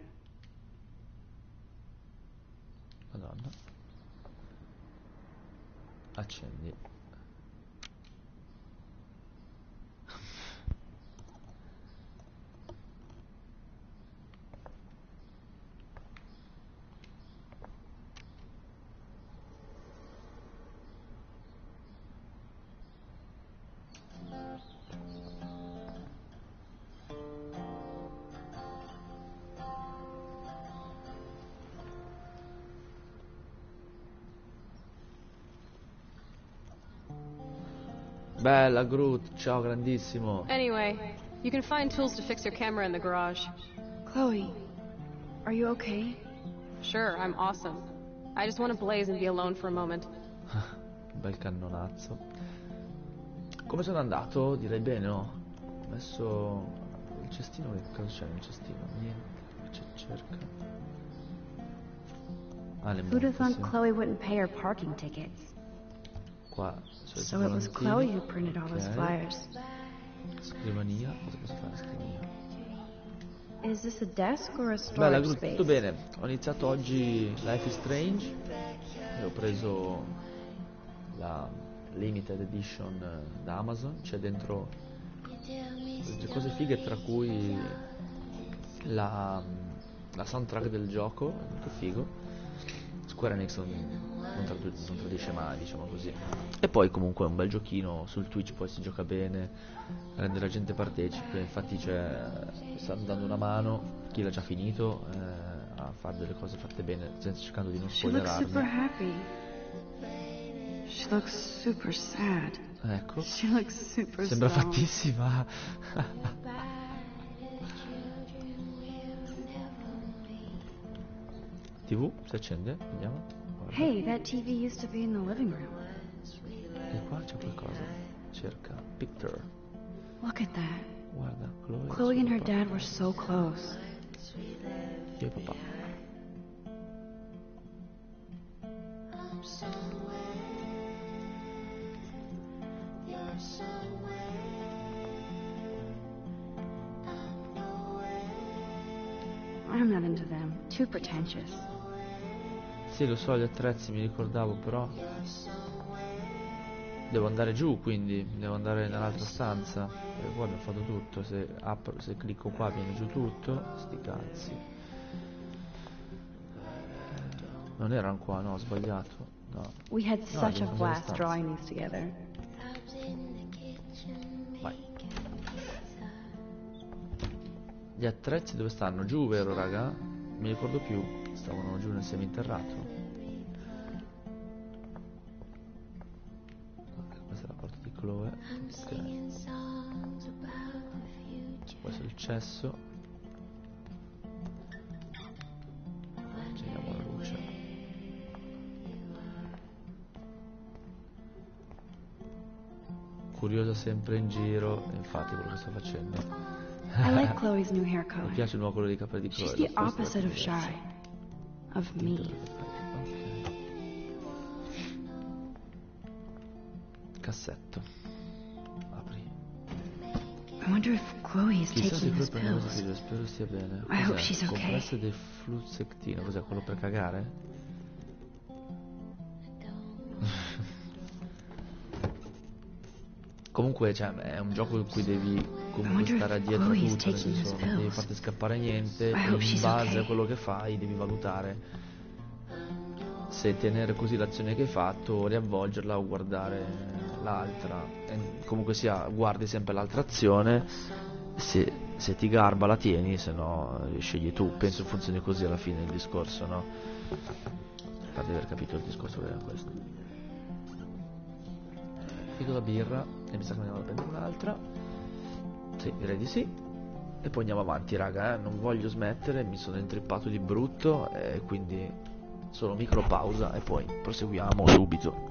Madonna. Accendi. Bella Groot, ciao grandissimo. Anyway, you can find tools to fix your camera in the garage. Chloe, are you okay? Sure, I'm awesome. I just want to blaze and be alone for a moment. Bel cannonazzo. Come sono andato? Direi bene, no? Ho messo il cestino, che cosa c'è nel cestino? Niente, c'è cerca. Ah, le Who'd have thought sì. Chloe wouldn't pay her parking tickets? Qua, So it was Chloe who printed all those flyers. Scrivania, cosa posso fare? Scrivania. Is this a desk or a Bella, storage space? tutto bene. Ho iniziato oggi Life is Strange e ho preso la limited edition da Amazon. C'è dentro queste cose fighe, tra cui la soundtrack del gioco, molto figo. Square Enix non tradisce mai, diciamo così. E poi comunque è un bel giochino, sul Twitch poi si gioca bene, rende la gente partecipe, infatti stanno dando una mano chi l'ha già finito a fare delle cose fatte bene, cercando di non spoilerarmi. She looks super happy. She looks super sad. Ecco. She looks super Sembra slow. fattissima. TV si accende, vediamo. Guarda. Hey, that TV used to be in the living room. E qua c'è qualcosa. Cerca picture. Look at that. Guarda, Chloe and her dad were so close. Io e papà. I'm not into them. Too pretentious. Sì, lo so, gli attrezzi mi ricordavo, però devo andare giù, quindi devo andare nell'altra stanza. E poi abbiamo fatto tutto. Se clicco qua viene giù tutto. Sti cazzi. Non erano qua, no, ho sbagliato. No. We had such a devo andare in blast stanza. drawing these together. Vai. Gli attrezzi dove stanno? Giù, vero raga? Mi ricordo più. Stavano giù nel seminterrato. Questa è la porta di Chloe. Ok. Poi c'è il cesso. Accendiamo la luce. Curiosa sempre in giro. Infatti quello che sto facendo. I like Chloe's new hair Mi color. piace il nuovo colore di capelli di Chloe. She's the opposite of shy. Of me. Cassetto. Apri. I wonder if Chloe is Chissà se taking Chloe those prende pills. figlio, spero stia bene. I hope Cos'è? she's okay. Compresso del fluoxetino, cos'è quello per cagare? Comunque, cioè, è un gioco in cui devi comunque stare dietro a tutto, nel senso, non devi farti scappare niente, e in base a quello che fai devi valutare se tenere così l'azione che hai fatto, riavvolgerla o guardare l'altra. Comunque sia, guardi sempre l'altra azione, se ti garba la tieni, se no scegli tu. Penso funzioni così alla fine il discorso, no? Per aver capito il discorso che era questo. Fico la birra e mi sa che ne vado a prendere un'altra. Sì, direi di sì. E poi andiamo avanti, raga, non voglio smettere, mi sono intrippato di brutto e quindi solo micro pausa e poi proseguiamo subito.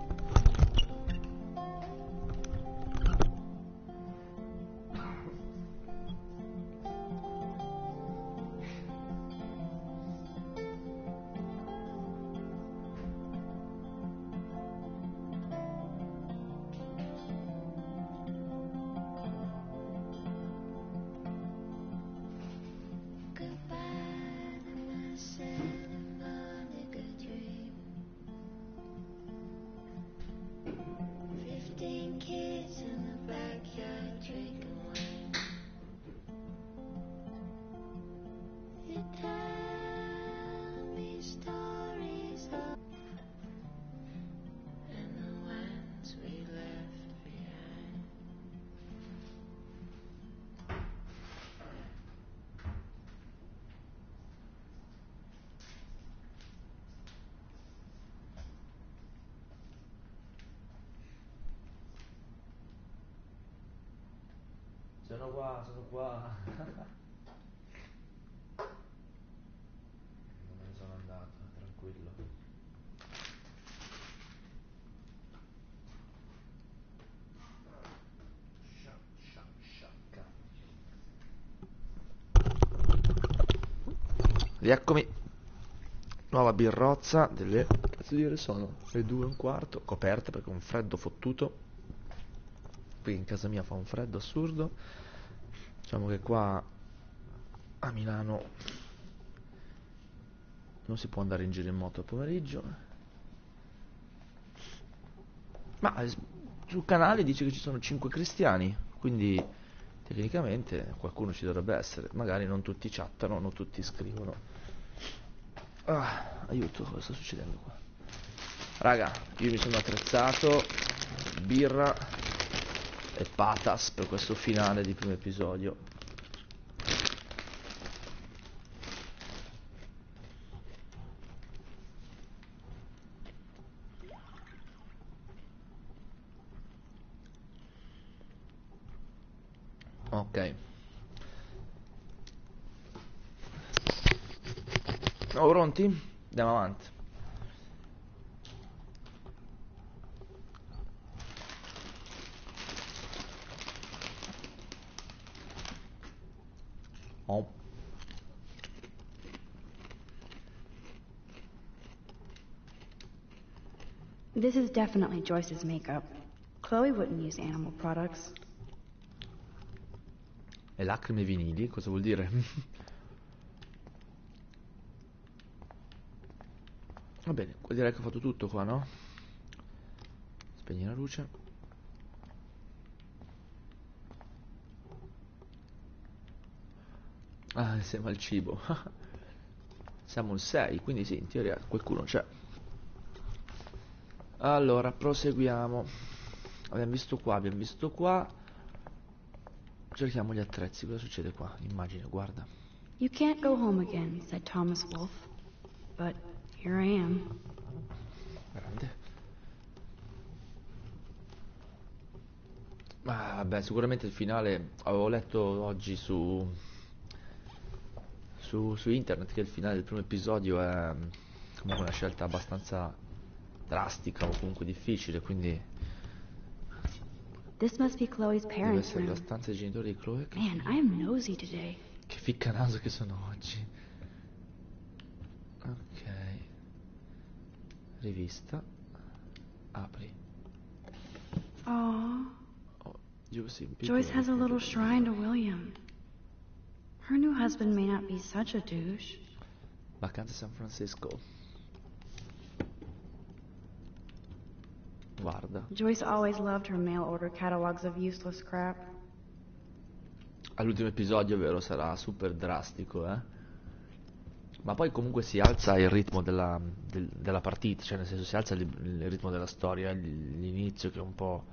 Sono qua. Non me ne sono andato, tranquillo. Sciacca. Rieccomi. Nuova birrozza delle... Cazzo di ore sono? Le 2:15, coperta perché è un freddo fottuto. Qui in casa mia fa un freddo assurdo. Diciamo che qua a Milano non si può andare in giro in moto al pomeriggio. Ma sul canale dice che ci sono 5 cristiani, quindi tecnicamente qualcuno ci dovrebbe essere. Magari non tutti chattano, non tutti scrivono. Aiuto, cosa sta succedendo qua? Raga, io mi sono attrezzato, birra e patas per questo finale di primo episodio. Ok. Siamo pronti? Andiamo avanti. Oh. This is definitely Joyce's makeup. Chloe wouldn't use animal products. E lacrime vinili, cosa vuol dire? Va bene, direi che ho fatto tutto qua, no? Spegni la luce. Insieme al cibo. Siamo un 6, quindi sì, in teoria qualcuno c'è. Allora, proseguiamo. Abbiamo visto qua. Cerchiamo gli attrezzi, cosa succede qua? Immagine, guarda. You can't go home again, said Thomas Wolfe. But here I am. Grande. Vabbè, sicuramente il finale, avevo letto oggi su internet che il finale del primo episodio è comunque una scelta abbastanza drastica o comunque difficile, quindi This must be Chloe's deve parents' essere la room. stanza dei genitori di Chloe. Man, I'm nosy today. Che ficcanaso che sono oggi. Ok. Rivista. Apri. Aww. Joyce has a little shrine to William. Her new husband may not be such a douche. Vacanze San Francisco. Guarda. Joyce always loved her mail order catalogs of useless crap. All'ultimo episodio, vero, sarà super drastico, eh? Ma poi comunque si alza il ritmo della partita, cioè nel senso si alza il ritmo della storia, l'inizio che è un po'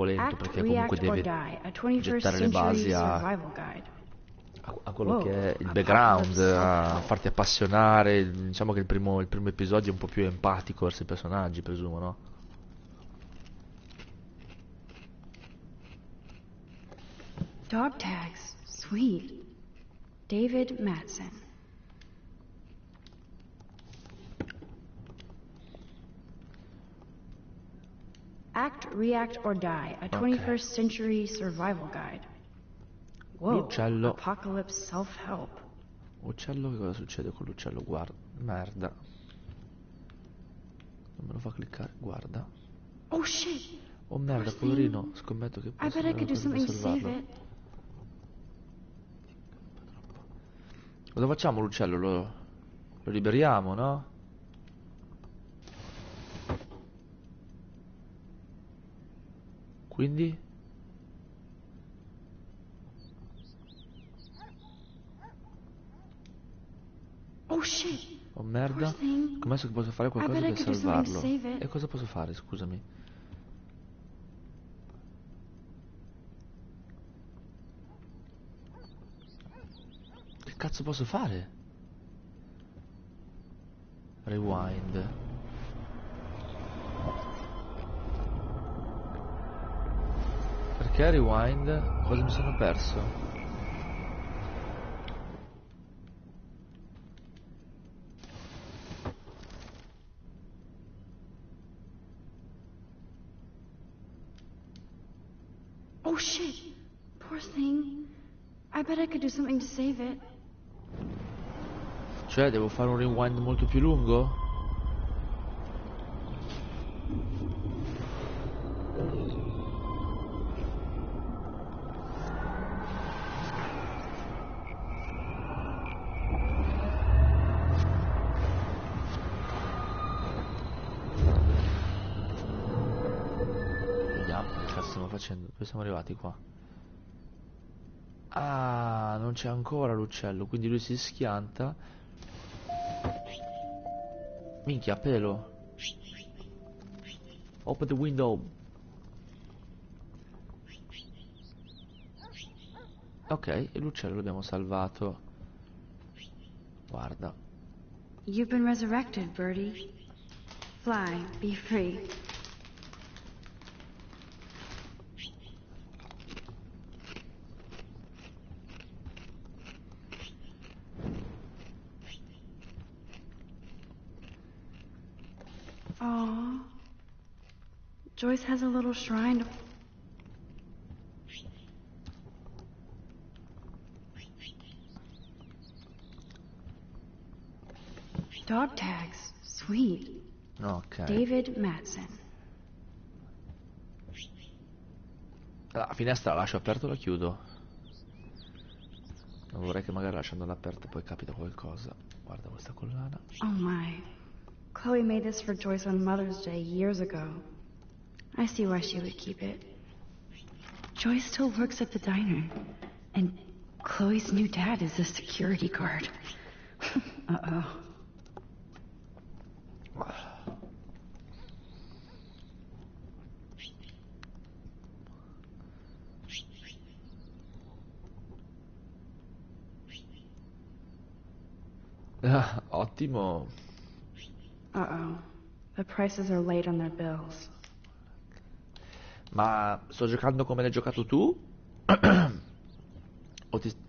lento perché comunque deve gettare le basi a quello che è il background, a farti appassionare. Diciamo che il primo episodio è un po' più empatico verso i personaggi, presumo, no? Dog tags. Sweet. David Madsen. Act, React, or Die, a 21st Century Survival Guide. Whoa, l'uccello. Apocalypse Self-Help. Uccello, che cosa succede con l'uccello? Guarda, merda. Non me lo fa cliccare, guarda. Oh shit! Oh merda, poverino, scommetto che posso fare qualcosa per salvarlo. Cosa facciamo l'uccello? Lo liberiamo, no? Quindi? Oh shit! Oh merda, scommesso che posso fare qualcosa per salvarlo. E cosa posso fare, scusami? Che cazzo posso fare? Rewind. Perché rewind? Cosa mi sono perso? Oh shit! Poor thing. I bet I could do something to save it. Cioè, devo fare un rewind molto più lungo? Vediamo che cazzo stiamo facendo. Dove siamo arrivati qua? Ah, non c'è ancora l'uccello, quindi lui si schianta. Minchia, pelo. Open the window. Ok, e l'uccello l'abbiamo salvato. Guarda. You've been resurrected, Birdie. Fly, be free. Aww. Joyce has a little shrine. Dog tags. Sweet. Ok. David Madsen. La finestra la lascio aperta o la chiudo? Non vorrei che magari lasciandola aperta poi capita qualcosa. Guarda questa collana. Oh my. Chloe made this for Joyce on Mother's Day years ago. I see why she would keep it. Joyce still works at the diner. And Chloe's new dad is a security guard. Uh-oh. Ottimo. Uh-oh. The prices are late on their bills. Ma sto giocando come l'hai giocato tu?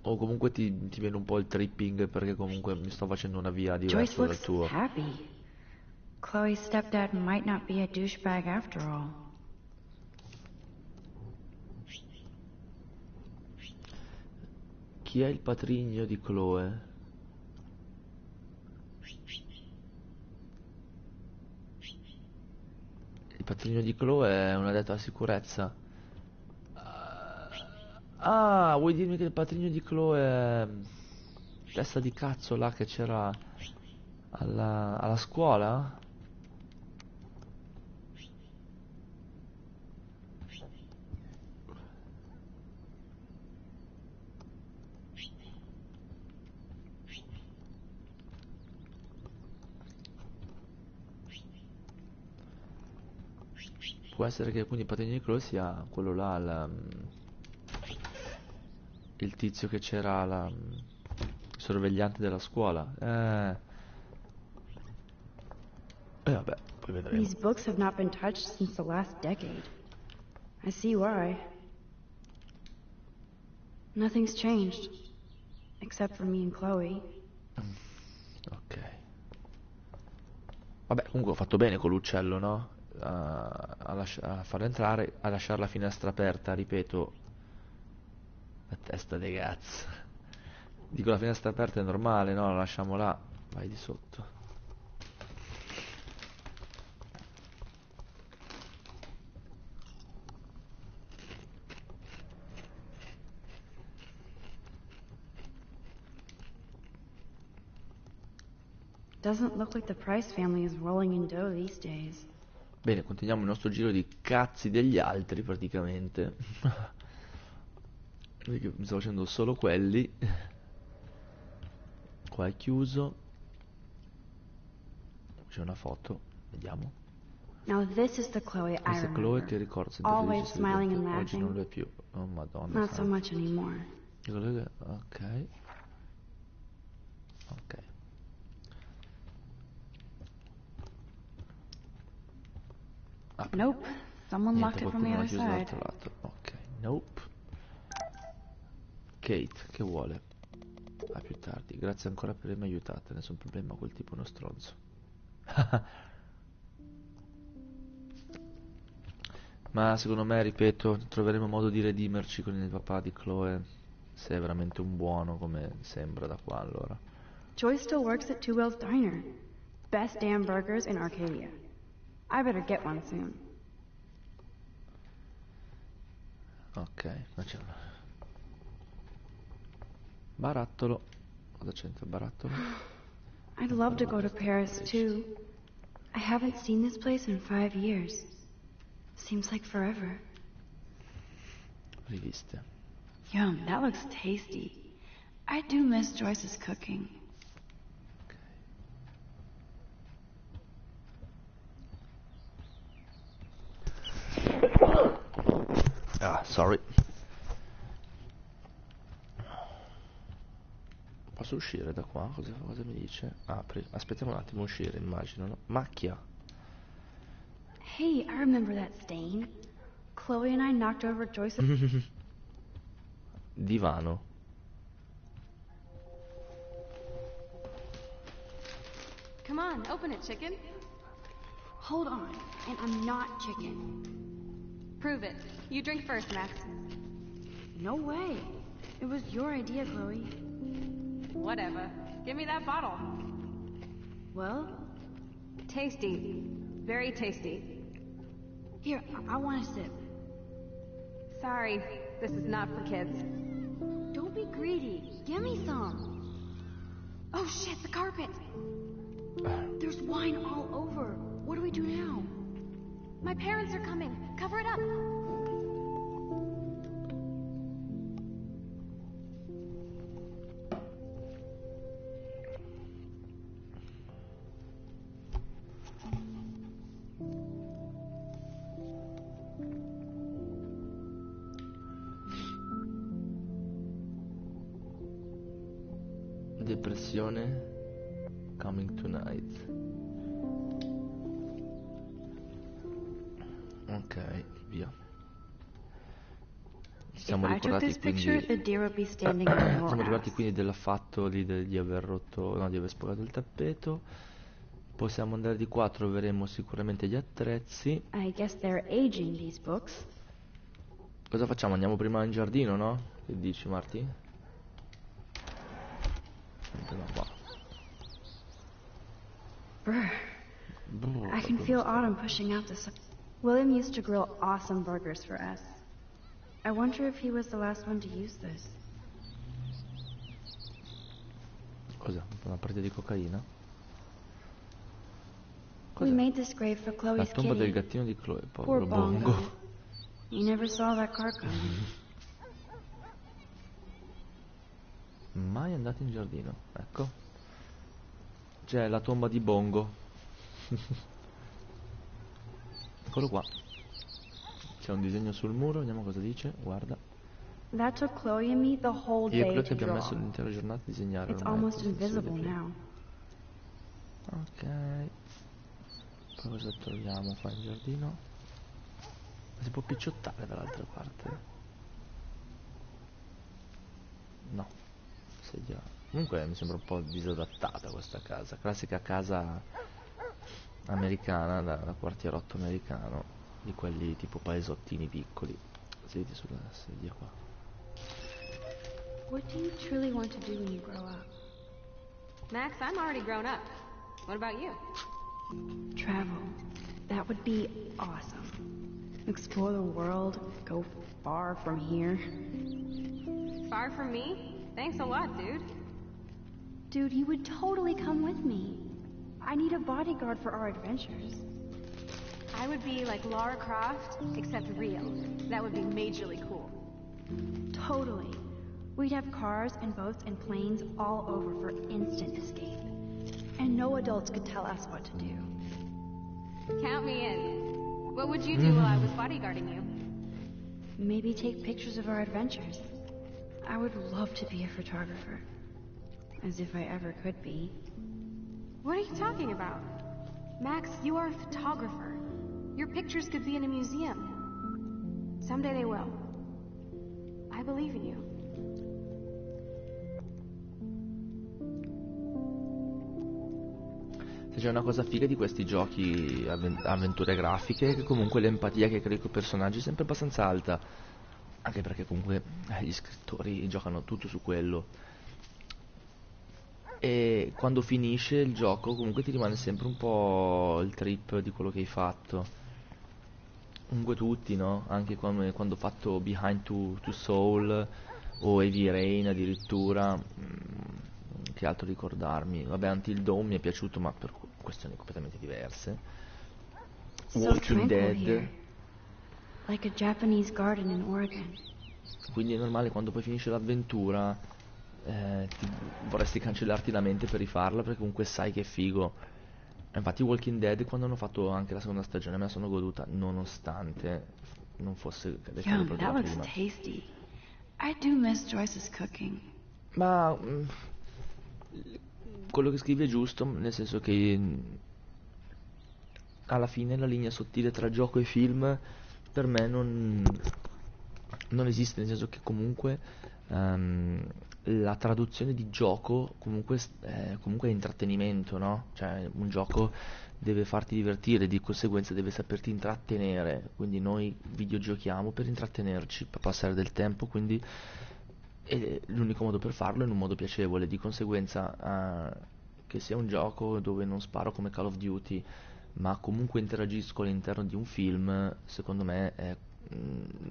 O comunque ti viene un po' il tripping perché comunque mi sto facendo una via diversa dal tuo? Joyce looks happy. Chloe's stepdad might not be a douchebag after all. Chi è il patrigno di Chloe? Il patrigno di Chloe è un addetto alla sicurezza. Ah, vuoi dirmi che il patrigno di Chloe è testa di cazzo là che c'era alla scuola? Può essere che quindi il patentino di Chloe sia quello là, il tizio che c'era, il sorvegliante della scuola. Vabbè, poi vedremo. These books have not been touched since the last decade. I see why. Nothing's changed. Except for me and Chloe. Ok. Vabbè, comunque ho fatto bene con l'uccello, no? A farlo entrare, a lasciare la finestra aperta, ripeto. La testa dei cazzo. Dico, la finestra aperta è normale, no? La lasciamo là. Vai di sotto. Doesn't look like the Price family is rolling in dough these days. Bene, continuiamo il nostro giro di cazzi degli altri praticamente. Perché mi sto facendo solo quelli. Qua è chiuso. C'è una foto, vediamo. Now this is the Chloe I Questa è Chloe remember. che ricordo Always smiling and oggi non laughing. lo è più. Oh madonna. Not so much anymore. Ok. Ok. Nope. Someone locked it from the other side. Ok, nope. Kate, che vuole? A più tardi. Grazie ancora per avermi aiutato. Nessun problema, quel tipo è uno stronzo. Ma secondo me, ripeto, troveremo modo di redimerci con il papà di Chloe. Se è veramente un buono, come sembra da qua allora. Joyce still works at Two Well's Diner. Best damn burgers in Arcadia. I better get one soon. Ok, qua c'è un barattolo. Cosa c'entra il barattolo? I'd love to go to Paris too. I haven't seen this place in 5 years. Seems like forever. Riviste. Yum, that looks tasty. I do miss Joyce's cooking. Ah, sorry. Posso uscire da qua? Cosa mi dice? Apri. Aspettiamo un attimo, uscire, immagino, no? Macchia. Hey, I remember that stain. Chloe and I knocked over Joyce's... Divano. Come on, open it, chicken. Hold on, and I'm not chicken. Prove it. You drink first, Max. No way. It was your idea, Chloe. Whatever. Give me that bottle. Well? Tasty. Very tasty. Here, I want a sip. Sorry, this is not for kids. Don't be greedy. Give me some. Oh shit, the carpet! There's wine all over. What do we do now? My parents are coming. Cover it up. Depressione. Coming tonight. Ok, via. Siamo ricordati quindi siamo arrivati quindi dell'affatto lì di aver rotto, no, di aver spogato il tappeto. Possiamo andare di qua, troveremo sicuramente gli attrezzi. I guess they're aging these books. Cosa facciamo? Andiamo prima in giardino, no? Che dici, Marti? Andiamo qua. I can feel autumn pushing out the sun. William used to grill awesome burgers for us. I wonder if he was the last one to use this. Cos'è? Una partita di cocaina? We made this grave for La Chloe's tomba del kitty. gattino di Chloe, Poor povero Bongo. He never saw that car coming. Mai andato in giardino, ecco. C'è la tomba di Bongo. Eccolo qua. C'è un disegno sul muro, vediamo cosa dice, guarda. That took Chloe and me the whole Io day credo to che abbiamo draw. messo l'intera giornata a disegnare It's ormai. almost invisible now. Ok. Poi cosa troviamo qua in giardino? Si può picciottare dall'altra parte? No. Sedia. Comunque mi sembra un po' disadattata questa casa. Classica casa americana, da quartierotto americano, di quelli tipo paesottini piccoli. Siedi sulla sedia qua. What do you truly want to do when you grow up? Max, I'm already grown up. What about you? Travel. That would be awesome. Explore the world, go far from here. Far from me? Thanks a lot, dude. Dude, you would totally come with me. I need a bodyguard for our adventures. I would be like Lara Croft, except real. That would be majorly cool. Totally. We'd have cars and boats and planes all over for instant escape. And no adults could tell us what to do. Count me in. What would you do while I was bodyguarding you? Maybe take pictures of our adventures. I would love to be a photographer. As if I ever could be. What are you talking about? Max, you are a photographer. Your pictures could be in a museum. Someday they will. I believe in you. Se c'è una cosa figa di questi giochi avventure grafiche, che comunque l'empatia che crei con i personaggi è sempre abbastanza alta. Anche perché comunque gli scrittori giocano tutto su quello. E quando finisce il gioco comunque ti rimane sempre un po' il trip di quello che hai fatto. Comunque tutti, no? Anche quando ho fatto Behind Two Soul o Heavy Rain addirittura. Che altro ricordarmi? Vabbè, Until Dawn mi è piaciuto, ma per questioni completamente diverse. Walking Dead. Like a Japanese garden in Oregon. Quindi è normale quando poi finisce l'avventura vorresti cancellarti la mente per rifarla, perché comunque sai che è figo. Infatti Walking Dead, quando hanno fatto anche la seconda stagione, me la sono goduta nonostante non fosse Yum, that looks tasty. I do miss Joyce's cooking. Ma quello che scrivi è giusto, nel senso che alla fine la linea sottile tra gioco e film per me non esiste, nel senso che comunque la traduzione di gioco comunque è intrattenimento, no? Cioè un gioco deve farti divertire, di conseguenza deve saperti intrattenere, quindi noi videogiochiamo per intrattenerci, per passare del tempo, quindi l'unico modo per farlo è in un modo piacevole, di conseguenza che sia un gioco dove non sparo come Call of Duty, ma comunque interagisco all'interno di un film, secondo me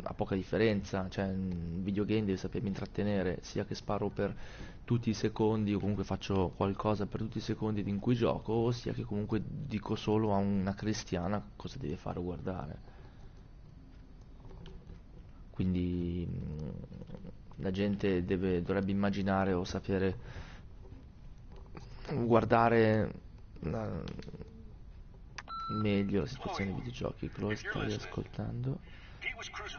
ha poca differenza. Cioè un videogame deve sapermi intrattenere, sia che sparo per tutti i secondi o comunque faccio qualcosa per tutti i secondi in cui gioco, o sia che comunque dico solo a una cristiana cosa deve fare o guardare. Quindi la gente dovrebbe immaginare o sapere guardare meglio la situazione dei videogiochi. Chloe, stai ascoltando?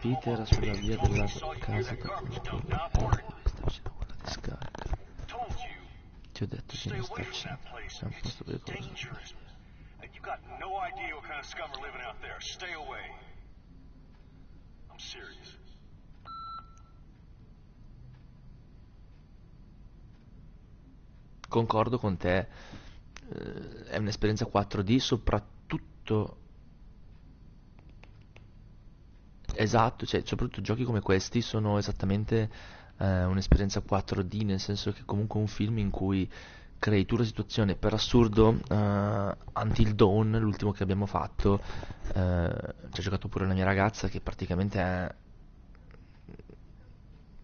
Peter era sulla via della casa dopo un po'. Sta facendo quella discarica. Ti ho detto che non sta facendo. È un posto pericoloso. Concordo con te, è un'esperienza 4D, soprattutto esatto, cioè soprattutto giochi come questi sono esattamente un'esperienza 4D, nel senso che comunque è un film in cui crei tu la situazione. Per assurdo Until Dawn, l'ultimo che abbiamo fatto, ci ha giocato pure la mia ragazza, che praticamente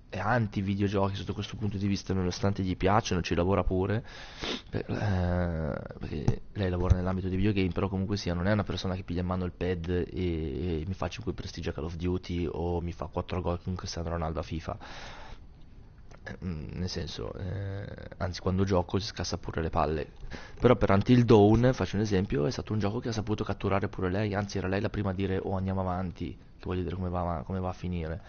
è anti-videogiochi sotto questo punto di vista, nonostante gli piacciono, ci lavora pure, perché lei lavora nell'ambito dei videogame, però comunque sia, non è una persona che piglia in mano il pad e mi fa 5 prestigio a Call of Duty o mi fa 4 gol con Cristiano Ronaldo a FIFA. nel senso, anzi quando gioco si scassa pure le palle. Però per Until Dawn, faccio un esempio, è stato un gioco che ha saputo catturare pure lei, anzi era lei la prima a dire oh andiamo avanti, che voglio vedere come va a finire.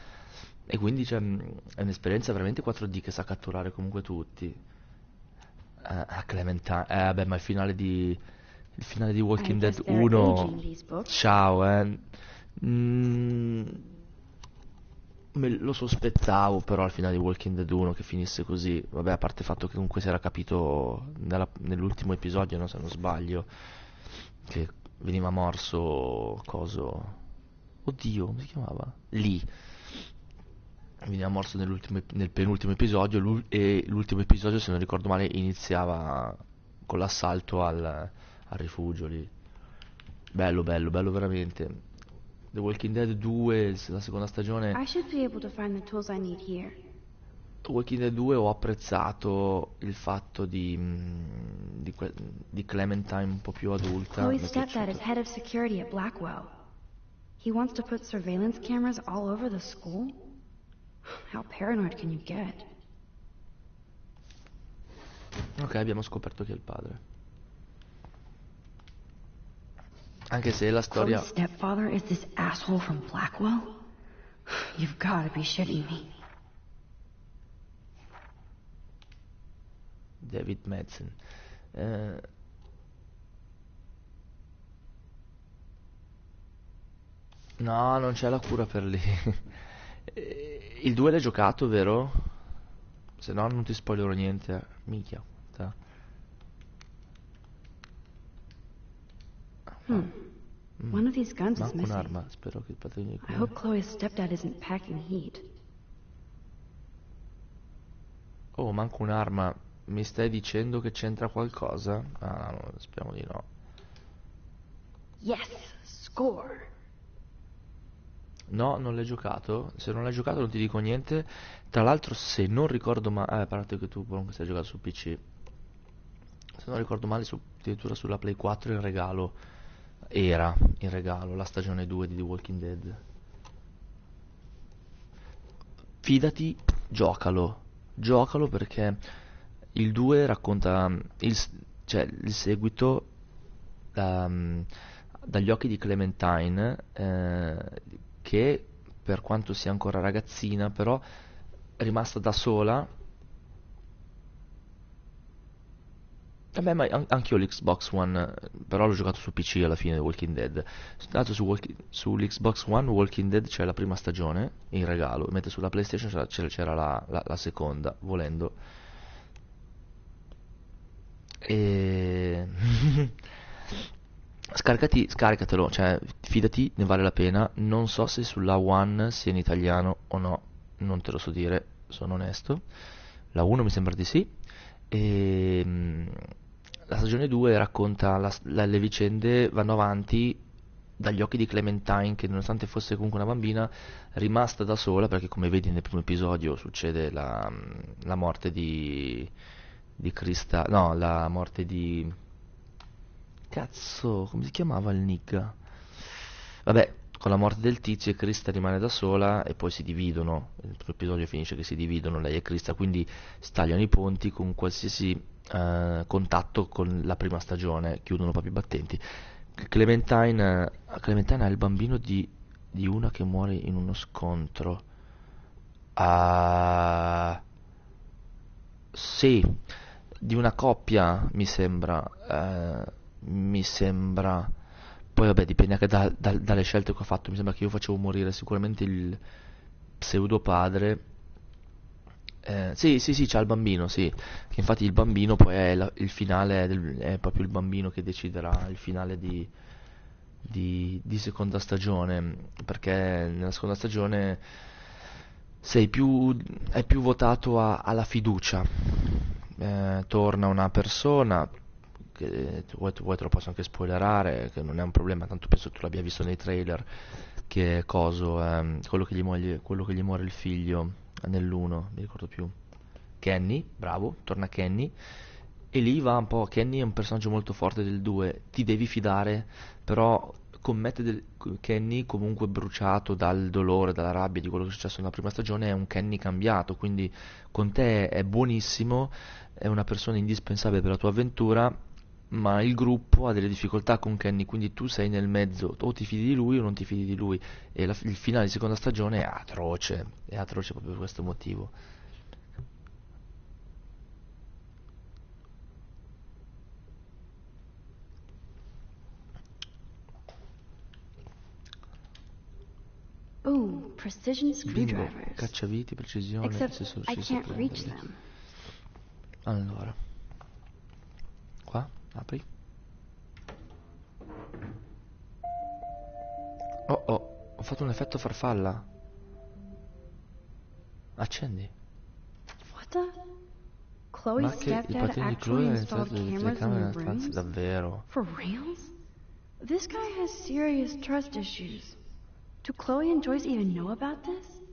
E quindi è un'esperienza veramente 4D che sa catturare comunque tutti. A Clementine, vabbè, ma il finale di Walking Dead 1, ciao, lo sospettavo però al finale di Walking Dead 1 che finisse così, vabbè, a parte il fatto che comunque si era capito nell'ultimo episodio, no, se non sbaglio, che veniva morso coso, oddio, come si chiamava? Lì. Veniva morso nel penultimo episodio e l'ultimo episodio, se non ricordo male, iniziava con l'assalto al rifugio lì. Bello, bello, bello veramente. The Walking Dead 2, la seconda stagione. I should be able to find the tools I need here. The Walking Dead 2 ho apprezzato il fatto di Clementine un po' più adulta. Chloe's stepdad is head of security at Blackwell. He wants to put surveillance cameras all over the school? How paranoid can you get? Ok, abbiamo scoperto chi è il padre. Anche se la storia... Chloe's stepfather is this asshole from Blackwell? You've gotta be shitting me. David Madsen. No, non c'è la cura per lì. Il 2 l'hai giocato, vero? Se no non ti spoilerò niente. Minchia. One of these guns is Manco missing. un'arma, spero che il padrino di I hope Chloe's stepdad isn't packing heat. Oh, manco un'arma. Mi stai dicendo che c'entra qualcosa? Ah, no, speriamo di no. Yes, score. No, non l'hai giocato. Se non l'hai giocato non ti dico niente. Tra l'altro, se non ricordo male, a parte che tu comunque stai giocando su PC. Se non ricordo male, addirittura sulla Play 4 in regalo. Era in regalo la stagione 2 di The Walking Dead. Fidati, giocalo. Giocalo perché il 2 racconta il seguito dagli occhi di Clementine, che per quanto sia ancora ragazzina però è rimasta da sola. Vabbè, ma anche io l'Xbox One, però l'ho giocato su PC alla fine di Walking Dead. Tanto sull'Xbox One Walking Dead c'è la prima stagione in regalo, mentre sulla PlayStation c'era la seconda, volendo. E... Scaricatelo, cioè fidati, ne vale la pena. Non so se sulla One sia in italiano o no, non te lo so dire, sono onesto. La 1 mi sembra di sì. E la stagione 2 racconta le vicende vanno avanti dagli occhi di Clementine, che nonostante fosse comunque una bambina rimasta da sola, perché come vedi nel primo episodio succede la morte di Krista, no, la morte di... Cazzo, come si chiamava il nigga? Vabbè, con la morte del tizio Krista rimane da sola e poi si dividono. Il primo episodio finisce che si dividono lei e Krista, quindi si tagliano i ponti con qualsiasi contatto con la prima stagione, chiudono proprio i battenti. Clementine ha il bambino di una che muore in uno scontro. Sì, di una coppia mi sembra. Poi vabbè, dipende anche dalle scelte che ho fatto. Mi sembra che io facevo morire sicuramente il pseudo padre. Sì, c'ha il bambino, sì. Che infatti il bambino poi è il finale, è proprio il bambino che deciderà il finale di seconda stagione. Perché nella seconda stagione è più votato alla fiducia. Torna una persona che vuoi te lo posso anche spoilerare, che non è un problema, tanto penso tu l'abbia visto nei trailer, che è quello che gli muore il figlio nell'1, mi ricordo più. Kenny, bravo, torna Kenny e lì va un po'. Kenny è un personaggio molto forte del 2, ti devi fidare, però Kenny comunque bruciato dal dolore, dalla rabbia di quello che è successo nella prima stagione, è un Kenny cambiato, quindi con te è buonissimo, è una persona indispensabile per la tua avventura, ma il gruppo ha delle difficoltà con Kenny, quindi tu sei nel mezzo, o ti fidi di lui o non ti fidi di lui, e il finale di seconda stagione è atroce proprio per questo motivo. Ooh, precision Bingo, screwdrivers. cacciaviti, precisione, Except se I riuscissi a can't reach prenderli. them. Allora, qua, apri. Oh oh, ho fatto un effetto farfalla. Accendi. What the? Chloe's Ma che il stepdad patino di actually Chloe ha installed installato delle cameras in telecamere your nella stanza, rooms? davvero? For reals? This guy has serious trust issues. Do Chloe and Joyce even know about this?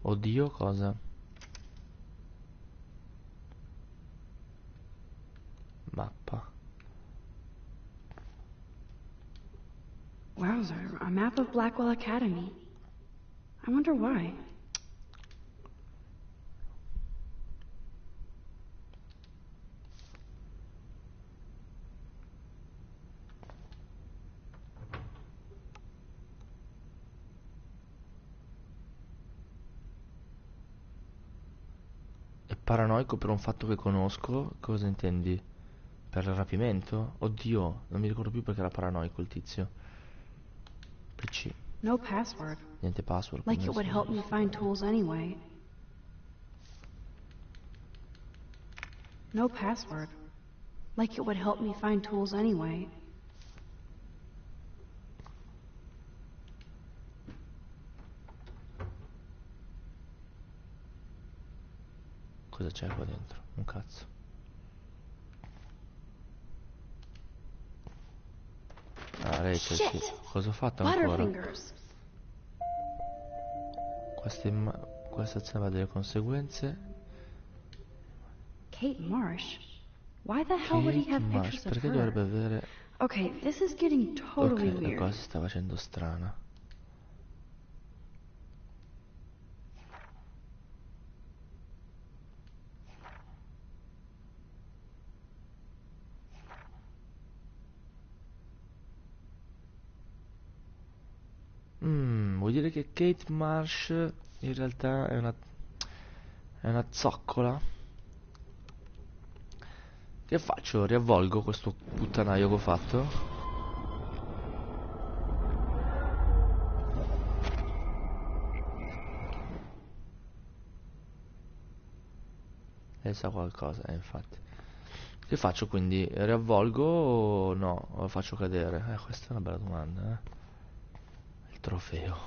Oddio, cosa? Mappa. Wowzer, a map of Blackwell Academy. I wonder why. È paranoico per un fatto che conosco? Cosa intendi? Per il rapimento? Oddio, non mi ricordo più perché era paranoico il tizio. PC. No password. Niente password. Like it would help me find tools anyway. No password. Like it would help me find tools anyway. Cosa c'è qua dentro? Un cazzo. Ah, Rachel, sì. Cosa ho fatto ancora? Questa azione ha delle conseguenze. Kate Marsh? Why the hell would he have pictures of Perché her? dovrebbe avere... Okay, this is getting totally Ok, la weird. cosa si sta facendo strana. Vuol dire che Kate Marsh in realtà è una zoccola? Che faccio? Riavvolgo questo puttanaio che ho fatto? Sa qualcosa, infatti. Che faccio quindi? Riavvolgo o no? O lo faccio cadere? Questa è una bella domanda, Il trofeo.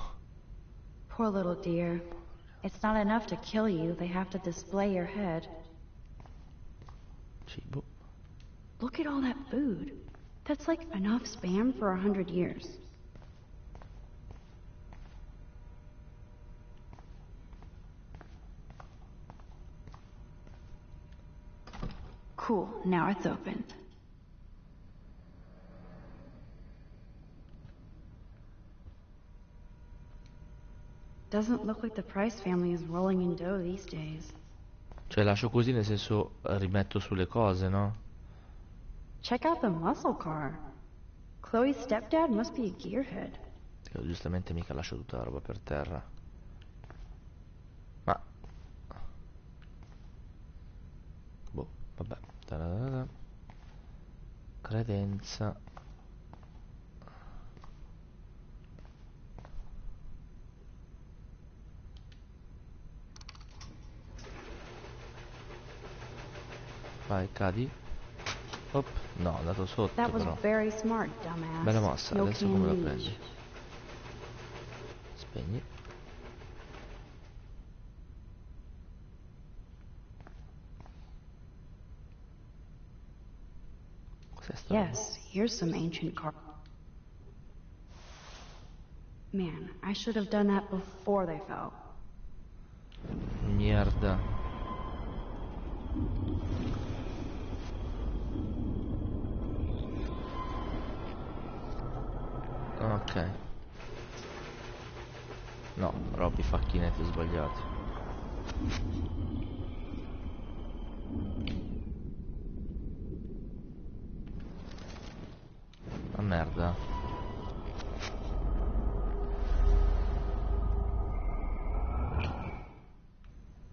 Poor little dear. It's not enough to kill you, they have to display your head. Cibo. Look at all that food. That's like enough spam for 100 years. Cool, now it's opened. Doesn't look like the Price family is rolling in dough these days. Cioè lascio così nel senso rimetto sulle cose, no? Check out the muscle car. Chloe's stepdad must be a gearhead. Io giustamente mica lascio tutta la roba per terra. Ma... Boh, vabbè. Ta-da-da-da. Credenza. Vai, cadi. Op, no, è andato sotto That was però. very smart, dumbass. Bella mossa, No adesso come la prendi? Spegni. Cos'è sta roba? Yes, here's some ancient car. Man, I should have done that before they fell. mierda. Ok. No, Robby facchinetti sbagliati. La merda.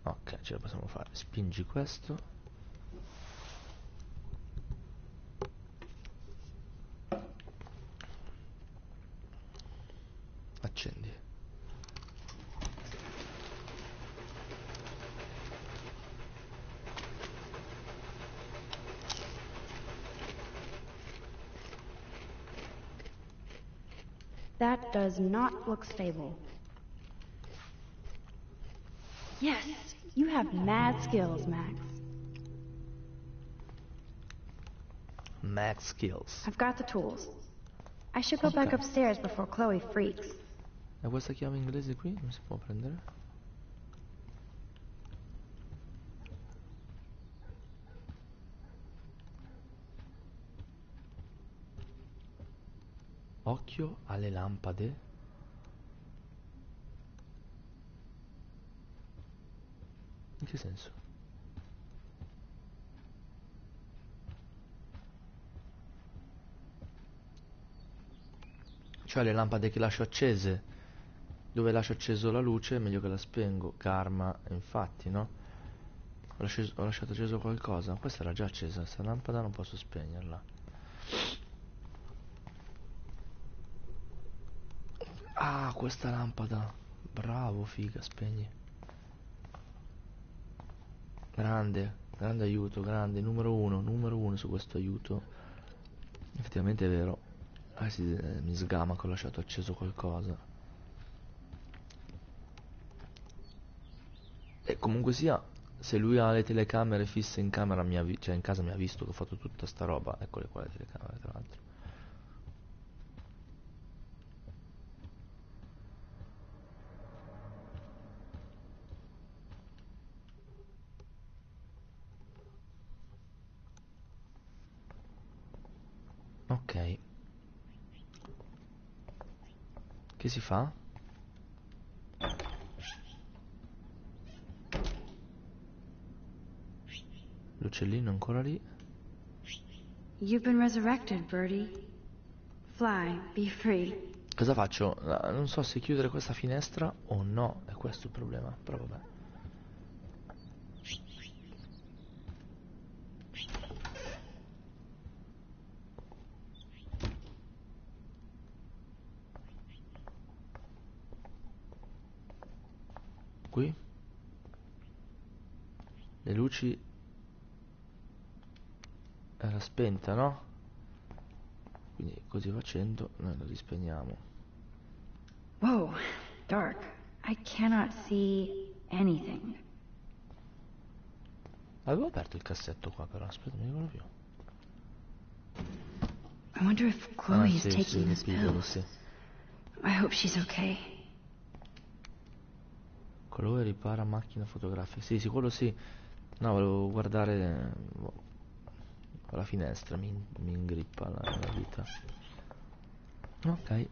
Ok, ce la possiamo fare. Spingi questo. Accendi. That does not look stable. Yes, you have mad skills, Max. Max skills. I've got the tools. I should go back upstairs before Chloe freaks. E questa chiave inglese qui non si può prendere? Occhio alle lampade. In che senso? Cioè le lampade che lascio accese. Dove lascio acceso la luce è meglio che la spengo. Karma, infatti, no? Ho lasciato acceso qualcosa. Questa era già accesa, questa lampada non posso spegnerla. Ah, questa lampada. Bravo, figa, spegni. Grande, grande aiuto, grande, numero uno su questo aiuto. Effettivamente è vero. Sì, mi sgama che ho lasciato acceso qualcosa. E comunque sia, se lui ha le telecamere fisse in camera, cioè in casa mi ha visto che ho fatto tutta sta roba. Eccole qua le telecamere, tra l'altro. Ok. Che si fa? L'uccellino ancora lì. You've been resurrected, Birdie. Fly, be free. Cosa faccio? Non so se chiudere questa finestra o no. È questo il problema. Però vabbè. Qui le luci era spenta, no? Quindi così facendo noi la rispegniamo. Whoa, dark. I cannot see anything. Avevo aperto il cassetto qua però, aspetta, mi ricordo più. I wonder if Chloe is taking this pill. Sì. I hope she's okay. Colore ripara macchina fotografica. Sì, sì, quello sì. No, volevo guardare la finestra, mi ingrippa la vita. Ok.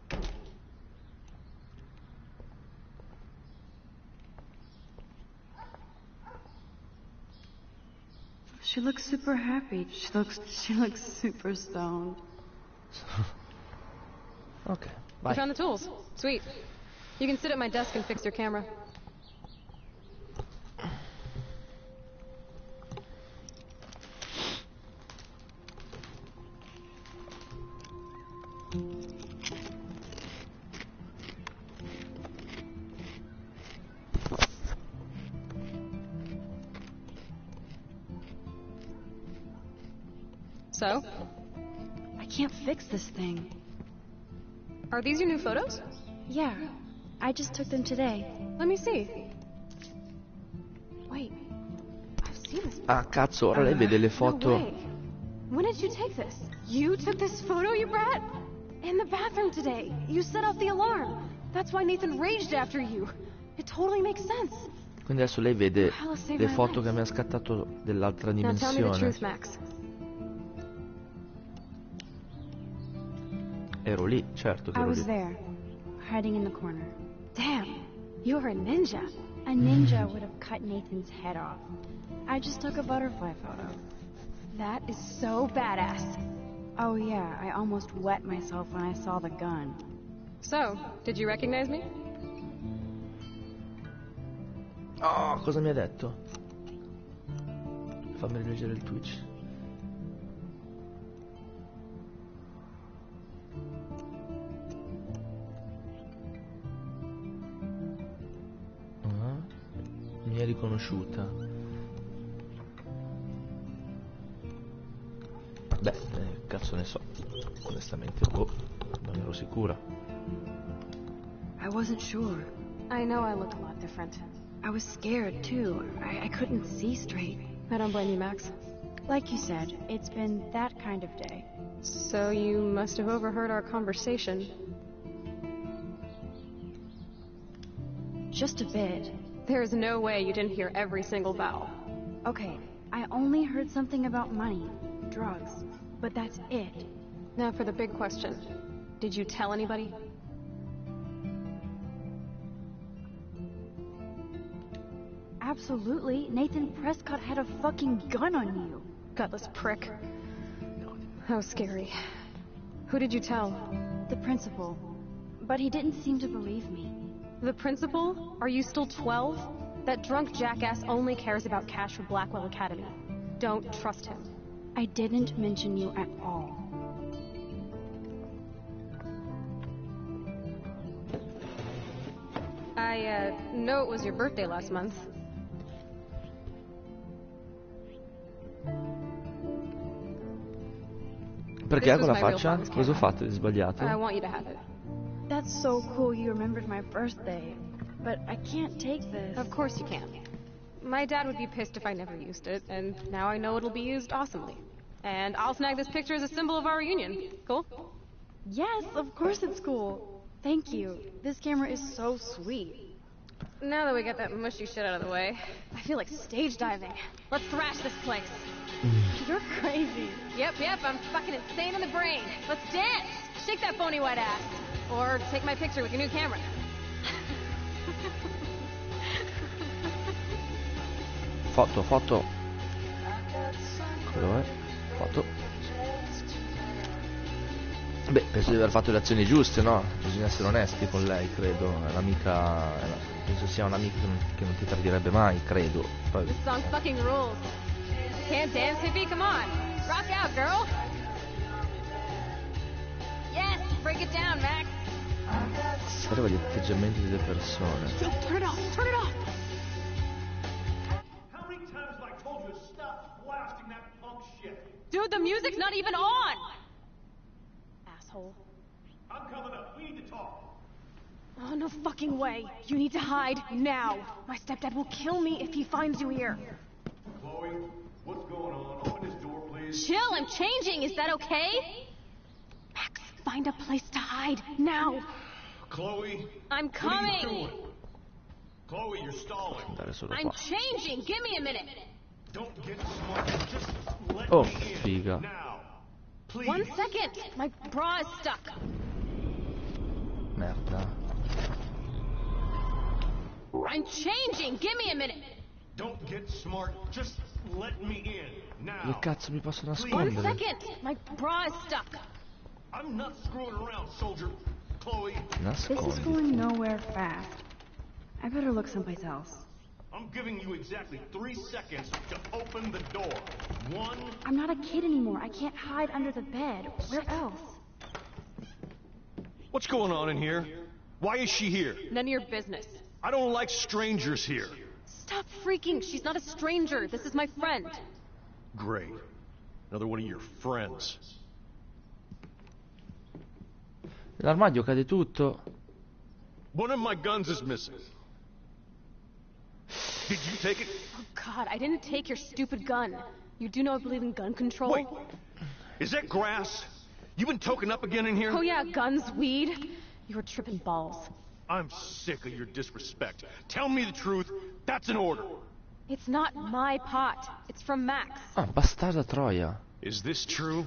She looks super happy. She looks super stoned. Ok, vai. You found the tools. Sweet. You can sit at my desk and fix your camera. So? I can't fix this thing. Are these your new photos? Yeah. I just took them today. Let me see. Wait. I've seen this. Ah, cazzo, ora lei vede le foto. No way. When did you take this? You took this photo, you brat? In the bathroom today. You set off the alarm. That's why Nathan raged after you. It totally makes sense. Quindi adesso lei vede le foto che mi ha scattato dell'altra dimensione. Ero lì, certo che ero lì. There, hiding in the corner. Damn, you're a ninja. A ninja would have cut Nathan's head off. I just took a butterfly photo. That is so badass. Oh yeah, I almost wet myself when I saw the gun. So, did you recognize me? Oh, cosa mi ha detto? Fammi rileggere il Twitch. Mi è riconosciuta. Beh, cazzo ne so. Onestamente, non ero sicura. I wasn't sure. I know I look a lot different. I was scared, too. I couldn't see straight. I don't blame you, Max. Like you said, it's been that kind of day. So you must have overheard our conversation. Just a bit. There is no way you didn't hear every single vowel. Okay, I only heard something about money, drugs, but that's it. Now for the big question. Did you tell anybody? Absolutely. Nathan Prescott had a fucking gun on you. Gutless prick. How scary. Who did you tell? The principal. But he didn't seem to believe me. The principal? Are you still 12? That drunk jackass only cares about cash for Blackwell Academy. Don't trust him. I didn't mention you at all. I know it was your birthday last month. Perché con la faccia? Cosa ho fatto di sbagliato? I want you to have it. That's so cool you remembered my birthday. But I can't take this. Of course you can. My dad would be pissed if I never used it, and now I know it'll be used awesomely. And I'll snag this picture as a symbol of our reunion. Cool? Yes, of course it's cool. Thank you. This camera is so sweet. Now that we got that mushy shit out of the way, I feel like stage diving. Let's thrash this place. You're crazy. Yep, I'm fucking insane in the brain. Let's dance! Shake that phony white ass. Or take my picture with your new camera. Foto. Quello è. Foto. Beh, penso di aver fatto le azioni giuste, no? Bisogna essere onesti con lei, credo. È un'amica. Penso sia un'amica che non ti tradirebbe mai, credo. Poi... This song fucking rules. Can't dance, hippie? Come on. Rock out, girl. Yes, break it down, Max. Osserva gli atteggiamenti delle persone. Yo, turn it off. How many times have I told you to stop blasting that punk shit? Dude, the music's not even on. Asshole. I'm coming up. We need to talk. Oh, no fucking way. You need to hide now. My stepdad will kill me if he finds you here. Chloe, what's going on? Open this door, please. Chill, I'm changing. Is that okay? Max, find a place to hide now. Chloe, I'm coming. What are you doing? Chloe, you're stalling. I'm changing. Give me a minute. Don't get smart. Just let Oh, me in figa. now. Please. 1 second. My bra is stuck. Merda. I'm changing. Give me a minute. Don't get smart. Just let me in now. Dove cazzo mi posso 1 nascondere? second. My bra is stuck. I'm not screwing around, soldier. Chloe. This is going nowhere fast. I better look someplace else. I'm giving you exactly 3 seconds to open the door. 1. I'm not a kid anymore. I can't hide under the bed. Where else? What's going on in here? Why is she here? None of your business. I don't like strangers here. Stop freaking. She's not a stranger. This is my friend. Great. Another one of your friends. L'armadio cade tutto. One of my guns is missing. Did you take it? Oh, God, I didn't take your stupid gun. You do know I believe in gun control? Wait. Is that grass? You been token up again in here? Oh, yeah, guns, weed. You were tripping balls. I'm sick of your disrespect. Tell me the truth. That's an order. It's not my pot. It's from Max. Ah, bastarda troia. Is this true?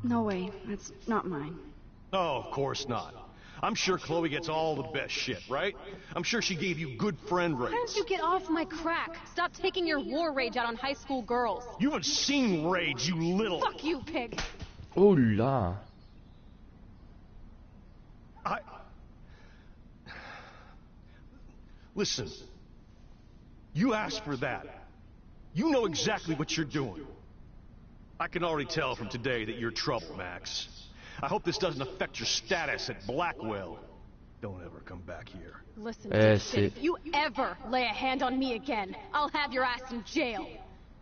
No way. That's not mine. Oh, of course not. I'm sure Chloe gets all the best shit, right? I'm sure she gave you good friend rates. Why don't you get off my crack? Stop taking your war rage out on high school girls. You haven't seen rage, you little... Fuck you, pig. Oh là. Listen. You asked for that. You know exactly what you're doing. I can already tell from today that you're trouble, Max. I hope this doesn't affect your status at Blackwell. Don't ever come back here. Listen, dipshit, if you ever lay a hand on me again, I'll have your ass in jail.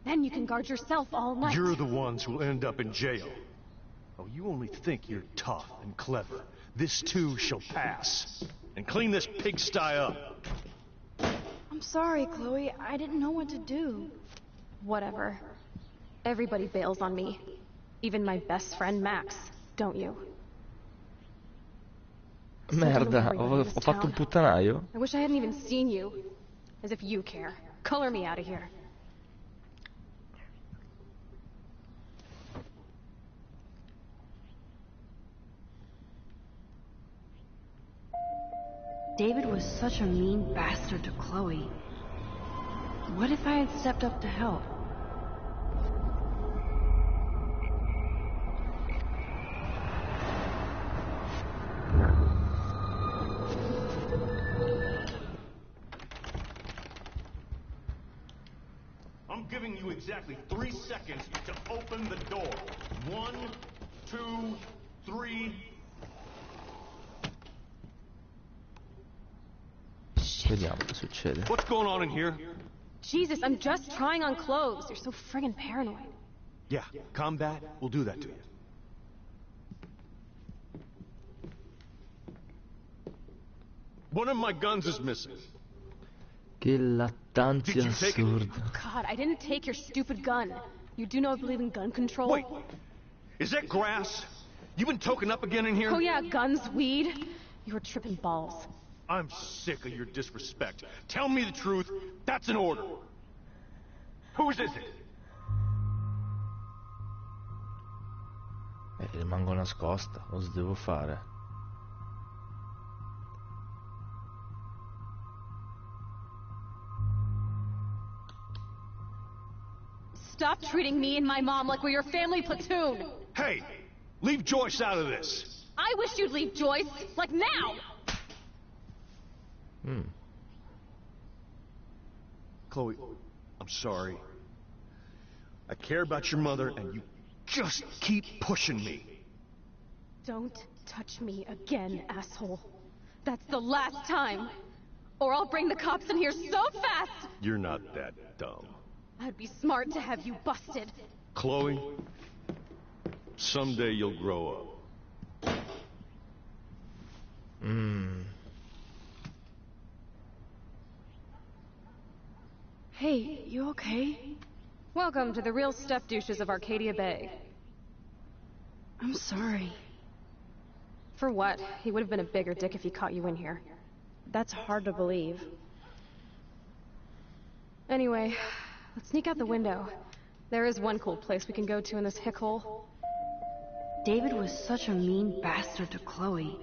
Then you can guard yourself all night. You're the ones who'll end up in jail. Oh, you only think you're tough and clever. This too shall pass. And clean this pigsty up. I'm sorry, Chloe. I didn't know what to do. Whatever. Everybody bails on me. Even my best friend Max, don't you? Merda, ho fatto un puttanaio. I wish I hadn't even seen you. As if you care. Color me out of here. David was such a mean bastard to Chloe. What if I had stepped up to help? I'm giving you exactly 3 seconds to open the door. 1, 2, 3... Vediamo che succede. What's going on in here? Jesus, I'm just trying on clothes. You're so friggin' paranoid. Yeah, combat will do that to you. One of my guns is missing. Che lattanzia assurda. Oh God, I didn't take your stupid gun. You do know I believe in gun control? Wait, is that grass? You been token up again in here? Oh yeah, guns, weed. You were tripping balls. I'm sick of your disrespect. Tell me the truth. That's an order. Whose is it? Rimango nascosta, cosa devo fare? Stop treating me and my mom like we're your family platoon! Hey! Leave Joyce out of this! I wish you'd leave Joyce, like now! Chloe, I'm sorry. I care about your mother, and you just keep pushing me. Don't touch me again, asshole. That's the last time. Or I'll bring the cops in here so fast! You're not that dumb. I'd be smart to have you busted. Chloe, someday you'll grow up. Hey, you okay? Welcome to the real step douches of Arcadia Bay. I'm sorry. For what? He would have been a bigger dick if he caught you in here. That's hard to believe. Anyway, let's sneak out the window. There is one cool place we can go to in this hick hole. David was such a mean bastard to Chloe.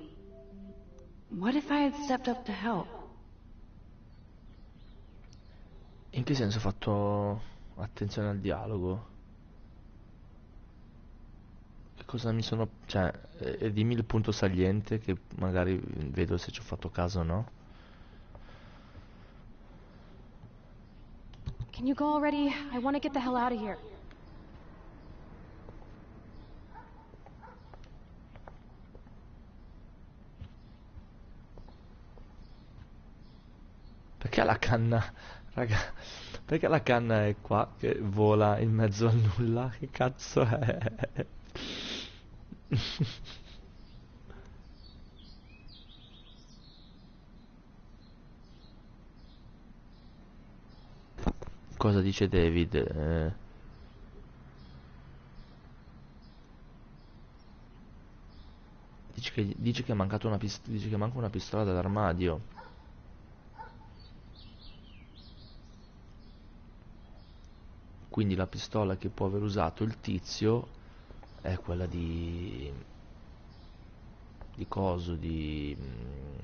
What if I had stepped up to help? In che senso ho fatto attenzione al dialogo? Che cosa mi sono... cioè, dimmi il punto saliente che magari vedo se ci ho fatto caso o no. Can you go already? I want to get the hell out of here. Perché la canna... raga... Perché la canna è qua che vola in mezzo al nulla? Che cazzo è? Cosa dice David? Dice che è mancato dice che manca una pistola dall'armadio. Quindi la pistola che può aver usato il tizio è quella di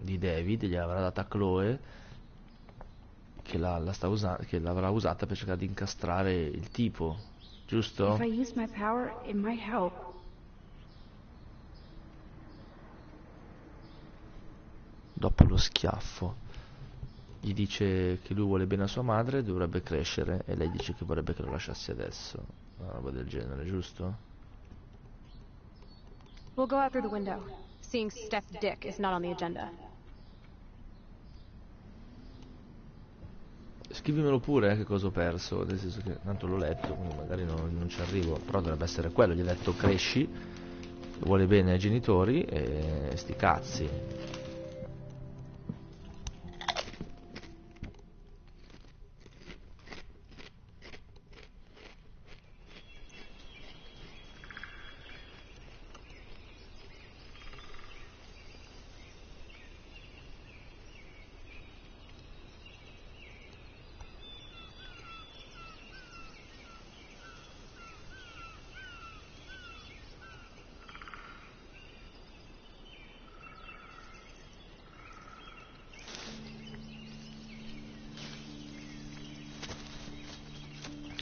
David, gliel'avrà data a Chloe, che che l'avrà usata per cercare di incastrare il tipo, giusto? If I use my power, it might help. Dopo lo schiaffo gli dice che lui vuole bene a sua madre, dovrebbe crescere, e lei dice che vorrebbe che lo lasciassi adesso, una roba del genere, giusto? We'll go out through the window. Seeing Steph's dick is not on the agenda. Scrivimelo pure, che cosa ho perso, nel senso che tanto l'ho letto, quindi magari non ci arrivo, però dovrebbe essere quello. Gli ho detto cresci, vuole bene ai genitori e sti cazzi.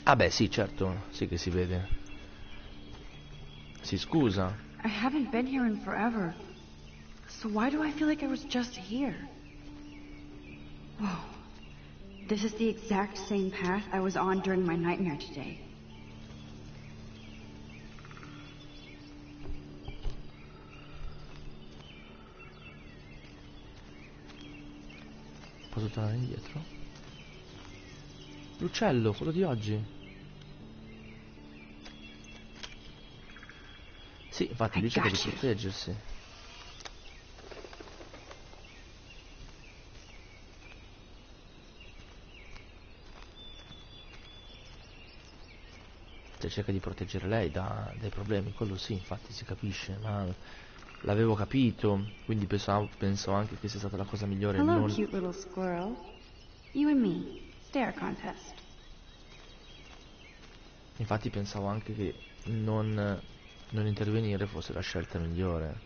Ah beh sì, certo, sì che si vede. Si scusa. I haven't been here in forever. So why do I feel like I was just here? Whoa. This is the exact same path I was on during my nightmare today. Posso tornare indietro? L'uccello, quello di oggi. Sì, infatti lui cerca di proteggersi. Cioè, cerca di proteggere lei dai problemi, quello sì, infatti si capisce, ma l'avevo capito, quindi penso anche che sia stata la cosa migliore. Hello, non... cute little squirrel. You and me, stare contest. Infatti pensavo anche che non intervenire fosse la scelta migliore.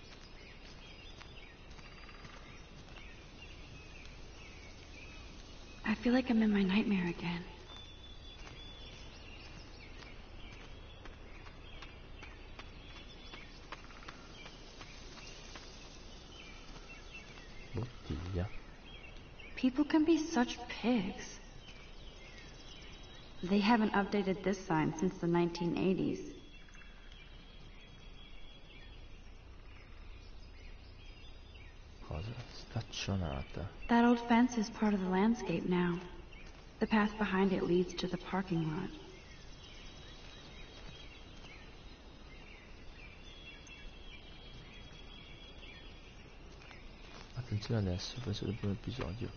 I feel like I'm in my nightmare again. Bottiglia. People can be such pigs. They haven't updated this sign since the 1980s. Cosa? Staccionata. That old fence is part of the landscape now. The path behind it leads to the parking lot. Attenzione adesso, penso del primo episodio.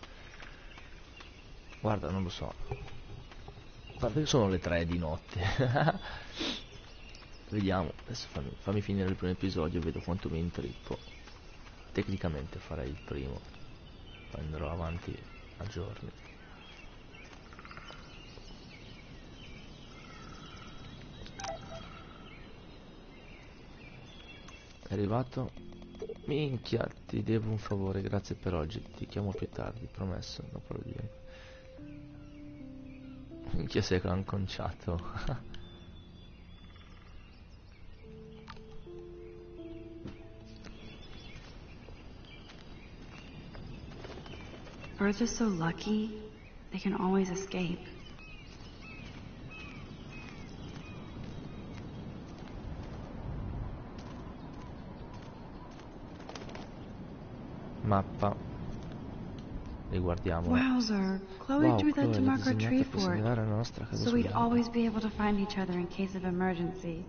Guarda, non lo so. Guarda che sono le 3 di notte. Vediamo, adesso fammi finire il primo episodio e vedo quanto mi intrippo. Tecnicamente farei il primo, poi andrò avanti a giorni. È arrivato? Minchia, ti devo un favore, grazie per oggi, ti chiamo più tardi, promesso, dopo lo direi. Minchia, sei conciato. Birds are so lucky, they can always escape. Mappa. Riguardiamola. Wowzer, Chloe drew that to mark our tree fort, la nostra casa so we'd always be able to find each other in case of emergency.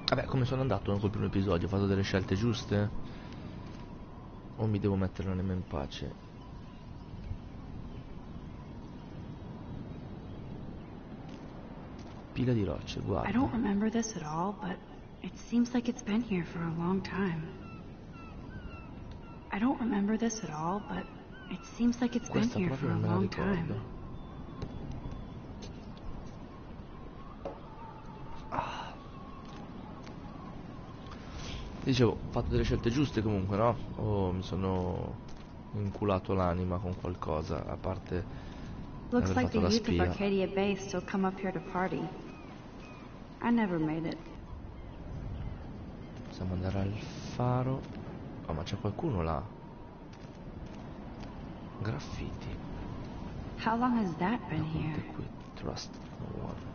Vabbè, come sono andato col primo episodio? Ho fatto delle scelte giuste? O mi devo mettere l'anima in pace? pila di rocce, guarda. I don't remember this at all, but it seems like it's been here for a long time. I don't remember this at all, but it seems like it's been here for a long time. Dicevo, ho fatto delle scelte giuste comunque, no? O mi sono inculato l'anima con qualcosa, a parte Looks aver like fatto the la youth of spia. Arcadia Bay still come up here to party. I never made it. Possiamo andare al faro. Oh, ma c'è qualcuno là. Graffiti. How long has that been here? Qui, trust no one.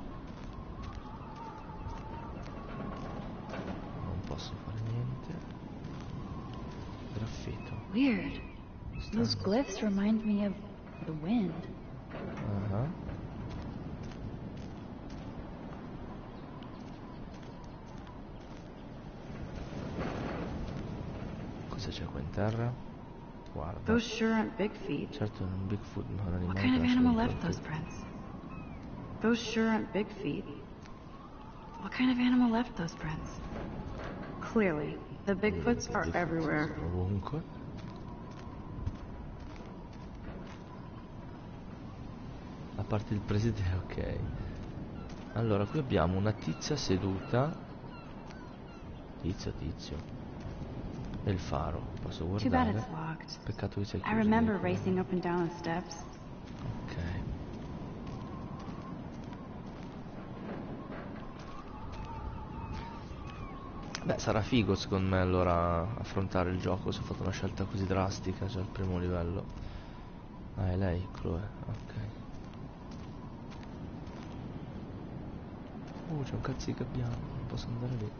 Non posso fare niente. Graffito. Weird. Those glyphs remind me of the wind. Cosa c'è qua in terra? Guarda. Those sure aren't big feet. Certo, non Bigfoot, ma un animale. What kind of animal left those prints? Those sure aren't big feet. What kind of animal left those prints? Clearly, the Bigfoots are everywhere. Ovunque. A parte il preside, ok. Allora, qui abbiamo una tizia seduta. Tizio. E il faro, posso Too bad guardare. it's locked. Peccato che sia I chiuso. remember racing up and down the steps. Ok. Beh, sarà figo secondo me allora affrontare il gioco se ho fatto una scelta così drastica, cioè al primo livello. Ah, è lei, Chloe, ok. C'è un cazzo di gabbiano, non posso andare lì.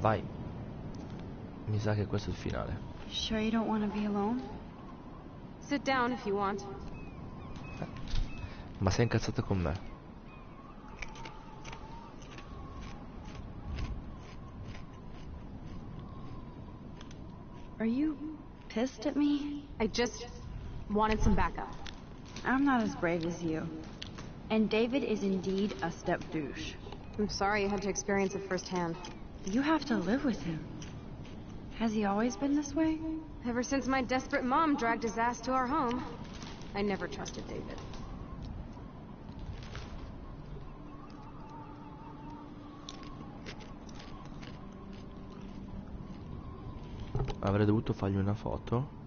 Vai. Mi sa che questo è il finale. Sure you don't want to be alone? Sit down if you want. Ma sei incazzata con me? Are you pissed at me? I just wanted some backup. I'm not as brave as you. And David is indeed a step douche. I'm sorry you had to experience it firsthand. You have to live with him. Has he always been this way? Ever since my desperate mom dragged his ass to our home, I never trusted David. Avrei dovuto fargli una foto.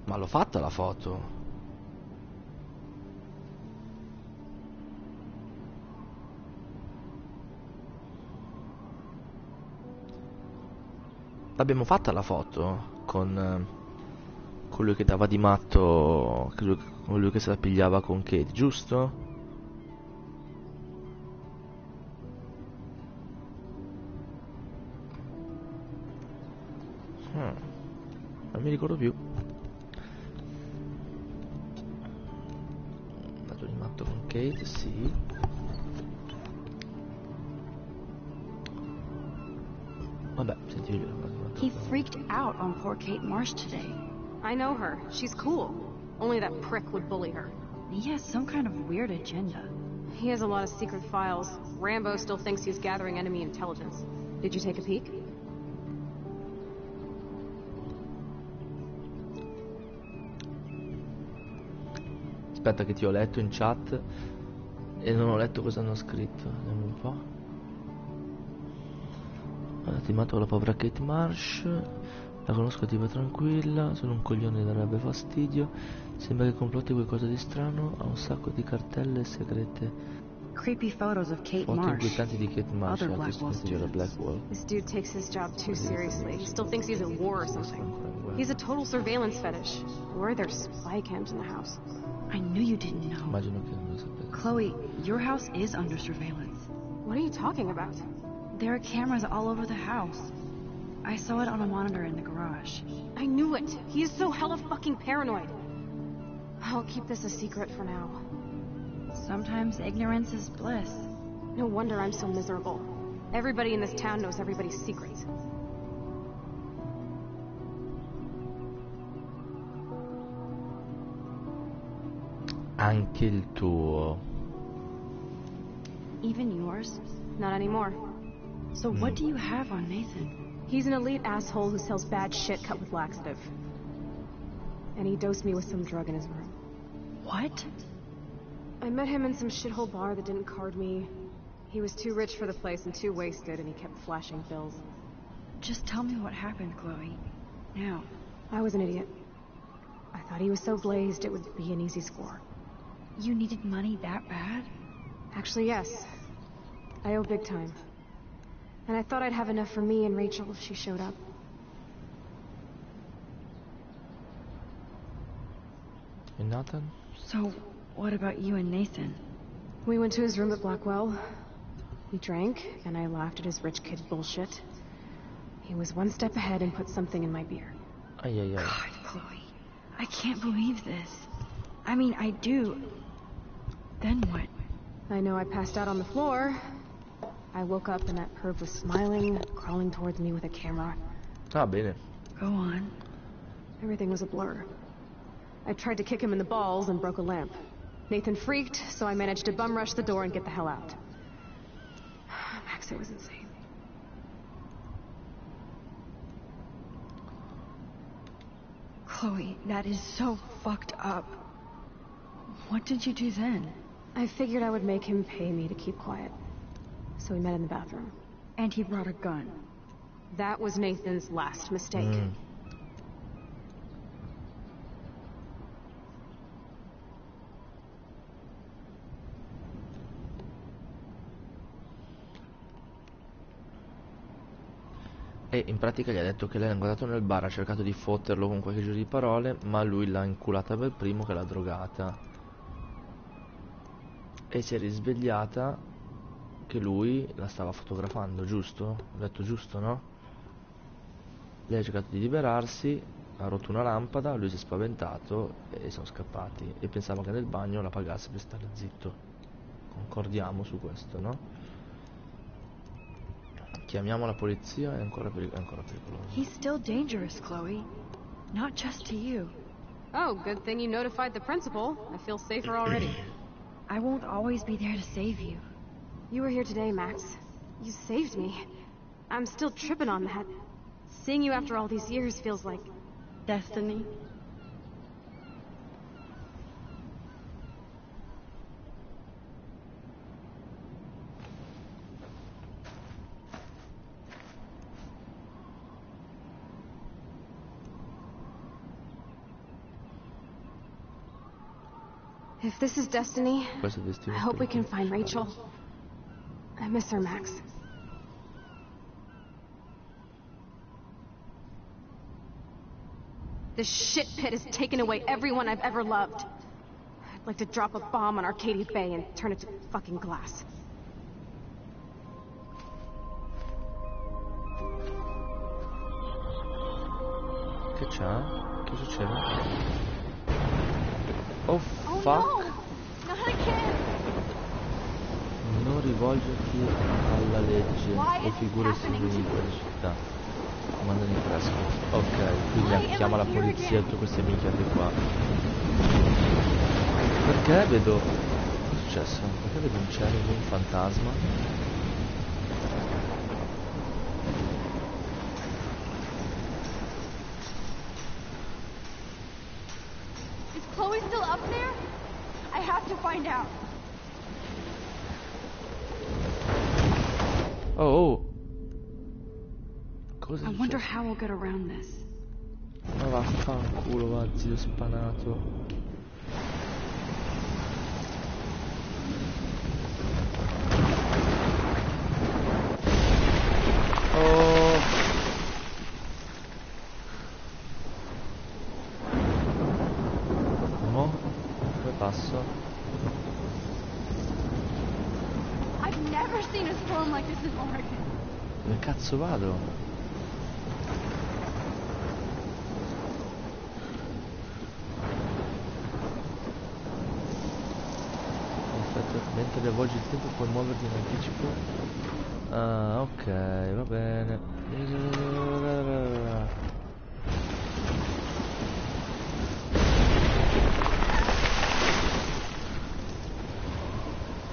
Ma l'ho fatta la foto. L'abbiamo fatta la foto con lui che dava di matto, con lui che se la pigliava con Kate, giusto? Non mi ricordo più. Dato di matto con Kate, sì. Vabbè, senti io. He freaked out on poor Kate Marsh today. I know her. She's cool. Only that prick would bully her. He has some kind of weird agenda. He has a lot of secret files. Rambo still thinks he's gathering enemy intelligence. Did you take a peek? Aspetta che ti ho letto in chat e non ho letto cosa hanno scritto. Vediamo un po'. Allora, ti mato la povera Kate Marsh. La conosco, tipo tranquilla. Sono un coglione, darebbe fastidio. Sembra che complotti qualcosa di strano. Ha un sacco di cartelle segrete. Creepy photos of Kate Foto Marsh. inquietanti di Kate Marsh. Other Blackwell students. Blackwell. This dude takes his job too seriously. He still thinks he's at war or something. He's a total surveillance fetish. Where are there spy cams in the house? I knew you didn't know. Immagino che non lo sapete. Chloe, your house is under surveillance. What are you talking about? There are cameras all over the house. I saw it on a monitor in the garage. I knew it. He is so hella fucking paranoid. I'll keep this a secret for now. Sometimes ignorance is bliss. No wonder I'm so miserable. Everybody in this town knows everybody's secrets. Anche il tuo. Even yours? Not anymore. So what do you have on Nathan? He's an elite asshole who sells bad shit cut with laxative. And he dosed me with some drug in his room. What? I met him in some shithole bar that didn't card me. He was too rich for the place and too wasted, and he kept flashing bills. Just tell me what happened, Chloe. Now. I was an idiot. I thought he was so blazed it would be an easy score. You needed money that bad? Actually, yes. I owe big time. And I thought I'd have enough for me and Rachel if she showed up. And Nathan? So, what about you and Nathan? We went to his room at Blackwell. We drank, and I laughed at his rich kid bullshit. He was one step ahead and put something in my beer. God, Chloe. I can't believe this. I mean, I do. Then what? I know I passed out on the floor. I woke up and that perv was smiling, crawling towards me with a camera. Ah, bene. Go on. Everything was a blur. I tried to kick him in the balls and broke a lamp. Nathan freaked, so I managed to bum rush the door and get the hell out. Max, it was insane. Chloe, that is so fucked up. What did you do then? I figured I would make him pay me to keep quiet. So we met in the bathroom. And he brought a gun. That was Nathan's last mistake. E in pratica gli ha detto che lei l'ha incontrato nel bar, ha cercato di fotterlo con qualche giro di parole, ma lui l'ha inculata per primo che l'ha drogata. E si è risvegliata che lui la stava fotografando, giusto? Ho detto giusto, no? Lei ha cercato di liberarsi, ha rotto una lampada, lui si è spaventato e sono scappati. E pensava che nel bagno la pagasse per stare zitto. Concordiamo su questo, no? Chiamiamo la polizia, è ancora pericoloso. He's still dangerous, Chloe. Not just to you. Oh, good thing you notified the principal. I feel safer already. I won't always be there to save you. You were here today, Max. You saved me. I'm still tripping on that. Seeing you after all these years feels like... destiny. If this is destiny, I hope we can find Rachel. I miss her, Max. This shit pit has taken away everyone I've ever loved. I'd like to drop a bomb on Arcadia Bay and turn it to fucking glass. Che c'ha? Che succede? Oh fuck! No. Not again. Non rivolgerti alla legge o figure simili in quella città. Comandano in fresco. Ok, quindi chiama la polizia e tutte queste minchiate qua. Perché vedo... Cosa è successo? Perché vedo un cielo, un fantasma? Is Chloe still up there? I have to find out. Oh! Cosa I wonder how we'll get around this. Ma vaffanculo, va, zio spanato. Oh! No? Come passo? I've never seen a storm like this in Oregon. Dove cazzo vado? Aspetta, mentre avvolgi il tempo puoi muoverti in anticipo. Ok, va bene.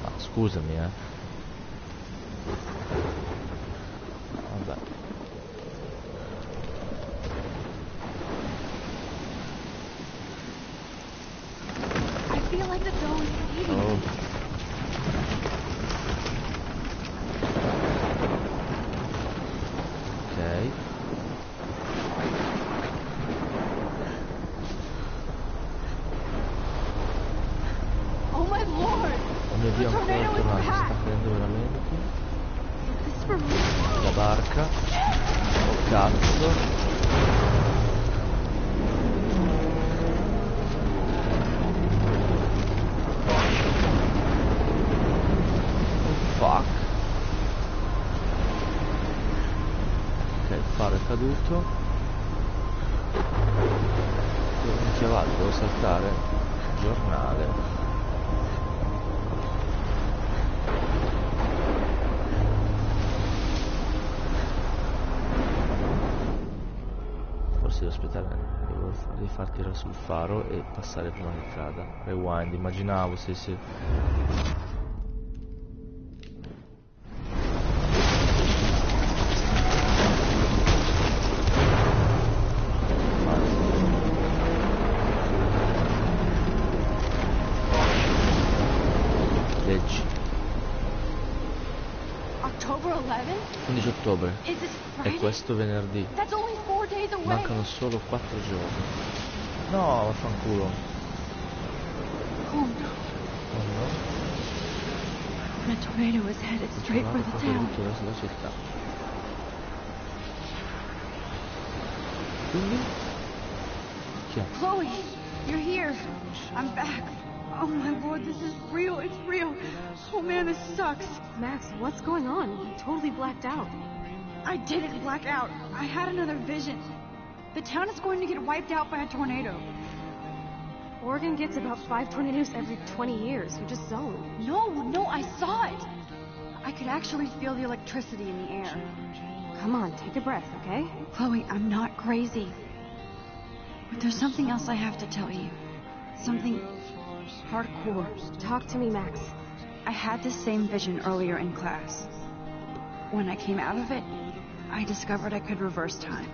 Ah, scusami, vabbè. I feel like the dough is eating me. La barca. Oh cazzo. Oh fuck. Ok, il faro è caduto. Che vado, devo saltare. Giornale. Devo aspettare, devo rifar tirare sul faro e passare prima che cada. Rewind, immaginavo, sì. Leggi. October 11th? 11 ottobre. E questo venerdì. Mancano solo 4 giorni. No, vaffanculo. Oh no. The tornado is headed straight for the town. Verso la città. Quindi? Chi è? Chloe, you're here. I'm back. Oh my lord, this is real. It's real. Oh man, this sucks. Max, what's going on? You totally blacked out. I didn't black out. I had another vision. The town is going to get wiped out by a tornado. Oregon gets about 5 tornadoes every 20 years. You just zone. No, I saw it. I could actually feel the electricity in the air. Come on, take a breath, okay? Chloe, I'm not crazy. But there's something else I have to tell you. Something hardcore. Talk to me, Max. I had this same vision earlier in class. When I came out of it, I discovered I could reverse time.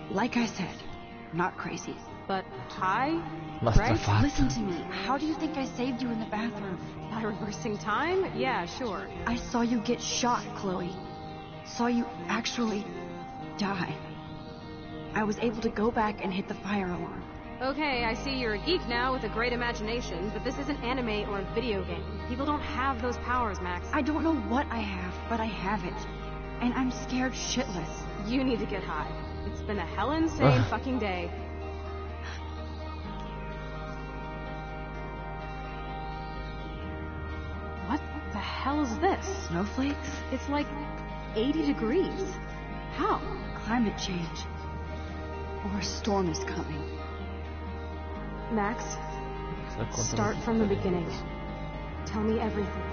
Like I said, not crazy. But high? Right? Listen to me. How do you think I saved you in the bathroom? By reversing time? Yeah, sure. I saw you get shot, Chloe. Saw you actually die. I was able to go back and hit the fire alarm. Okay, I see you're a geek now with a great imagination, but this isn't anime or a video game. People don't have those powers, Max. I don't know what I have, but I have it. And I'm scared shitless. You need to get high. It's been a hell insane fucking day. What the hell is this? Snowflakes? It's like 80 degrees. How? Climate change. Or a storm is coming. Max, start from the beginning. Tell me everything.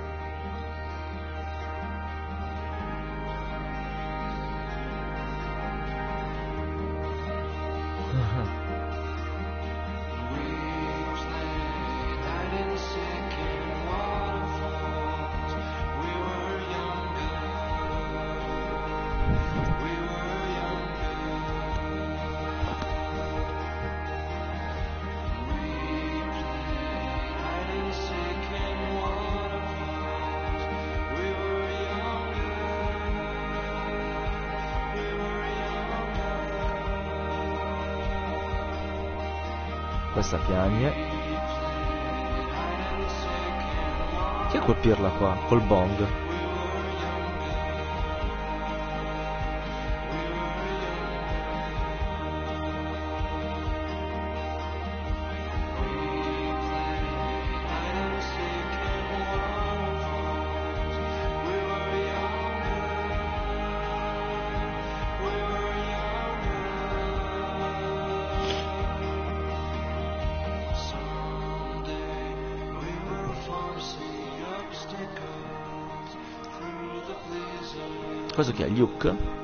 Questa piagne. Chi è quel pirla qua? Col bong. Questo chi è? Luke?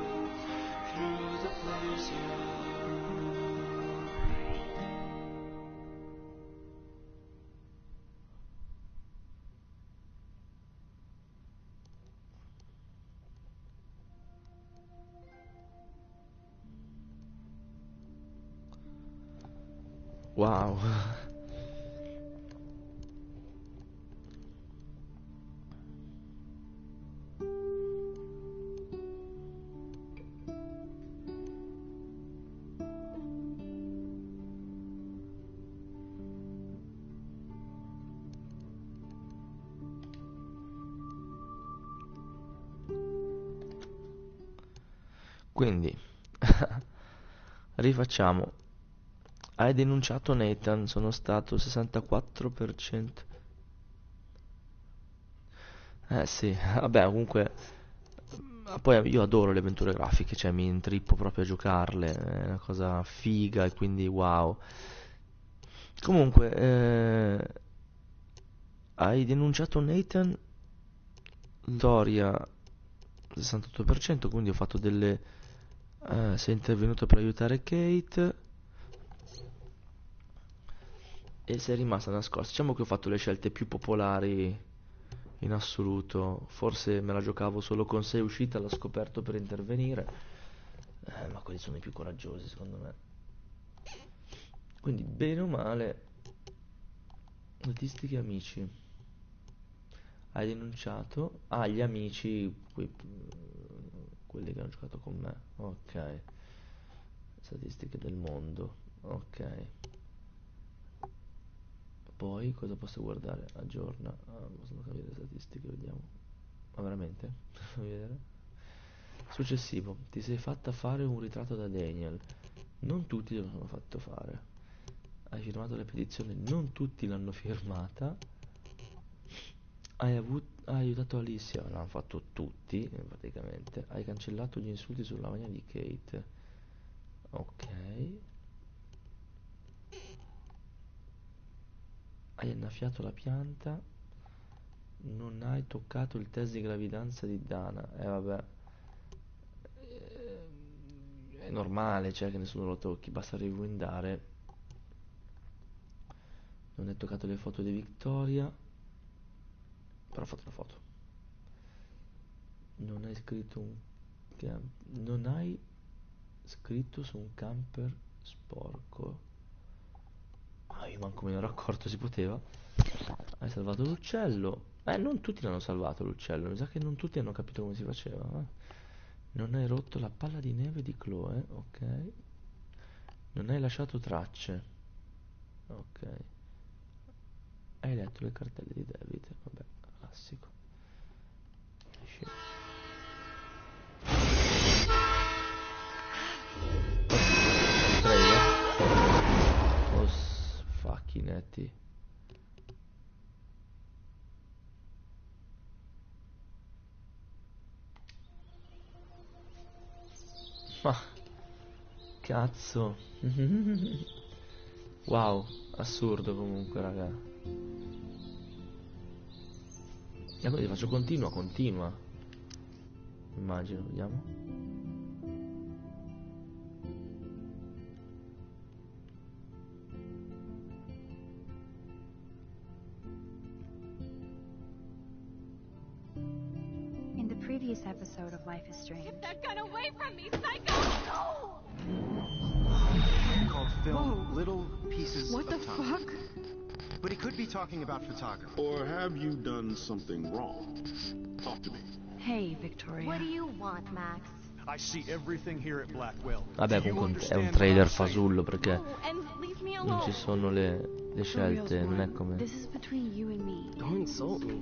Wow. Quindi rifacciamo. Hai denunciato Nathan, sono stato 64%. Sì, vabbè, comunque poi io adoro le avventure grafiche, cioè mi intrippo proprio a giocarle, è una cosa figa e quindi wow. Comunque hai denunciato Nathan, storia 68%, quindi ho fatto delle sei intervenuto per aiutare Kate e sei rimasta nascosta. Diciamo che ho fatto le scelte più popolari in assoluto. Forse me la giocavo solo con 6 uscite alla scoperto per intervenire, ma quelli sono i più coraggiosi secondo me. Quindi bene o male, statistiche amici. Hai denunciato gli amici, quelli che hanno giocato con me. Ok, statistiche del mondo. Ok, poi cosa posso guardare? Aggiorna. Possono cambiare le statistiche, vediamo. Ma veramente? Fammi vedere. Successivo, ti sei fatta fare un ritratto da Daniel. Non tutti te lo hanno fatto fare. Hai firmato la petizione, non tutti l'hanno firmata. Hai aiutato Alicia, l'hanno fatto tutti praticamente. Hai cancellato gli insulti sulla lavagna di Kate. Ok. Hai annaffiato la pianta. Non hai toccato il test di gravidanza di Dana. Vabbè, è normale, cioè che nessuno lo tocchi, basta rewindare. Non hai toccato le foto di Victoria, però ho fatto una foto. Non hai scritto non hai scritto su un camper sporco. Io manco me ne ero accorto, si poteva. Hai salvato l'uccello. Non tutti l'hanno salvato l'uccello, mi sa che non tutti hanno capito come si faceva. Non hai rotto la palla di neve di Chloe, ok. Non hai lasciato tracce, ok. Hai letto le cartelle di David, vabbè, classico. Trailer. Oh, facchinetti. Ma cazzo. Wow, assurdo comunque, raga. E quindi faccio continua. Immagino, vediamo. In the previous episode of Life is Strange. Get that gun away from me, psycho! No! Called film Little Pieces What the of Time. fuck? But he could be talking about photography. Or have you done something wrong? Talk to me. Hey, Victoria. What do you want, Max? I see everything here at Blackwell. Vabbè, comunque è un trailer fasullo perché non ci sono le scelte, non è come... This is between you and me. Don't insult me.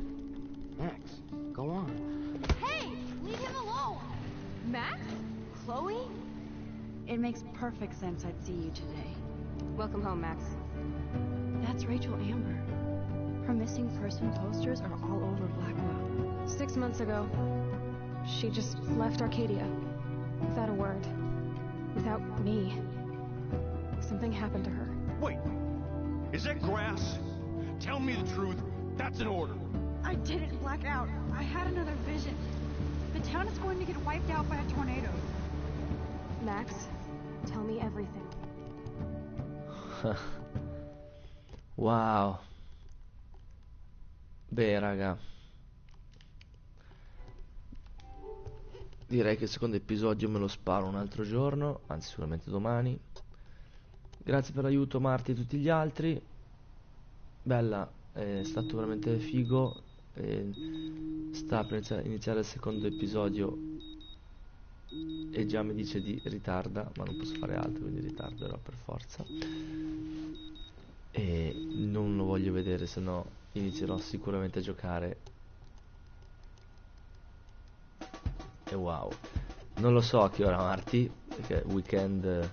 Max, go on. Hey! Leave him alone! Max? Chloe? It makes perfect sense I'd see you today. Welcome home, Max. That's Rachel Amber. Her missing person posters are all over Blackwell. 6 months ago, she just left Arcadia. Without a word. Without me. Something happened to her. Wait, is that grass? Tell me the truth. That's an order. I didn't black out. I had another vision. The town is going to get wiped out by a tornado. Max, tell me everything. Wow. Beh, raga, direi che il secondo episodio me lo sparo un altro giorno, anzi sicuramente domani. Grazie per l'aiuto Marti e tutti gli altri. Bella, è stato veramente figo. Sta per iniziare il secondo episodio e già mi dice di ritarda, ma non posso fare altro, quindi ritarderò per forza. E non lo voglio vedere, se no inizierò sicuramente a giocare. E wow, non lo so a che ora Marti, perché weekend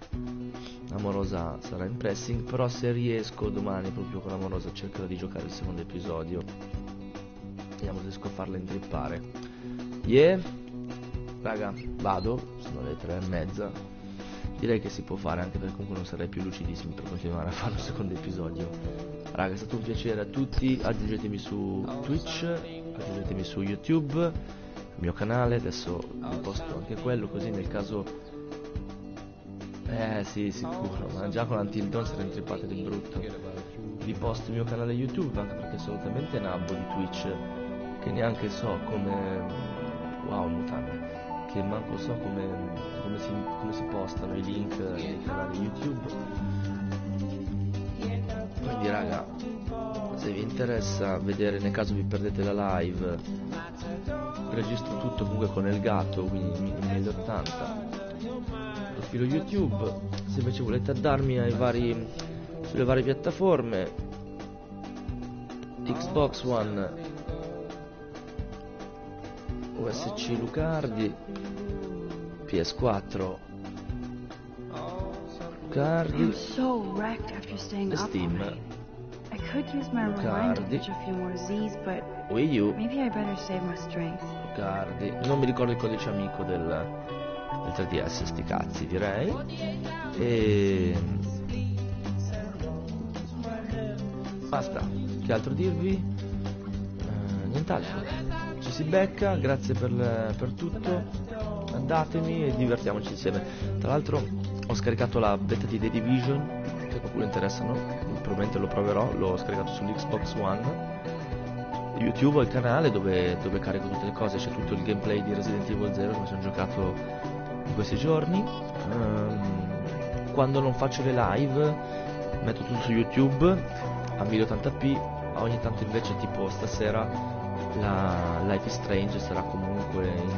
Amorosa sarà in pressing, però se riesco domani proprio con Amorosa cercherò di giocare il secondo episodio. Vediamo se riesco a farla intrippare. Raga, vado, sono le 3:30. Direi che si può fare, anche perché comunque non sarei più lucidissimo per continuare a fare un secondo episodio. Raga, è stato un piacere a tutti. Aggiungetemi su Twitch, aggiungetemi su YouTube, il mio canale. Adesso vi posto anche quello, così nel caso... sì, sicuro, ma già con l'Until Dawn si era intrippate di brutto. Vi posto il mio canale YouTube, anche perché sono talmente nabbo di Twitch che neanche so come... Wow, mutande. Che manco so come si postano i link nei canali YouTube. Quindi raga, se vi interessa vedere, nel caso vi perdete la live, registro tutto comunque con il gatto, quindi in 1080, profilo YouTube. Se invece volete addarmi sulle varie piattaforme, Xbox One, USC Lucardi, PS4 Lucardi, I'm so wrecked after staying up all Steam night. I could use my rewind to catch a few more Z's, but Wii U maybe I better save my strength. Lucardi. Non mi ricordo il codice amico del 3DS, sti cazzi direi. E basta, che altro dirvi? Nient'altro. Ci si becca, grazie per tutto, andatemi e divertiamoci insieme. Tra l'altro ho scaricato la beta di The Division, se a qualcuno interessa, no? Probabilmente lo proverò, l'ho scaricato sull'Xbox One. YouTube ho il canale dove carico tutte le cose, c'è tutto il gameplay di Resident Evil 0 che mi sono giocato in questi giorni. Quando non faccio le live metto tutto su YouTube a 1080p, ogni tanto invece tipo stasera la Life is Strange sarà comunque in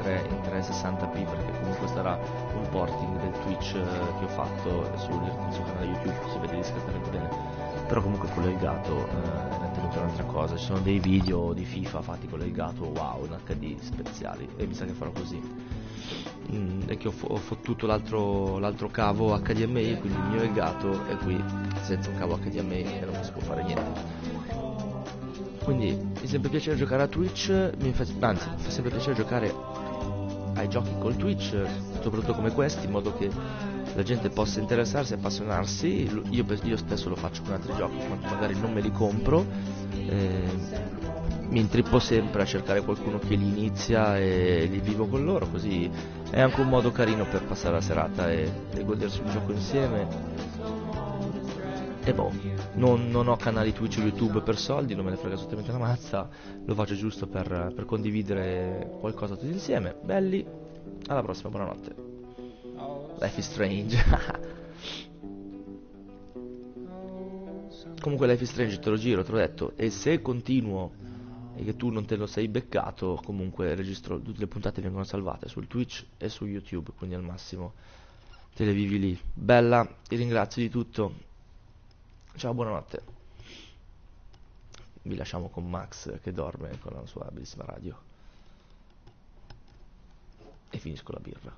360p, perché comunque sarà un porting del Twitch che ho fatto sul canale YouTube, si vede discretamente bene, però comunque con l'Elgato è tenuto un'altra cosa. Ci sono dei video di FIFA fatti con l'Elgato, wow, in HD speziali, e mi sa che farò così. E che ho fottuto l'altro cavo HDMI, quindi il mio Elgato è qui senza un cavo HDMI e non si può fare niente. Quindi mi fa sempre piacere giocare a Twitch, mi fa sempre piacere giocare ai giochi col Twitch, soprattutto come questi, in modo che la gente possa interessarsi, appassionarsi. Io spesso lo faccio con altri giochi, quando magari non me li compro, mi intrippo sempre a cercare qualcuno che li inizia e li vivo con loro, così è anche un modo carino per passare la serata e godersi un gioco insieme. E boh, non ho canali Twitch o YouTube per soldi, non me ne frega assolutamente una mazza, lo faccio giusto per condividere qualcosa tutti insieme. Belli, alla prossima, buonanotte. Life is Strange. Comunque Life is Strange te lo giro, te l'ho detto, e se continuo e che tu non te lo sei beccato, comunque registro, tutte le puntate vengono salvate sul Twitch e su YouTube, quindi al massimo te le vivi lì. Bella, ti ringrazio di tutto. Ciao, buonanotte. Vi lasciamo con Max che dorme con la sua bellissima radio. E finisco la birra.